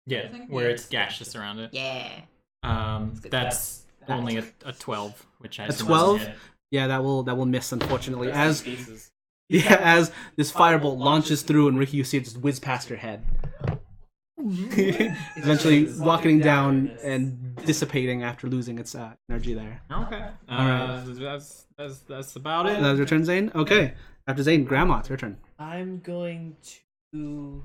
Yeah, where it's gaseous around it. Yeah. That's only a 12, which I A assume 12? doesn't hit. Yeah, that will miss, unfortunately. As Pieces. as this firebolt launches through, and Ricky, you see it just whiz past your head. Eventually rocketing down and dissipating after losing its energy there. Okay. Alright. That's about it. That's your turn, Zane? Okay. After Zane, Grandma, it's your turn. I'm going to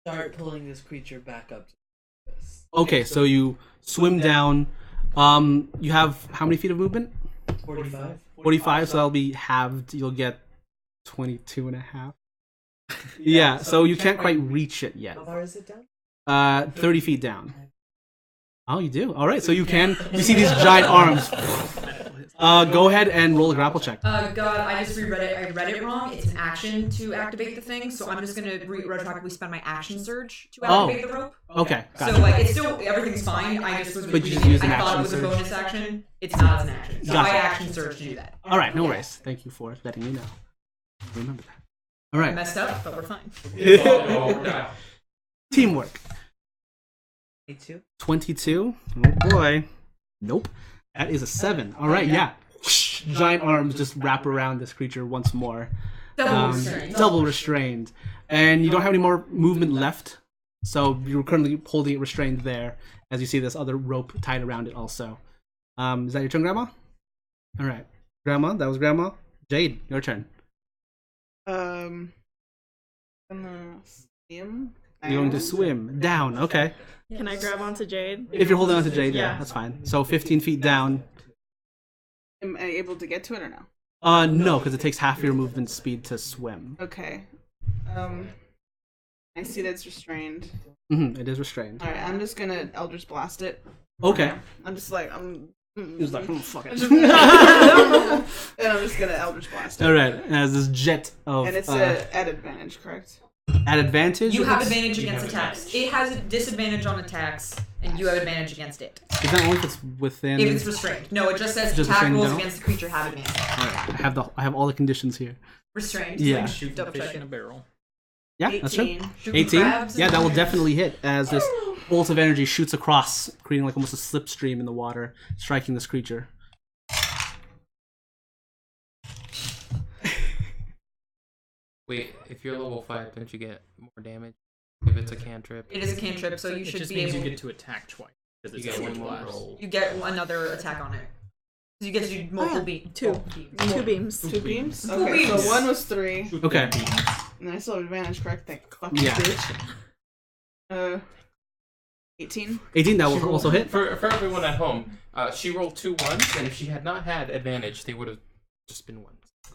start pulling this creature back up to this. Okay, so you swim down. You have how many feet of movement? 45. 45, so that'll be halved. You'll get 22 and a half. Yeah, so you can't quite reach it yet. How far is it down? 30 feet down. Oh, you do? Alright, so you see these giant arms. Go ahead and roll a grapple check. God, I just reread it. I read it wrong. It's an action to activate the thing, so I'm just gonna retroactively spend my action surge to activate the rope. Okay, gotcha. So like, it's still everything's fine. I just was But you reading just it. used an I thought action it was a surge. bonus action. It's not as an action. So Gotcha. I action surge to do that. Alright, no worries. Thank you for letting me know. Remember that. I Alright. messed up, but we're fine. Teamwork. 22. 22. Oh boy. Nope. That is a 7. Alright, yeah. Giant arms just wrap around this creature once more. Double restrained. And you don't have any more movement left. So you're currently holding it restrained there as you see this other rope tied around it also. Is that your turn, Grandma? Alright. Grandma, that was Grandma. Jade, your turn. Gonna swim. You're going to swim down, okay. Can I grab onto Jade? If you're holding on to Jade, yeah, Yeah. that's fine. So 15 feet down. Am I able to get to it or no? No, because it takes half your movement speed to swim. Okay. I see that it's restrained. It is restrained. Alright, I'm just gonna Eldritch Blast it. Okay. I'm just like, I'm. He's like, fuck it. And I'm just gonna Eldritch Blast it. Alright, as this jet of... And it's at advantage, correct? at advantage? You if have it's- advantage against attacks. It has a disadvantage on attacks, and you have advantage against it. Is that only if it's within... If it's restrained. No, it just says Just attack restrained in rolls general? against the creature have advantage. Alright, I have all the conditions here. Restrained. Yeah. Like, Shoot double fish check in a it. barrel. Yeah, that's true. 18. Shooting 18? crabs Yeah, and- that will definitely hit as this bolt of energy shoots across, creating like almost a slipstream in the water, striking this creature. Wait, if you're level 5, don't you get more damage? If it's a cantrip. It is a cantrip, so you It should just be means able. you get to attack twice. Because You it's get a one more blast. roll. You get another attack on it. So you get to do multiple beams. Two beams. Two beams? Two Okay, beams. so one was 3. Okay. And I still have advantage, correct? Thank fucking Yeah. bitch. 18. 18, that will also hit. For everyone at home, she rolled 2 ones, and if she had not had advantage, they would have just been 1s.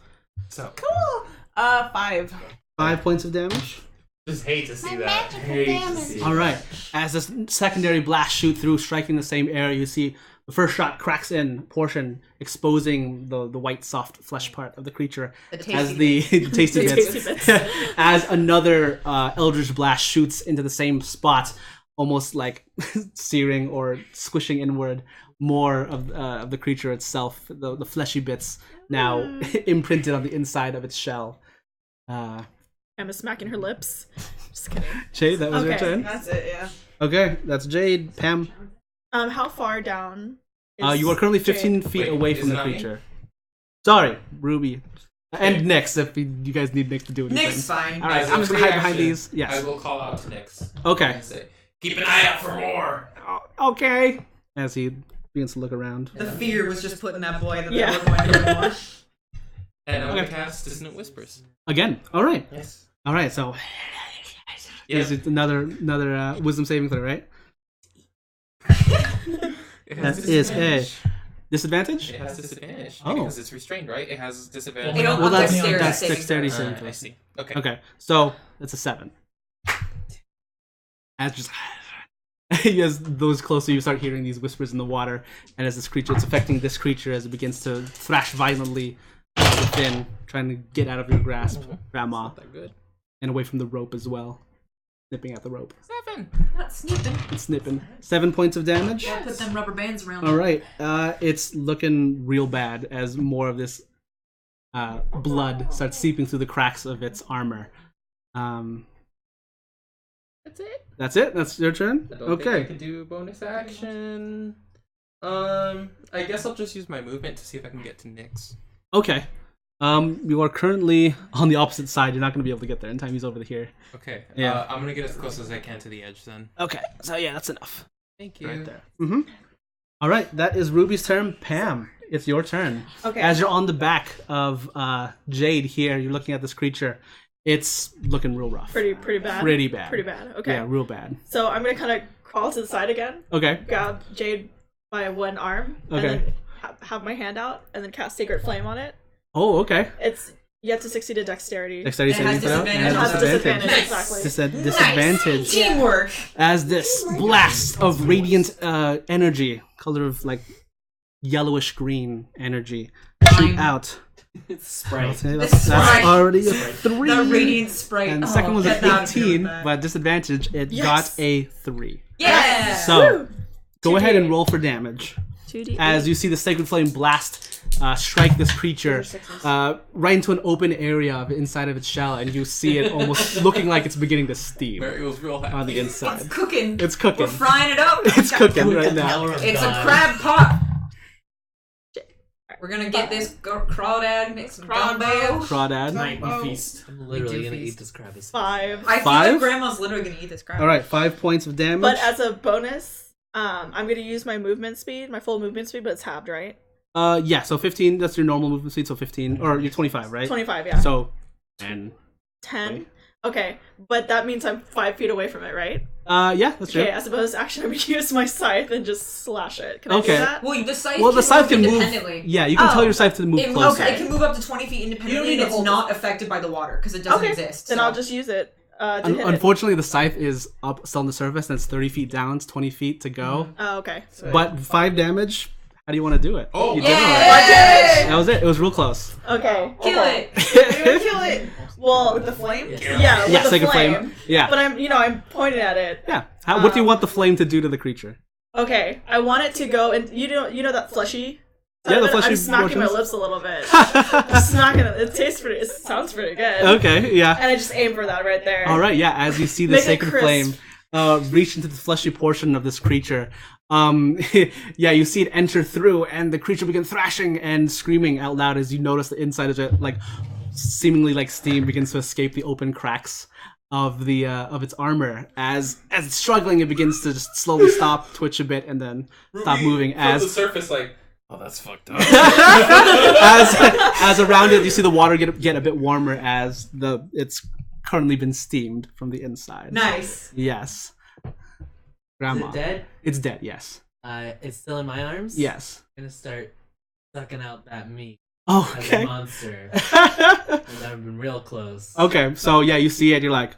So, Cool. 5. 5 points of damage. just hate to see that. Hate to see All right. As this secondary blast shoot through, striking the same area, you see the first shot cracks in portion, exposing the white, soft flesh part of the creature. The tasty As the tasty bits, as another eldritch blast shoots into the same spot, almost like searing or squishing inward more of the creature itself. The fleshy bits now imprinted on the inside of its shell. Emma smacking her lips. Just kidding. Jade, that was your Okay. turn. That's it, yeah. Okay, that's Jade. Pam, How far down? Is you are currently Jade? 15 feet Wait, away is from it the not me? creature. Sorry, Ruby. And Nyx, if you guys need Nyx to do anything. Nick's fine. All right, As I'm a just gonna hide behind reaction, these. Yes. I will call out to Nyx. Okay. And say, keep an eye out for more. Okay. As he begins to look around. The fear was just putting that boy that Yeah. they were going to ignore. And I'm going to cast Dissonant Whispers. Again. All right. Yes. All right. So Yeah. is it another wisdom saving throw, right? It has That is a disadvantage. disadvantage. It has disadvantage. Oh. Because it's restrained, right? It has disadvantage. They don't Well, have that's dexterity saving dexterity throws. saving throw. I see. Okay. Okay. So that's a 7. As just as those closer, you start hearing these whispers in the water, and as this creature, it's affecting this creature as it begins to thrash violently within, trying to get out of your grasp, Grandma, Not that good. and away from the rope as well, nipping at the rope. 7. Not snipping. It's snipping. 7 points of damage. Yeah, put them rubber bands around. All right. It's looking real bad as more of this blood starts seeping through the cracks of its armor. That's it. That's it. That's your turn. I don't think I Okay. can do bonus action. I guess I'll just use my movement to see if I can get to Nyx. Okay. You are currently on the opposite side. You're not going to be able to get there in time. He's over here. Okay. Yeah. I'm gonna get as close as I can to the edge then. Okay. So yeah, that's enough. Thank you. Right there. Mm-hmm. All right. That is Ruby's turn. Pam, it's your turn. Okay. As you're on the back of Jade here, you're looking at this creature. It's looking real rough. Pretty bad. Pretty bad. Pretty bad. Okay. Yeah, real bad. So I'm gonna kind of crawl to the side again, Okay. grab Jade by one arm, Okay. and then have my hand out, and then cast Sacred Flame on it. Oh, okay. It's you have to succeed a dexterity. Dexterity It has saving throw. disadvantage It on has disadvantage. disadvantage, exactly. Disadvantage. Teamwork. As this blast of radiant energy, color of like yellowish green energy, shoot Fine. out. Sprite. Okay, The that's sprite. already a 3. The radiant sprite. And the Oh, second was get an out of here with 18, that. but disadvantage, it Yes. got a 3. Yeah. So, go ahead and 2d8. roll for damage. 2d8. As you see the Sacred Flame blast strike this creature right into an open area of inside of its shell, and you see it almost looking like it's beginning to steam Mary was real happy. on the inside. It's cooking. It's cooking. We're frying it up. It's cooking right now. Power of It's God. a crab pot. We're gonna get this crawdad, make some gumbo. Crawdad. Nightly feast. I'm literally do gonna feast. eat this crab. As 5. I feel 5? like Grandma's literally gonna eat this crab. All right, 5 points of damage. But as a bonus, I'm gonna use my movement speed, my full movement speed, but it's halved, right? Yeah, so 15, that's your normal movement speed, so 15, or you're 25, right? 25, yeah. So, 10. 10. Okay, but that means I'm 5 feet away from it, right? Yeah, that's true. Okay, as a bonus action, I'm gonna use my scythe and just slash it. Can I Okay. do that? Well, the scythe Well, the scythe can move. independently. Yeah, you can Oh. tell your scythe to move It moves. closer. Okay. It can move up to 20 feet independently, and it's not affected by the water because it doesn't Okay, exist. then so. I'll just use it to hit it. Unfortunately, the scythe is up, still on the surface, and it's 30 feet down. It's 20 feet to go. Oh, okay. But 5 damage. How do you want to do it? Oh, you Yay! did all right. That was it. It was real close. Okay. Kill okay. it. Kill it. Well, with the flame? Yeah. with Yes, the like a flame. Yeah. But I'm pointing at it. Yeah. What do you want the flame to do to the creature? Okay, I want it to go and you know that fleshy. Yeah, the fleshy I'm smacking my portions. lips a little bit. I'm smacking it. It tastes pretty. It sounds pretty good. Okay. Yeah. And I just aim for that right there. All right. Yeah. As you see the Make it sacred crisp. flame reach into the fleshy portion of this creature, yeah, you see it enter through, and the creature begins thrashing and screaming out loud as you notice the inside of it, like seemingly like steam, begins to escape the open cracks of the of its armor. As it's struggling, it begins to just slowly stop, twitch a bit, and then stop moving. From the As surface, like, oh, that's fucked up. as around it, you see the water get a bit warmer as it's currently been steamed from the inside. Nice. Yes. Is Grandma. it dead? It's dead, yes. It's still in my arms? Yes. I'm gonna start sucking out that meat as a Okay. monster. And I've been real close. Okay, so yeah, you see it, you're like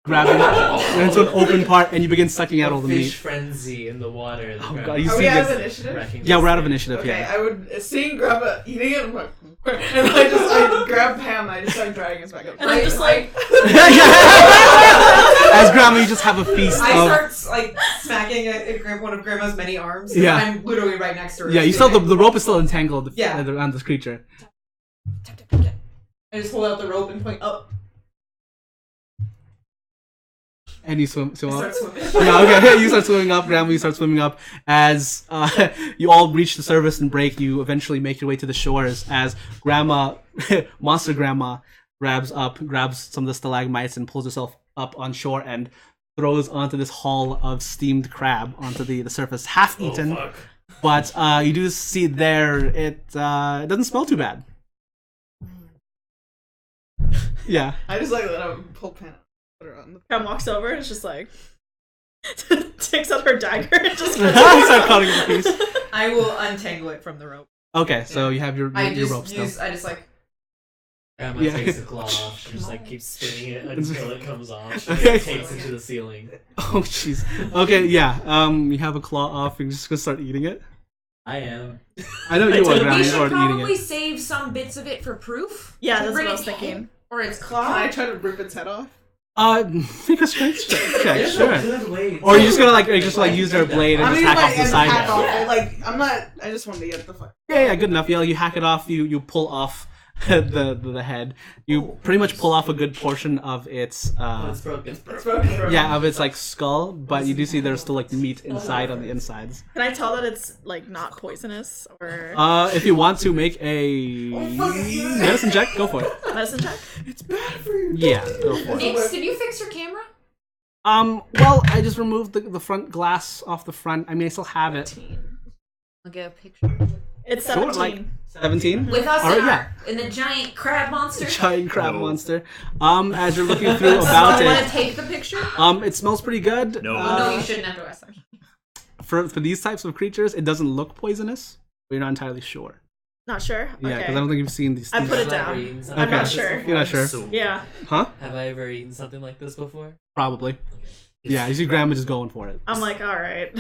grabbing it into an open part, and you begin sucking out all the Fish meat. frenzy in the water. The Oh, ground. God, you Are see we out of this- initiative? Yeah, we're out of initiative, Okay, yeah. I would seeing Grandma eating it, I'm like, and I grab Pam and I just start dragging us back up. And I'm just like, As Grandma, you just have a feast I of... start like smacking at one of Grandma's many arms. Yeah. I'm literally right next to her. Yeah, you still the rope is still entangled Yeah. around this creature. I just hold out the rope and point up. And you swim up. Start swimming. Yeah, okay. You start swimming up. Grandma, you start swimming up. As you all reach the surface and break, you eventually make your way to the shores. As Grandma, Monster Grandma, grabs some of the stalagmites and pulls herself up on shore and throws onto this haul of steamed crab onto the surface, half eaten. Oh, fuck. But you do see there it doesn't smell too bad. Yeah. I just like let him pull pen out. Put her on the. Cam walks over and it's just like takes out her dagger and just Start cutting the piece. I will untangle it from the rope. Okay, so you have your rope still. I just like. Grandma Yeah. takes the claw off. She just like keeps spinning it until it comes off. She Okay. takes it to the ceiling. Oh jeez. Okay, yeah. You have a claw off. You're just gonna start eating it. I am. I know you are, Grandma. We You should already eating probably it. save some bits of it for proof. Yeah, To that's what bring I was it thinking. home. Or its Can claw. I try to rip its head off? Make a strength check. Okay, There's sure. no good way. Or you're just gonna use their blade and I'm just gonna hack off the side. hack there. off it. Like I'm not. I just wanted to get the fuck. Yeah, good enough. You hack it off. You pull off the head. You pretty much pull off a good portion of its It's broken. It's broken. yeah, of its like skull, but you do see there's still like meat inside on the insides. Can I tell that it's like not poisonous or If you want to make a medicine check, go for it. medicine check? It's bad for you. Yeah, go for it. Nix, did you fix your camera? Well, I just removed the front glass off the front. I mean, I still have it. I'll get a picture. It's Sure, 17. like 17. With us All right, in the giant crab monster. Giant crab monster. As you're looking through So about I want to it, take the picture. it smells pretty good. No. No, you shouldn't have to ask them. For these types of creatures, it doesn't look poisonous, but you're not entirely sure. Not sure? Yeah, Okay. because I don't think you've seen these. I put it Have I ever down. eaten something I'm not like this sure. before? You're not sure, So, Yeah. huh? Have I ever eaten something like this before? Probably. Yeah, you see Grandma just going for it. I'm like, alright.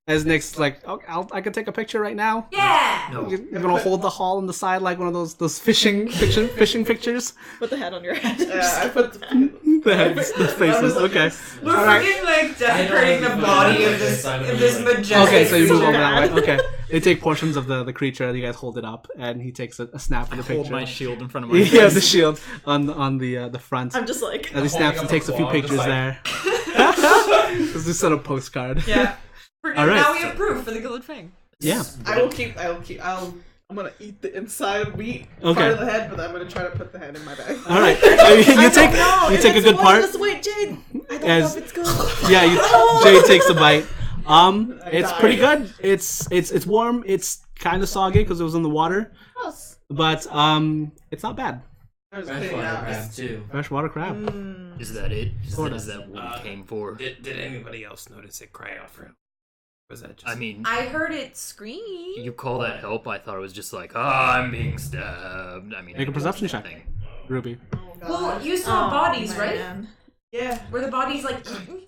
As Nick's like, okay, I can take a picture right now. Yeah. No. You're gonna hold the haul on the side like one of those fishing pictures. Put the head on your head. Yeah, I put the. The heads, the faces. Okay. We're All right. freaking like decorating the body of this majestic. Okay, so you move So over that bad. way. Okay. They take portions of the creature and you guys hold it up, and he takes a snap of the Hold picture. my shield in front of my Yeah, face. the shield on the front. I'm just like, As he snaps and up takes a a few claw, just pictures like- there. This is sort of postcard. Yeah. All right. Now we have proof for the Gilded Fang. Yeah. I'm gonna eat the inside meat Okay. part of the head, but I'm gonna try to put the head in my bag. All right. You take a good part. Wait, Jade. I don't As- know if it's good. Yeah, Jay takes a bite. It's pretty good. It's warm. It's kind of soggy because it was in the water, but it's not bad. I was Fresh cleaning water out. crab too. Freshwater crab. Is that it? Sorta. Is that what we came for? Did anybody else notice it cry out for help? Was that just? I mean, I heard it scream. you call that help? I thought it was just like, I'm being stabbed. I mean, Make a perception check. nothing. Ruby. Oh, God. Well, you saw Oh, bodies, right? man. Yeah, Were the bodies like eaten?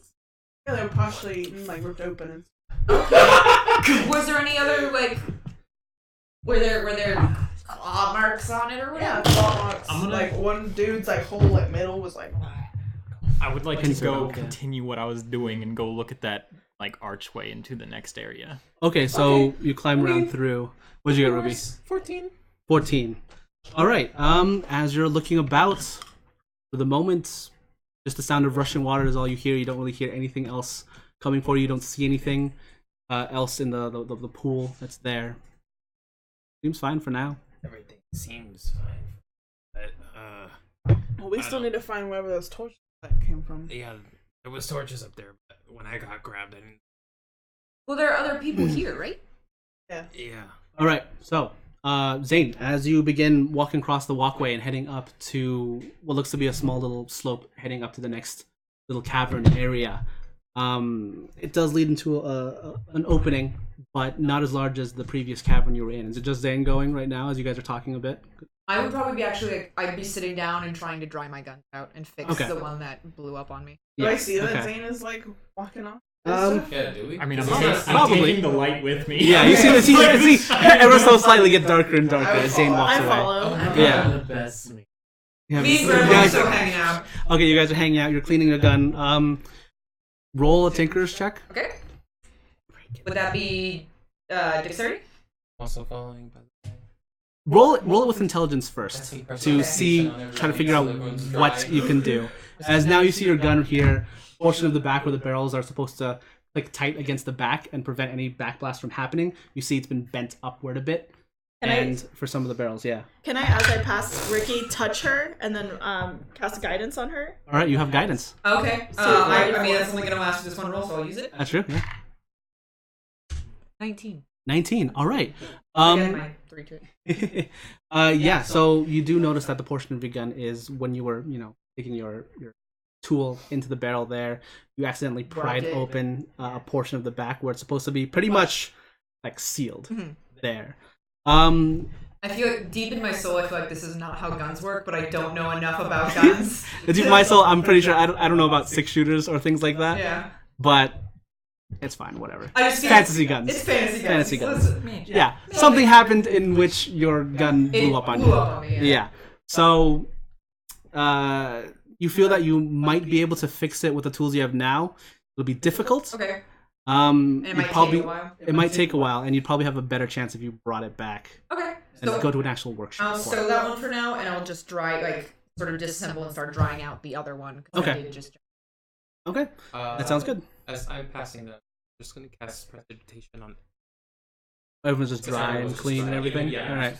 yeah, they were partially like ripped open. And... Was there any other like? Were there claw marks on it or Yeah, whatever? claw marks. I'm gonna- Like one dude's like whole like middle was like. I would like to Consider go okay. continue what I was doing and go look at that like archway into the next area. Okay, so you climb around through. What'd you get, Ruby? 14. 14. All right. As you're looking about, for the moment, just the sound of rushing water is all you hear. You don't really hear anything else coming for you. You don't see anything else in the pool that's there. Seems fine for now. Everything seems fine. But, Well, we I still don't- need to find wherever those torches that came from. yeah, there was torches up there, but when I got grabbed, I didn't. Well, there are other people here, right? Yeah. All right. So, Zane, as you begin walking across the walkway and heading up to what looks to be a small little slope, heading up to the next little cavern area, it does lead into an opening, but not as large as the previous cavern you were in. Is it just Zane going right now as you guys are talking a bit? I would probably be I'd be sitting down and trying to dry my gun out and fix Okay. the one that blew up on me. Do I Yes, see that okay. Zane is like walking off? Yeah, do we? I mean, I'm, Probably. taking the light with me. Yeah, you see the you see ever so slightly get darker and darker as Zane walks I away. follow. Yeah. The best me. Yeah, Me and you Grandma are guys- still hanging out. Okay, you guys are hanging out. You're cleaning your gun. Roll a tinker's check. Okay. Would that be dexterity? Also following. By the way. Roll it with intelligence first Pressing to perception see, on everybody try to figure out so everyone's what dry. you can do. As now you see your gun here, portion of the back where the barrels are supposed to click tight against the back and prevent any backblast from happening. You see it's been bent upward a bit. For some of the barrels, yeah. Can I, as I pass Ricky, touch her and then cast guidance on her? All right, you have guidance. Okay. I mean, that's only going to last this one roll, so I'll use it. That's true, yeah. 19. 19, all right. My 3 to it. Yeah, so you do notice that the portion of your gun is when you were, taking your tool into the barrel there, you accidentally pried open a portion of the back where it's supposed to be pretty much like sealed there. I feel deep in my soul, I feel like this is not how guns work, but I don't know enough about guns. Deep in my soul, I'm pretty sure I don't know about 6-shooters or things like that. Yeah. But it's fine, whatever. Fantasy guns. It's fantasy guns. Fantasy guns. Yeah. Something happened in which your gun blew up on you. Yeah. So, you feel that you might be able to fix it with the tools you have now. It'll be difficult. Okay. And it might take a while. It might take a while, and you'd probably have a better chance if you brought it back. Okay. And go to an actual workshop. I'll stow that one for now, and I'll just sort of disassemble and start drying out the other one. Okay. Okay. That sounds good. As I'm passing that, I'm just going to cast precipitation on. Everyone's just dry and clean and everything? Yeah. All right.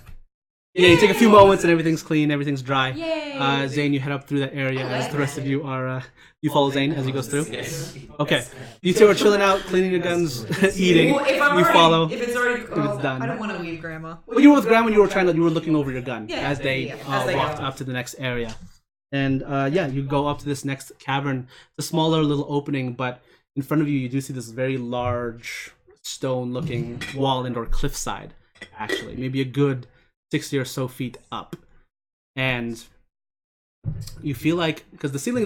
Yeah, you take a few moments and everything's clean, everything's dry. Yay! Zane, you head up through that area as the rest of you are... you follow Zane as he goes through? Yes. Okay. You two are chilling out, cleaning your guns, eating. Well, you follow. If it's already... If it's done. I don't want to leave Grandma. Well, you were with Grandma, you were looking over your gun as they walked go. up to the next area. And you go up to this next cavern. It's a smaller little opening, but in front of you, you do see this very large stone-looking wall and or cliffside, actually. Maybe a good 60 or so feet up. And you feel like, because the ceiling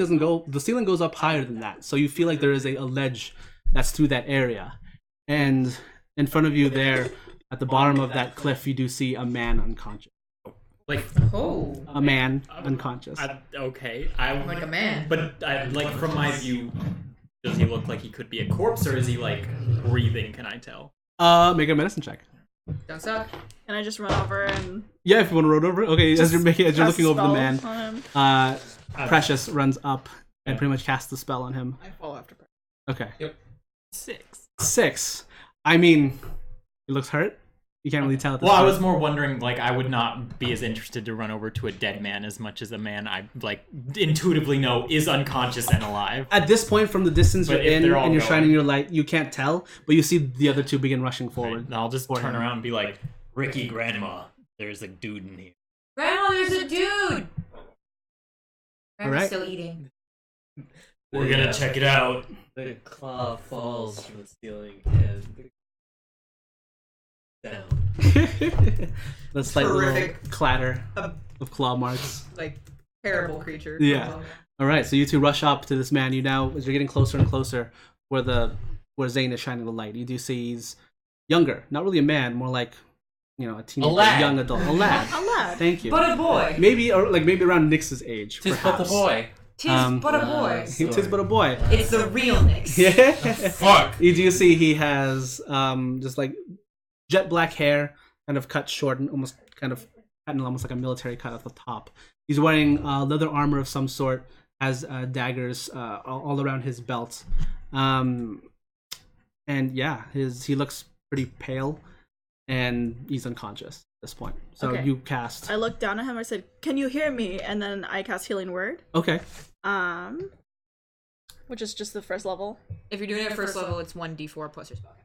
goes up higher than that. So you feel like there is a ledge that's through that area. And in front of you there, at the bottom of that cliff, you do see a man unconscious. A man unconscious. Okay. Like a man. But from my view, does he look like he could be a corpse, or is he like breathing? Can I tell? Make a medicine check. Don't suck. Can I just run over and... Yeah, if you want to run over. Okay, as you're looking over the man, on him. Precious runs up and pretty much casts the spell on him. I follow after Precious. Okay. Yep. 6. I mean, he looks hurt. You can't really tell at this Well, point. I was more wondering, like, I would not be as interested to run over to a dead man as much as a man I, like, intuitively know is unconscious and alive. At this point, from the distance But you're if in they're all and you're going- shining your light, you can't tell, but you see the other two begin rushing forward. And I'll just For turn him. around and be like, Ricky, Grandma, there's a dude in here. Grandma, there's a dude! Grandma's Alright. still eating. We're gonna check it out. The claw falls from the ceiling and down. The slight little Terrific. clatter of claw marks. Like, terrible creature. Yeah. All right, so you two rush up to this man. You now, as you're getting closer and closer, where Zane is shining the light, you do see he's younger, not really a man, more like a teenager, lad. young adult, a lad. A lad. Thank you. But a boy. Maybe around Nix's age. Tis but the perhaps. boy. Tis Um, but a boy. Tis but a boy. It's the real Nix. Yeah. Fuck. You do see he has just like jet black hair, kind of cut short and almost like a military cut at the top. He's wearing leather armor of some sort, has daggers all around his belt, and yeah, he looks pretty pale, and he's unconscious at this point. So Okay. you cast. I looked down at him. I said, "Can you hear me?" And then I cast Healing Word. Okay. Which is just the first level. If you're doing it at first level, it's 1d4 plus your spell.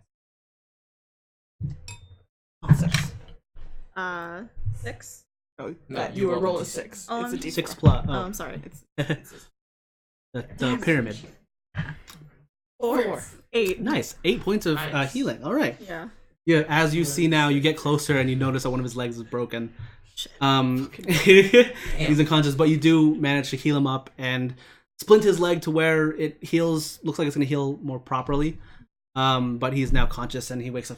6. Oh, No, that you you were rolled roll a a 6. Oh, It's a I'm- D4. 6 plus. Oh, Oh, I'm sorry. the pyramid. 4. 8. Nice. 8 points of Nice. healing. All right. Yeah. Yeah, as you see now, you get closer and you notice that one of his legs is broken. Shit. He's unconscious, but you do manage to heal him up and splint his leg to where it heals. Looks like it's going to heal more properly. But he's now conscious and he wakes up.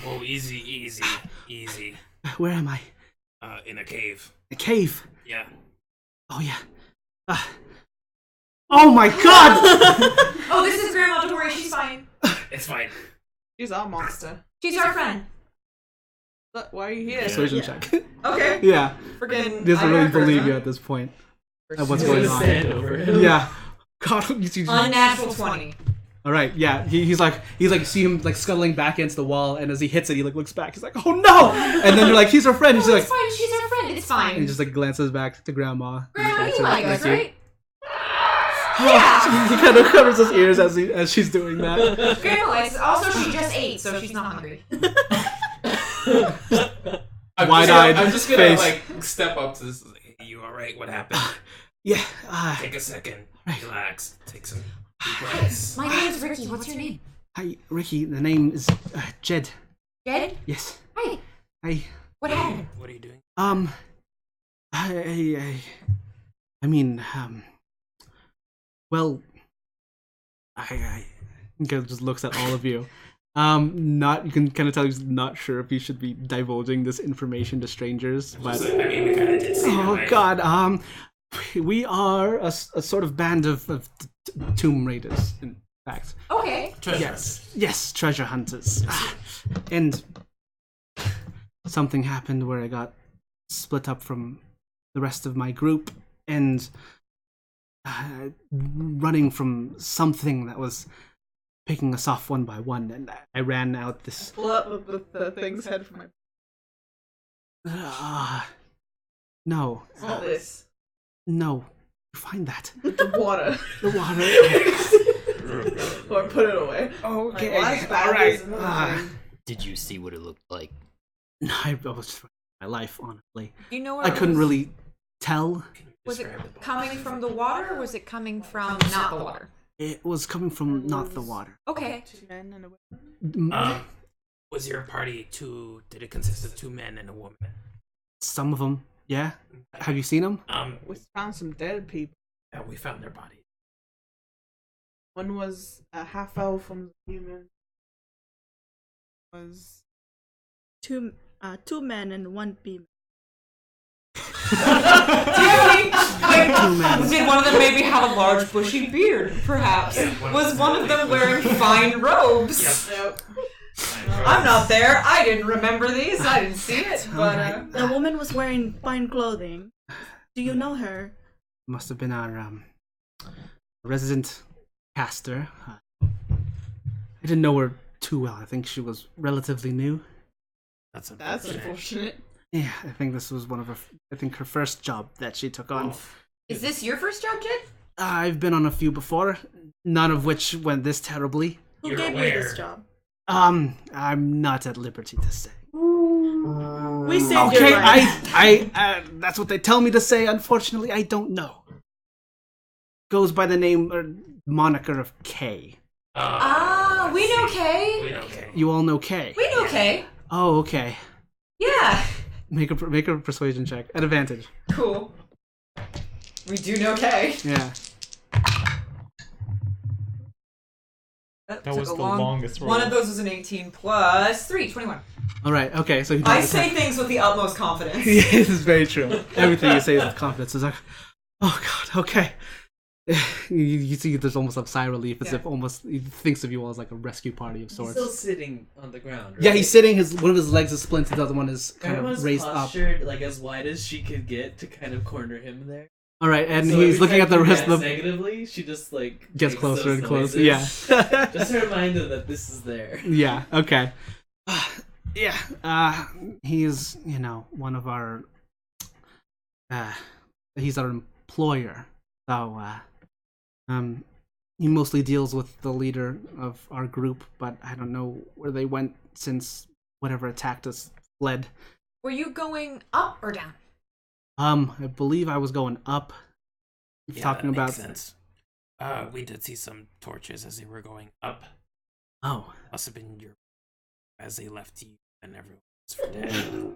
Oh, easy. Where am I? In a cave. A cave. Yeah. Oh yeah. Oh my God! Oh, this is Grandma. Don't worry, she's fine. It's fine. She's our monster. She's our friend. Why are you here? Persuasion Yeah. check. Okay. Yeah. Freaking. He doesn't I really got first, believe huh? you at this point. at what's He's going gonna on. stand over him. Yeah. God, you Unnatural 20. All right, yeah. He's like see him like scuttling back against the wall, and as he hits it, he like looks back. He's like, "Oh no!" And then you're like, "He's her friend." And she's like, It's fine. She's our friend. It's and he fine. just like glances back to Grandma. Grandma, He you like us, right? He kind of covers his ears as she's doing that. Grandma likes us. Also, she just ate, so she's not hungry. Wide-eyed I'm just gonna face. like step up to this. Like, Hey, you alright? What happened? Yeah. Take a second. Right. Relax. Take some deep breaths. My name is Ricky. What's your name? Hi, Ricky. The name is Jed. Jed? Yes. Hi. Hi. What happened? What are you doing? I mean, well, I kind of just looks at all of you. You can kind of tell he's not sure if he should be divulging this information to strangers, but I mean, we kind of did see oh it, right? god, we are a sort of band of tomb raiders, in fact. Okay. Yes, treasure hunters. And something happened where I got split up from the rest of my group and running from something that was picking us off one by one, and I ran out this. Pull up the thing's head from my. No, All this. no, find that. The water. The water. Or put it away. Okay, Like, why is that all right. this? Did you see what it looked like? No, I was just my life, honestly. You know what? I couldn't really tell. Was it coming from the water, or was it coming from not the water? It was coming from not the water. Okay. 2 men and a woman. Was your party did it consist of 2 men and a woman? Some of them, yeah. Have you seen them? We found some dead people. Yeah, we found their bodies. One was a half elf from the human. Was Two men and one female. Did one of them maybe have a large bushy beard, perhaps? Was one of them wearing fine robes? Yep. I'm not there. I didn't remember these. I didn't see it. But The woman was wearing fine clothing. Do you know her? Must have been our resident caster. I didn't know her too well. I think she was relatively new. That's That's unfortunate. Yeah, I think this was her first job that she took on. is this your first job, Jed? I've been on a few before, none of which went this terribly. Who You're gave you aware. this job? I'm not at liberty to say. We saved Okay, your life. I that's what they tell me to say. Unfortunately, I don't know. Goes by the name or moniker of K. We know Kay. We know, okay. You all know K. We know Kay. Oh, okay. Yeah. Make a persuasion check at advantage. Cool. We do know Kay. Yeah. That was the longest roll. One of those was an 18 plus 3, 21. All right. Okay. So I say things with the utmost confidence. Yeah, this is very true. Everything you say with confidence is like, oh god, okay. You see, there's almost a sigh of relief, as if almost he thinks of you all as like a rescue party of He's sorts. still sitting on the ground, right? Yeah, he's sitting. One of his legs is splinted. The other one is kind Grandma's of raised up. postured like as wide as she could get to kind of corner him there. All right, and So he's every looking time at the he rest of reacts the. negatively, she just like Gets makes closer those and closer. noises. Yeah. Just to remind him that this is there. Yeah. Okay. Yeah. He's one of our. He's our employer, so he mostly deals with the leader of our group, but I don't know where they went since whatever attacked us fled. Were you going up or down? I believe I was going up. Yeah, Talking that about. makes sense. We did see some torches as they were going up. Oh. Must have been as they left you and everyone was for dead.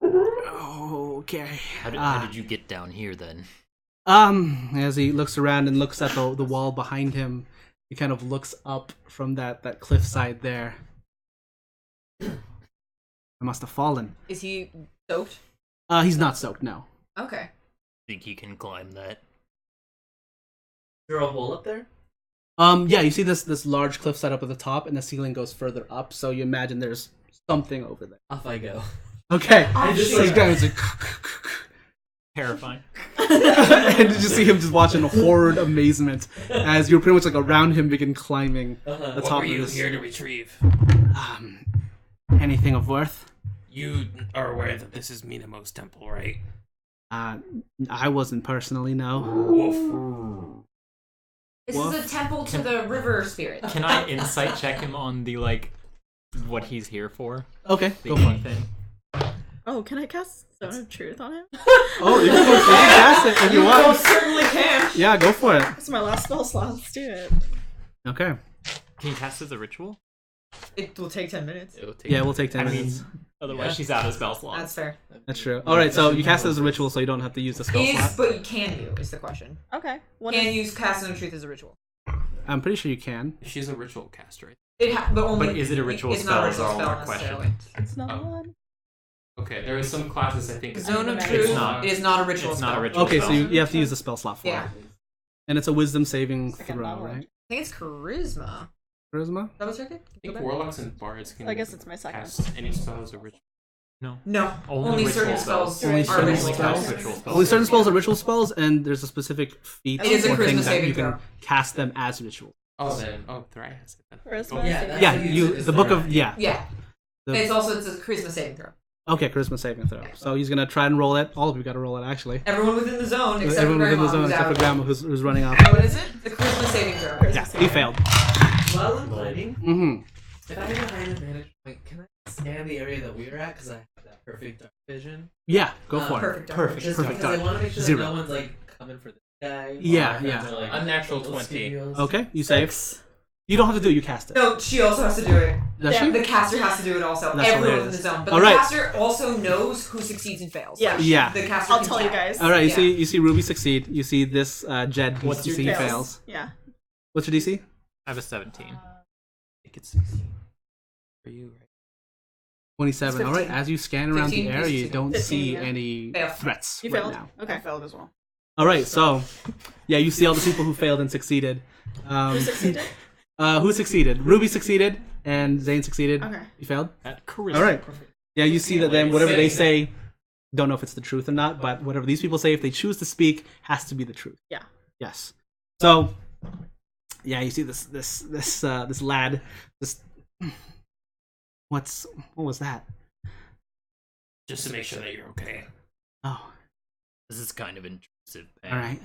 Okay. How did you get down here then? As he looks around and looks at the wall behind him, he kind of looks up from that cliffside there. I must have fallen. Is he soaked? He's not soaked, no. Okay. Think you can climb that? Is there a hole up there? Yeah, you see this large cliffside up at the top, and the ceiling goes further up, so you imagine there's something over there. Off I go. Okay. I just So he's like- going to Terrifying. and you just see him just watching in horrid amazement as you're pretty much like around him, begin climbing the What top were of you this. here to retrieve? Anything of worth? You are aware that this is Minamo's temple, right? I wasn't personally, no. Woof. This is a temple to the river spirit. Can I insight check him on the what he's here for? Okay, The go for it. thing. Oh, can I cast Stone of Truth on him? Oh, you can cast it if you want. certainly can. Yeah, go for it. It's my last spell slot. Let's do it. Okay. Can you cast as a ritual? It will take 10 minutes. Yeah, we'll take 10 minutes. Otherwise, she's out of spell slot. That's fair. That's true. Alright, so you cast it as a ritual so you don't have to use the spell slot. But you can you is the question. Okay. Can use Cast of Truth as a ritual? I'm pretty sure you can. She's a ritual caster, right? But is it a ritual it's not a spell? ritual Is all spell our necessarily. It's not Oh. one. Okay, there are some classes I think. Zone of It's Truth not. is not a ritual It's spell. not a ritual Okay, spell. so you have to use the spell slot for Yeah. it. And it's a wisdom saving Second throw, knowledge. right? I think it's charisma. Charisma? Double check it. I think warlocks and bards can I guess it's my second. cast any spell as a ritual. No, only ritual certain spells. spells Only are certain ritual spells? spells. Ritual spells. Only certain spells are ritual spells, and there's a specific feat It is a or charisma thing that saving you can throw. cast them as ritual. Oh, then. Oh, Thry has it then. Charisma. Yeah, saving that's Yeah, how you. use it, The book isn't of it? yeah. Yeah. The- It's a charisma saving throw. Okay, charisma saving throw. So he's gonna try and roll it. All of you got to roll it actually. Everyone within the zone except Everyone for within Grandma, the zone who's except for out. Grandma, who's running off. What is it? The charisma saving throw. Yeah, he failed. While I'm climbing, Mm-hmm. if I have a high advantage, can I scan the area that we're at? Because I have that perfect dark vision. Yeah, go for it. Perfect. Perfect. Just Perfect. because I want to make sure Zero. that no one's coming for this guy. Yeah, or yeah. for, Unnatural little 20. studios. Okay, you save. You don't have to do it. You cast it. No, she also has to do it. Does she? The caster has to do it also. That's Everyone in hilarious. the zone. But Alright. the caster also knows who succeeds and fails. Yeah. Yeah. The caster I'll can tell you tell. guys. All right. You Yeah. see Ruby succeed. You see this Jed. What's you your see he fails? fails. Yeah. What's your DC? I have a 17. I think it's 16 for you, right? 27. It's All right. 15. As you scan around 15 the area, you 15, don't see yeah. any Fail. threats You right failed? now. Okay. I failed as well. All right. So, yeah, you see all the people who failed and succeeded. Who succeeded? Who succeeded? Ruby succeeded, and Zane succeeded. Okay. You failed. At charisma. All right. Yeah, you see that then whatever they say, don't know if it's the truth or not, but whatever these people say, if they choose to speak, has to be the truth. Yeah. Yes. So, yeah, you see this lad. What was that? Just to make sure that you're okay. Oh, This is kind of intrusive. all right.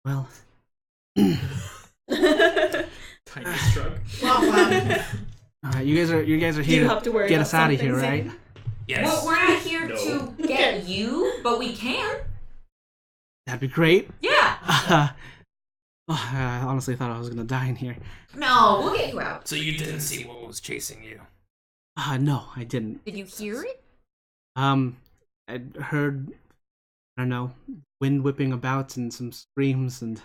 Well, Tiny shrug. Wow, wow. all right. You guys are Do you here have to worry get about us out of something, here, Zane? right? Yes. Well, we're not here No. to get you, but we can. That'd be great. Yeah. I honestly thought I was gonna die in here. No, we'll get you out. So you didn't see what was chasing you? No, I didn't. Did you hear it? I heard, I don't know, wind whipping about and some screams and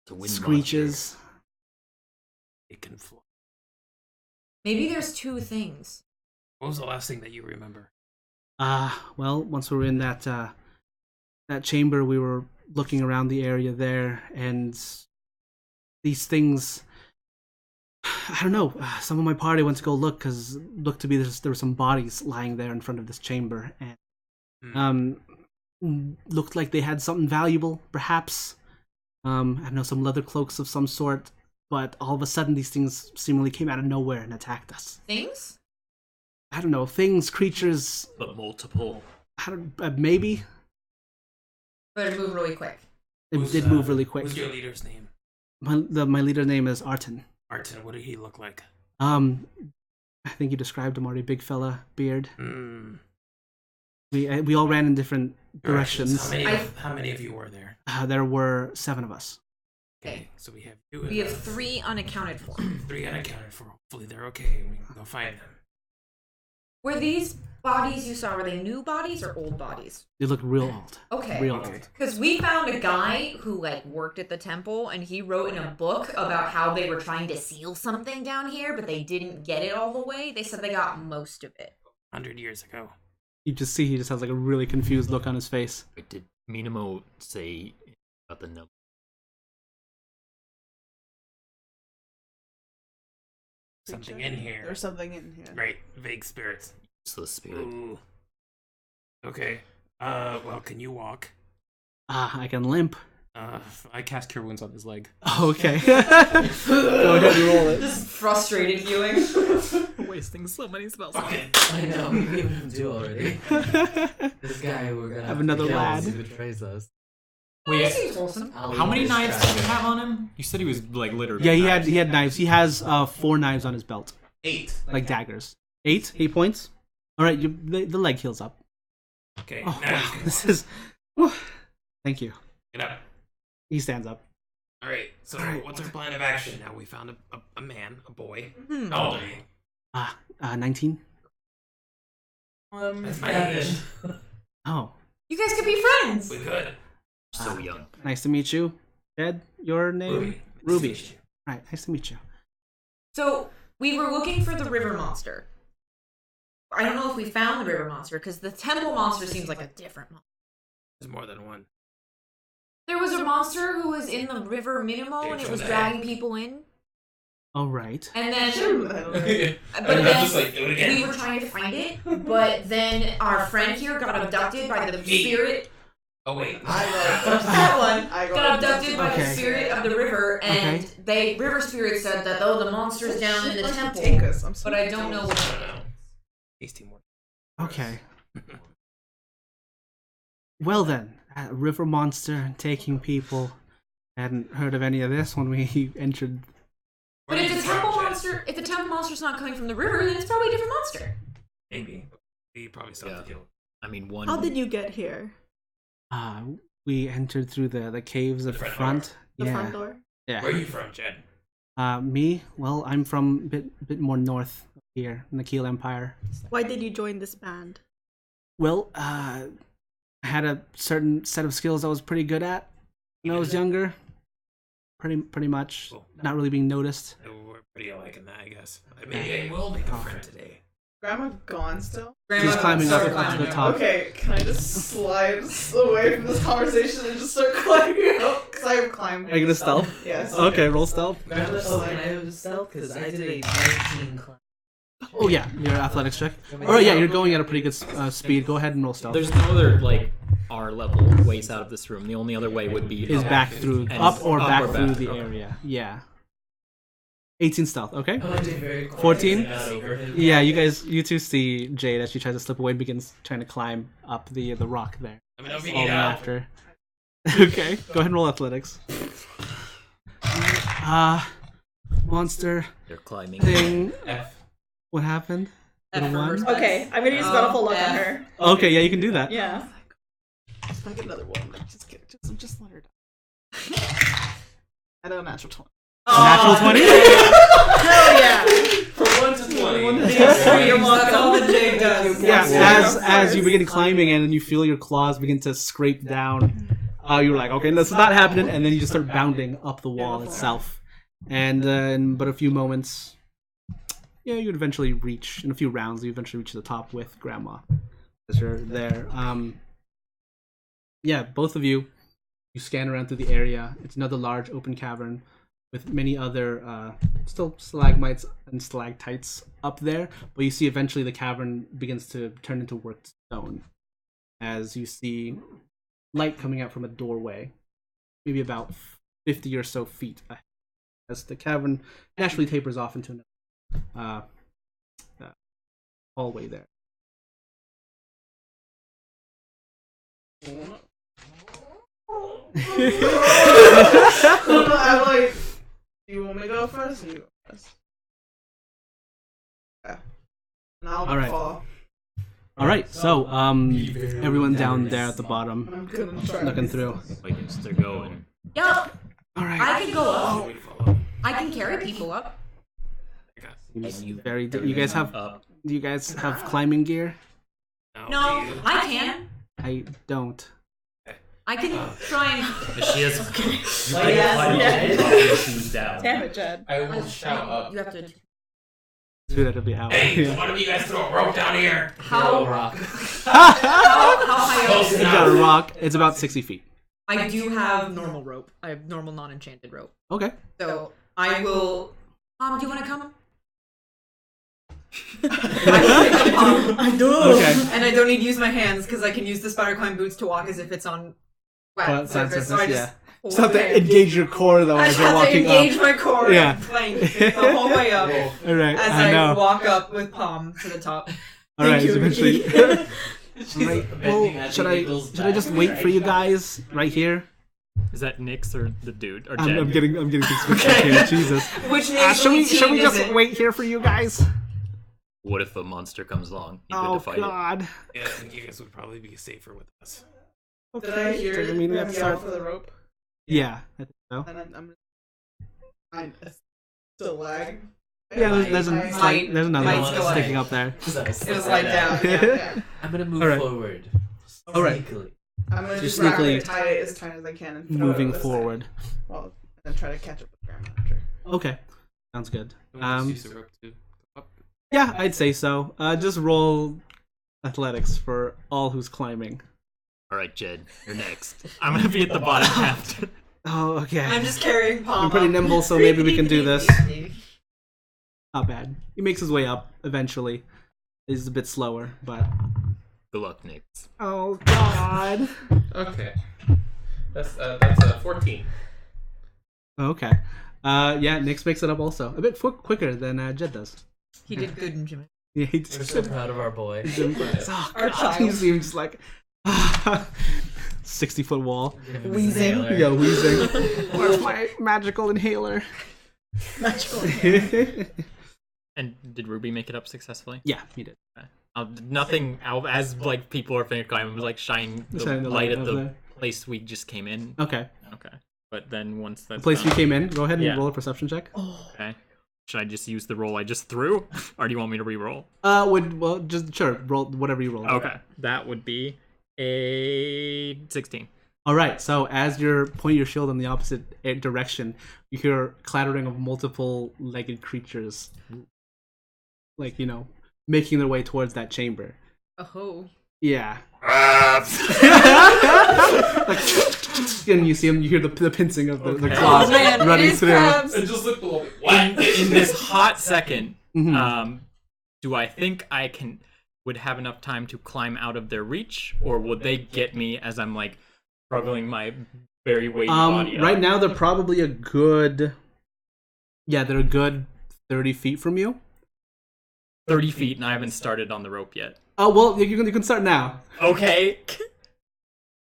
The wind screeches. It can fly. Maybe there's two things. What was the last thing that you remember? Well, once we were in that chamber, we were looking around the area there, and these things. I don't know. Some of my party went to go look because looked to be there were some bodies lying there in front of this chamber, and looked like they had something valuable, perhaps. I don't know, some leather cloaks of some sort. But all of a sudden, these things seemingly came out of nowhere and attacked us. Things? I don't know, things, creatures. But multiple. Maybe But it moved really quick. it Who's, did move really quick. What's your leader's name? My leader's name is Arton. Arton, what did he look like? I think you described him already. Big fella, beard. We all ran in different directions. How many of you were there? There were 7 of us. Okay. So we have you. We have 3 unaccounted for. 3 unaccounted for. Hopefully they're okay. We can go find them. Were these bodies you saw, were they new bodies or old bodies? They look real old. Okay. Real Okay. old. Because we found a guy who worked at the temple, and he wrote in a book about how they were trying to seal something down here, but they didn't get it all the way. They said they got most of it. 100 years ago. You just see he just has like a really confused look on his face. Wait, did Minamo say about the number? Something in here. There's something in here. Right. Vague spirits. Useless spirit. Ooh. Okay. Well, can you walk? I can limp. I cast Cure Wounds on his leg. Okay. Go ahead and roll it. This frustrated viewing. Wasting so many spells. I know, we gave him 2 already. This guy, we're gonna Have another to kill lad. He betrays us. Wait, Seems awesome. how many knives did you have on him? You said he was like literally. Yeah, he had knives. He has 4 knives on his belt, 8. like daggers. 8 points. All right, the leg heals up. Okay. Oh now wow, you can this walk. is. Whew. Thank you. Get up. He stands up. All right. So what's our plan of action? Now we found a man, a boy. Hmm. How old are you? 19. That's my age. Oh, You guys could be friends. We could. So young. nice to meet you. Jed, your name? Ruby. All right, nice to meet you. So we were looking for the river monster. I don't know if we found the river monster because the temple monster seems like a different monster. There's more than one. There was a monster who was in the river Minimo and it was dragging people in. All right. And then, But but just then like do it again. we were trying to find it. But then our friend here got abducted by the spirit. Oh wait. That one I got abducted by the Okay. spirit of the river, and river spirit said that the monster's down in the temple. Take us. I'm so But I don't know which I one. don't know. 18 more. Okay. Well then, river monster taking people. Hadn't heard of any of this when we entered. But if the temple monster's not coming from the river, then it's probably a different monster. Maybe. We probably still have to kill. I mean, one. How did you get here? We entered through the caves at the front. The Yeah. front door? Yeah. Where are you from, Jed? Me? Well, I'm from bit more north here in the Keel Empire. Why did you join this band? Well, I had a certain set of skills I was pretty good at when I was younger. Pretty much. Cool. Not really being noticed. We're pretty alike in that, I guess. Maybe I will make a friend today. Grandma gone still? She's climbing up to the top. Okay, can I just slide away from this conversation and just start climbing up? Because I have climbed. Are you gonna stealth? Yes. Okay, roll stealth. Grandma, so can I have a stealth? Because I did a 19 climb. Oh yeah, your athletics check. Alright, yeah, you're going at a pretty good speed. Go ahead and roll stealth. There's no other like R level ways out of this room. The only other way would be Is up. back through, And up or back or through back, the okay. area. Yeah. 18 stealth. Okay. Oh, I did very quick. 14? Got over him. Yeah, you two see Jade as she tries to slip away and begins trying to climb up the rock there. I mean, if you Following need help. after. Okay, go ahead and roll athletics. Monster They're climbing. thing. F. What happened? F With a for one? first Okay, I'm gonna use Bountiful Luck on F. her. Okay, yeah, you can do that. Yeah. If I get another one, like, just let her die. I know a natural 20. Natural 20? Hell yeah! From 1 to 20. That's all that Jade does. Yeah, as you begin climbing and you feel your claws begin to scrape down, you're like, okay, this is not happening, and then you just start bounding up the wall itself. And in but a few moments, yeah, you'd eventually reach, in a few rounds, you eventually reach the top with Grandma. As you're there. Yeah, both of you scan around through the area. It's another large open cavern with many other still stalagmites and stalactites up there, but you see eventually the cavern begins to turn into worked stone as you see light coming out from a doorway, maybe about 50 or so feet ahead, as the cavern naturally tapers off into another hallway there. I'm like, do you want me to go first? Or you go first? Yeah. And I'll All right. fall. All right, so everyone down there at the bottom, I'm gonna try. looking through. I guess they're going. Yup. All right, I can go up. We follow. I can carry people up. seems very. You guys have? Up. Do you guys have climbing gear? No, do you? I can. I don't. I can try and. She has. Oh, yes, Shoes down. Damn it, Jed. I will shout up. You have to. Do that to be out. Hey, Yeah. one of you guys throw a rope down here. How rock. how high up? Close You got a rock. It's about 60 feet. I do have normal rope. I have normal non-enchanted rope. Okay. So I will. Do you want to come? I do. Okay. And I don't need to use my hands because I can use the spider climb boots to walk as if it's on Wow. So I yeah. just So have to engage your core though I as just you're have to walking engage up. my core Yeah. and plank the whole way up All right, as I I know. walk up with palm to the top. All right, you, eventually. Ricky. Right. Well, should I just wait for you guys right here? Is that Nyx or the dude or I'm Jed? getting confused here. Jesus. Which Should we just wait here for you guys? What if a monster comes along? You good Oh to fight it? God. Yeah, I think you guys would probably be safer with us. Did I hear I mean, we them have to yell start- for the rope? Yeah, I think so. And I'm still lag. Yeah, there's another might one still sticking up there. It was like down. Yeah. I'm gonna move All right. forward. All right. Sneakily. I'm gonna You're just wrap sneakily it tight as tight as I can and throw it Moving over the side. forward. Well, and then try to catch up with Grandma after. Okay, sounds good. Just use the rope to up. Yeah, I'd say so. Just roll athletics for all who's climbing. All right, Jed, you're next. I'm gonna be at the bottom half. Oh, okay. I'm just carrying palm. I'm pretty up. nimble, so maybe we can do this. Not bad. He makes his way up eventually. He's a bit slower, but. Good luck, Nyx. Oh God. Okay. That's 14. Okay. Yeah, Nyx makes it up also. A bit quicker than Jed does. He did good in gym. Yeah, he We're so proud of our boy. Oh, Our God. child. He's just like 60-foot wall. Wheezing. Yeah, wheezing. Where's my magical inhaler? Magical. And did Ruby make it up successfully? Yeah, he did. Nothing. As like people are finished climbing, was like shine the Shine the light light at up the there. place we just came in. Okay. Okay. But then once that's The place we done, came in, go ahead and Yeah. roll a perception check. Okay. Should I just use the roll I just threw, or do you want me to re-roll? Just sure, roll whatever you roll. Okay. That would be a 16. All right. So as you're pointing your shield in the opposite direction, you hear clattering of multiple legged creatures, like making their way towards that chamber. Oh. Yeah. And you see them. You hear the pincing of the Okay. claws Oh man, running it is through. crabs. It just looked a little. In this hot second, Mhm. do I think I would have enough time to climb out of their reach, or would they get me as I'm like struggling my very weighty body up? Right now they're probably a good. Yeah, they're a good 30 feet from you. 30 feet, and I haven't started on the rope yet. Oh well, you can start now. Okay.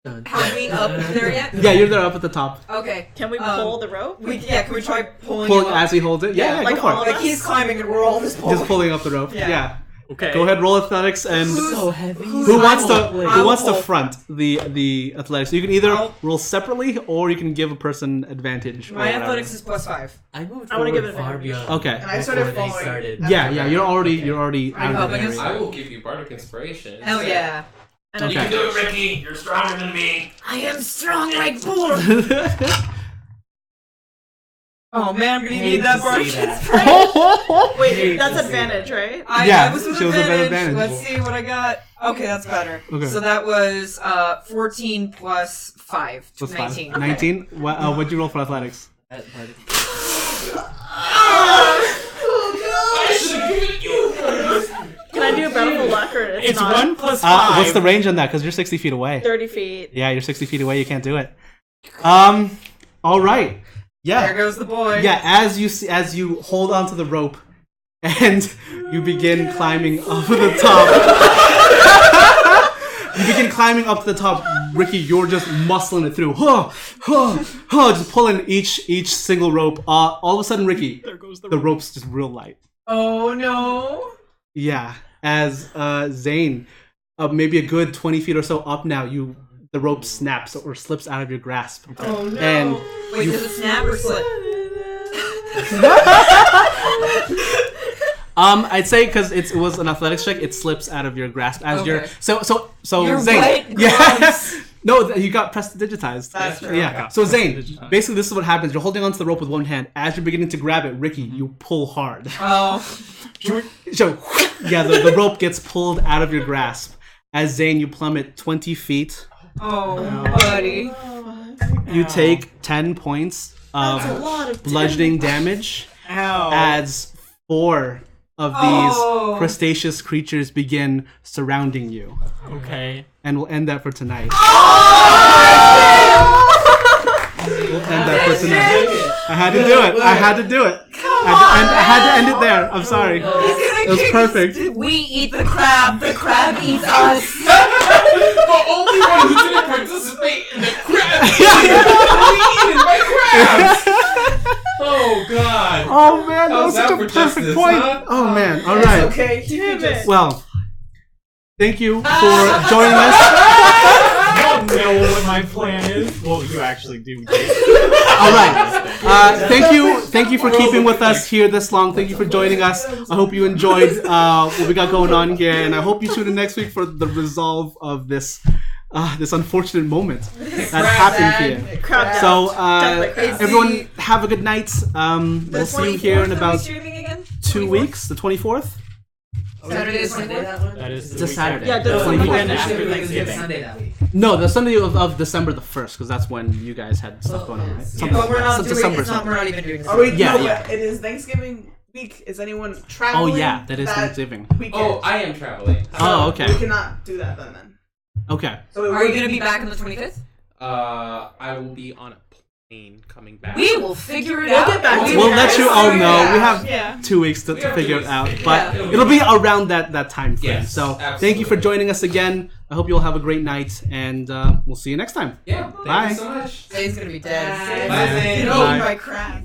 Have we up there yet? Yeah, you're there up at the top. Okay. Can we pull the rope? Can we try pulling Pulling him up? as he holds it. Yeah, like go for all it. of Like he's climbing and we're all just pulling. Just pulling up the rope. Yeah. Yeah. Okay. Go ahead, roll athletics, and So heavy. who wants to I'll pull. front the athletics? You can either I'll- roll separately, or you can give a person advantage. or My whatever. athletics is +5. I moved I wanna give forward it far advantage. beyond. Okay. And I started before they following. started. Yeah, you're already out of helping the us? area. I will give you bardic inspiration. Hell yeah. And Okay. I Do it, Ricky. You're stronger than me. I am strong like bull. Oh man, I'm gonna Hate need that to bardic see that. inspiration. Wait, that's advantage, right? Yeah, That was with she was with advantage. advantage. Let's see what I got. Okay, that's better. Okay. So that was 14 plus 5. Plus 19. 19. What'd you roll for athletics? That part- Can I do a bountiful luck or it's not? 1 plus 5. What's the range on that? Because you're 60 feet away. 30 feet. Yeah, you're 60 feet away. You can't do it. All right. Yeah. There goes the boy. Yeah, as you hold onto the rope and you begin climbing up to the top. You begin climbing up to the top, Ricky. You're just muscling it through, just pulling each single rope. All of a sudden, Ricky, There goes the rope's just real light. Oh no. Yeah, as Zane, maybe a good 20 feet or so up now, the rope snaps or slips out of your grasp. Oh no. And Wait, does it snap or slip? I'd say because it was an athletics check, it slips out of your grasp as you're Okay. so You're Zane. right, Yeah. gross. No, you got prestidigitized. That's true. Yeah. So Zane, basically this is what happens. You're holding onto the rope with one hand. As you're beginning to grab it, Ricky, you pull hard. Oh. So yeah, the rope gets pulled out of your grasp. As Zane, you plummet 20 feet. Oh, buddy. You take 10 points That's a of lot of bludgeoning damage. Ow. As 4 of these crustaceous creatures begin surrounding you. Okay. And we'll end that for tonight. Oh! We'll end that for tonight. I had to do it. I had to do it. I had to end it there. I'm sorry. It was perfect. We eat the crab eats us. The only one who didn't participate in the crab eaten by crabs. Oh god. Oh man, that was How's such that a for perfect justice, point. huh? Oh man. All right. Okay, damn it. Well, thank you for joining us. I don't know what my plan is. Well, you actually do. All right. Thank you for keeping with us here this long. Thank you for joining us. I hope you enjoyed what we got going on here, and I hope you tune in next week for the resolve of this unfortunate moment that happened here. So everyone, have a good night. We'll see you here in about 2 weeks, the 24th. Saturday, Sunday. That is It's a Saturday. Yeah, the The weekend 24th. after It's Thanksgiving. Sunday that week. No, the Sunday of December the 1st, because that's when you guys had stuff going on, right? But we're not Some doing December it's not, something. we're not even doing this. Are we? Yeah, no, yeah. but it is Thanksgiving week. Is anyone Oh traveling? yeah, that is Thanksgiving. Weekend? Oh, I am traveling. Oh, okay. We cannot do that then. Okay. So Are you going to be back on the 25th? I will be on a plane coming back. We will figure it We'll out. get back to you. We'll let you all know. We Yeah. have 2 weeks to figure it out, but Yeah. it'll be around that time frame. Yes, So absolutely. thank you for joining us again. I hope you all have a great night, and we'll see you next time. Yeah, thank Bye. you so much. Zane's going to be dead. Bye, Zane. Bye. By crab.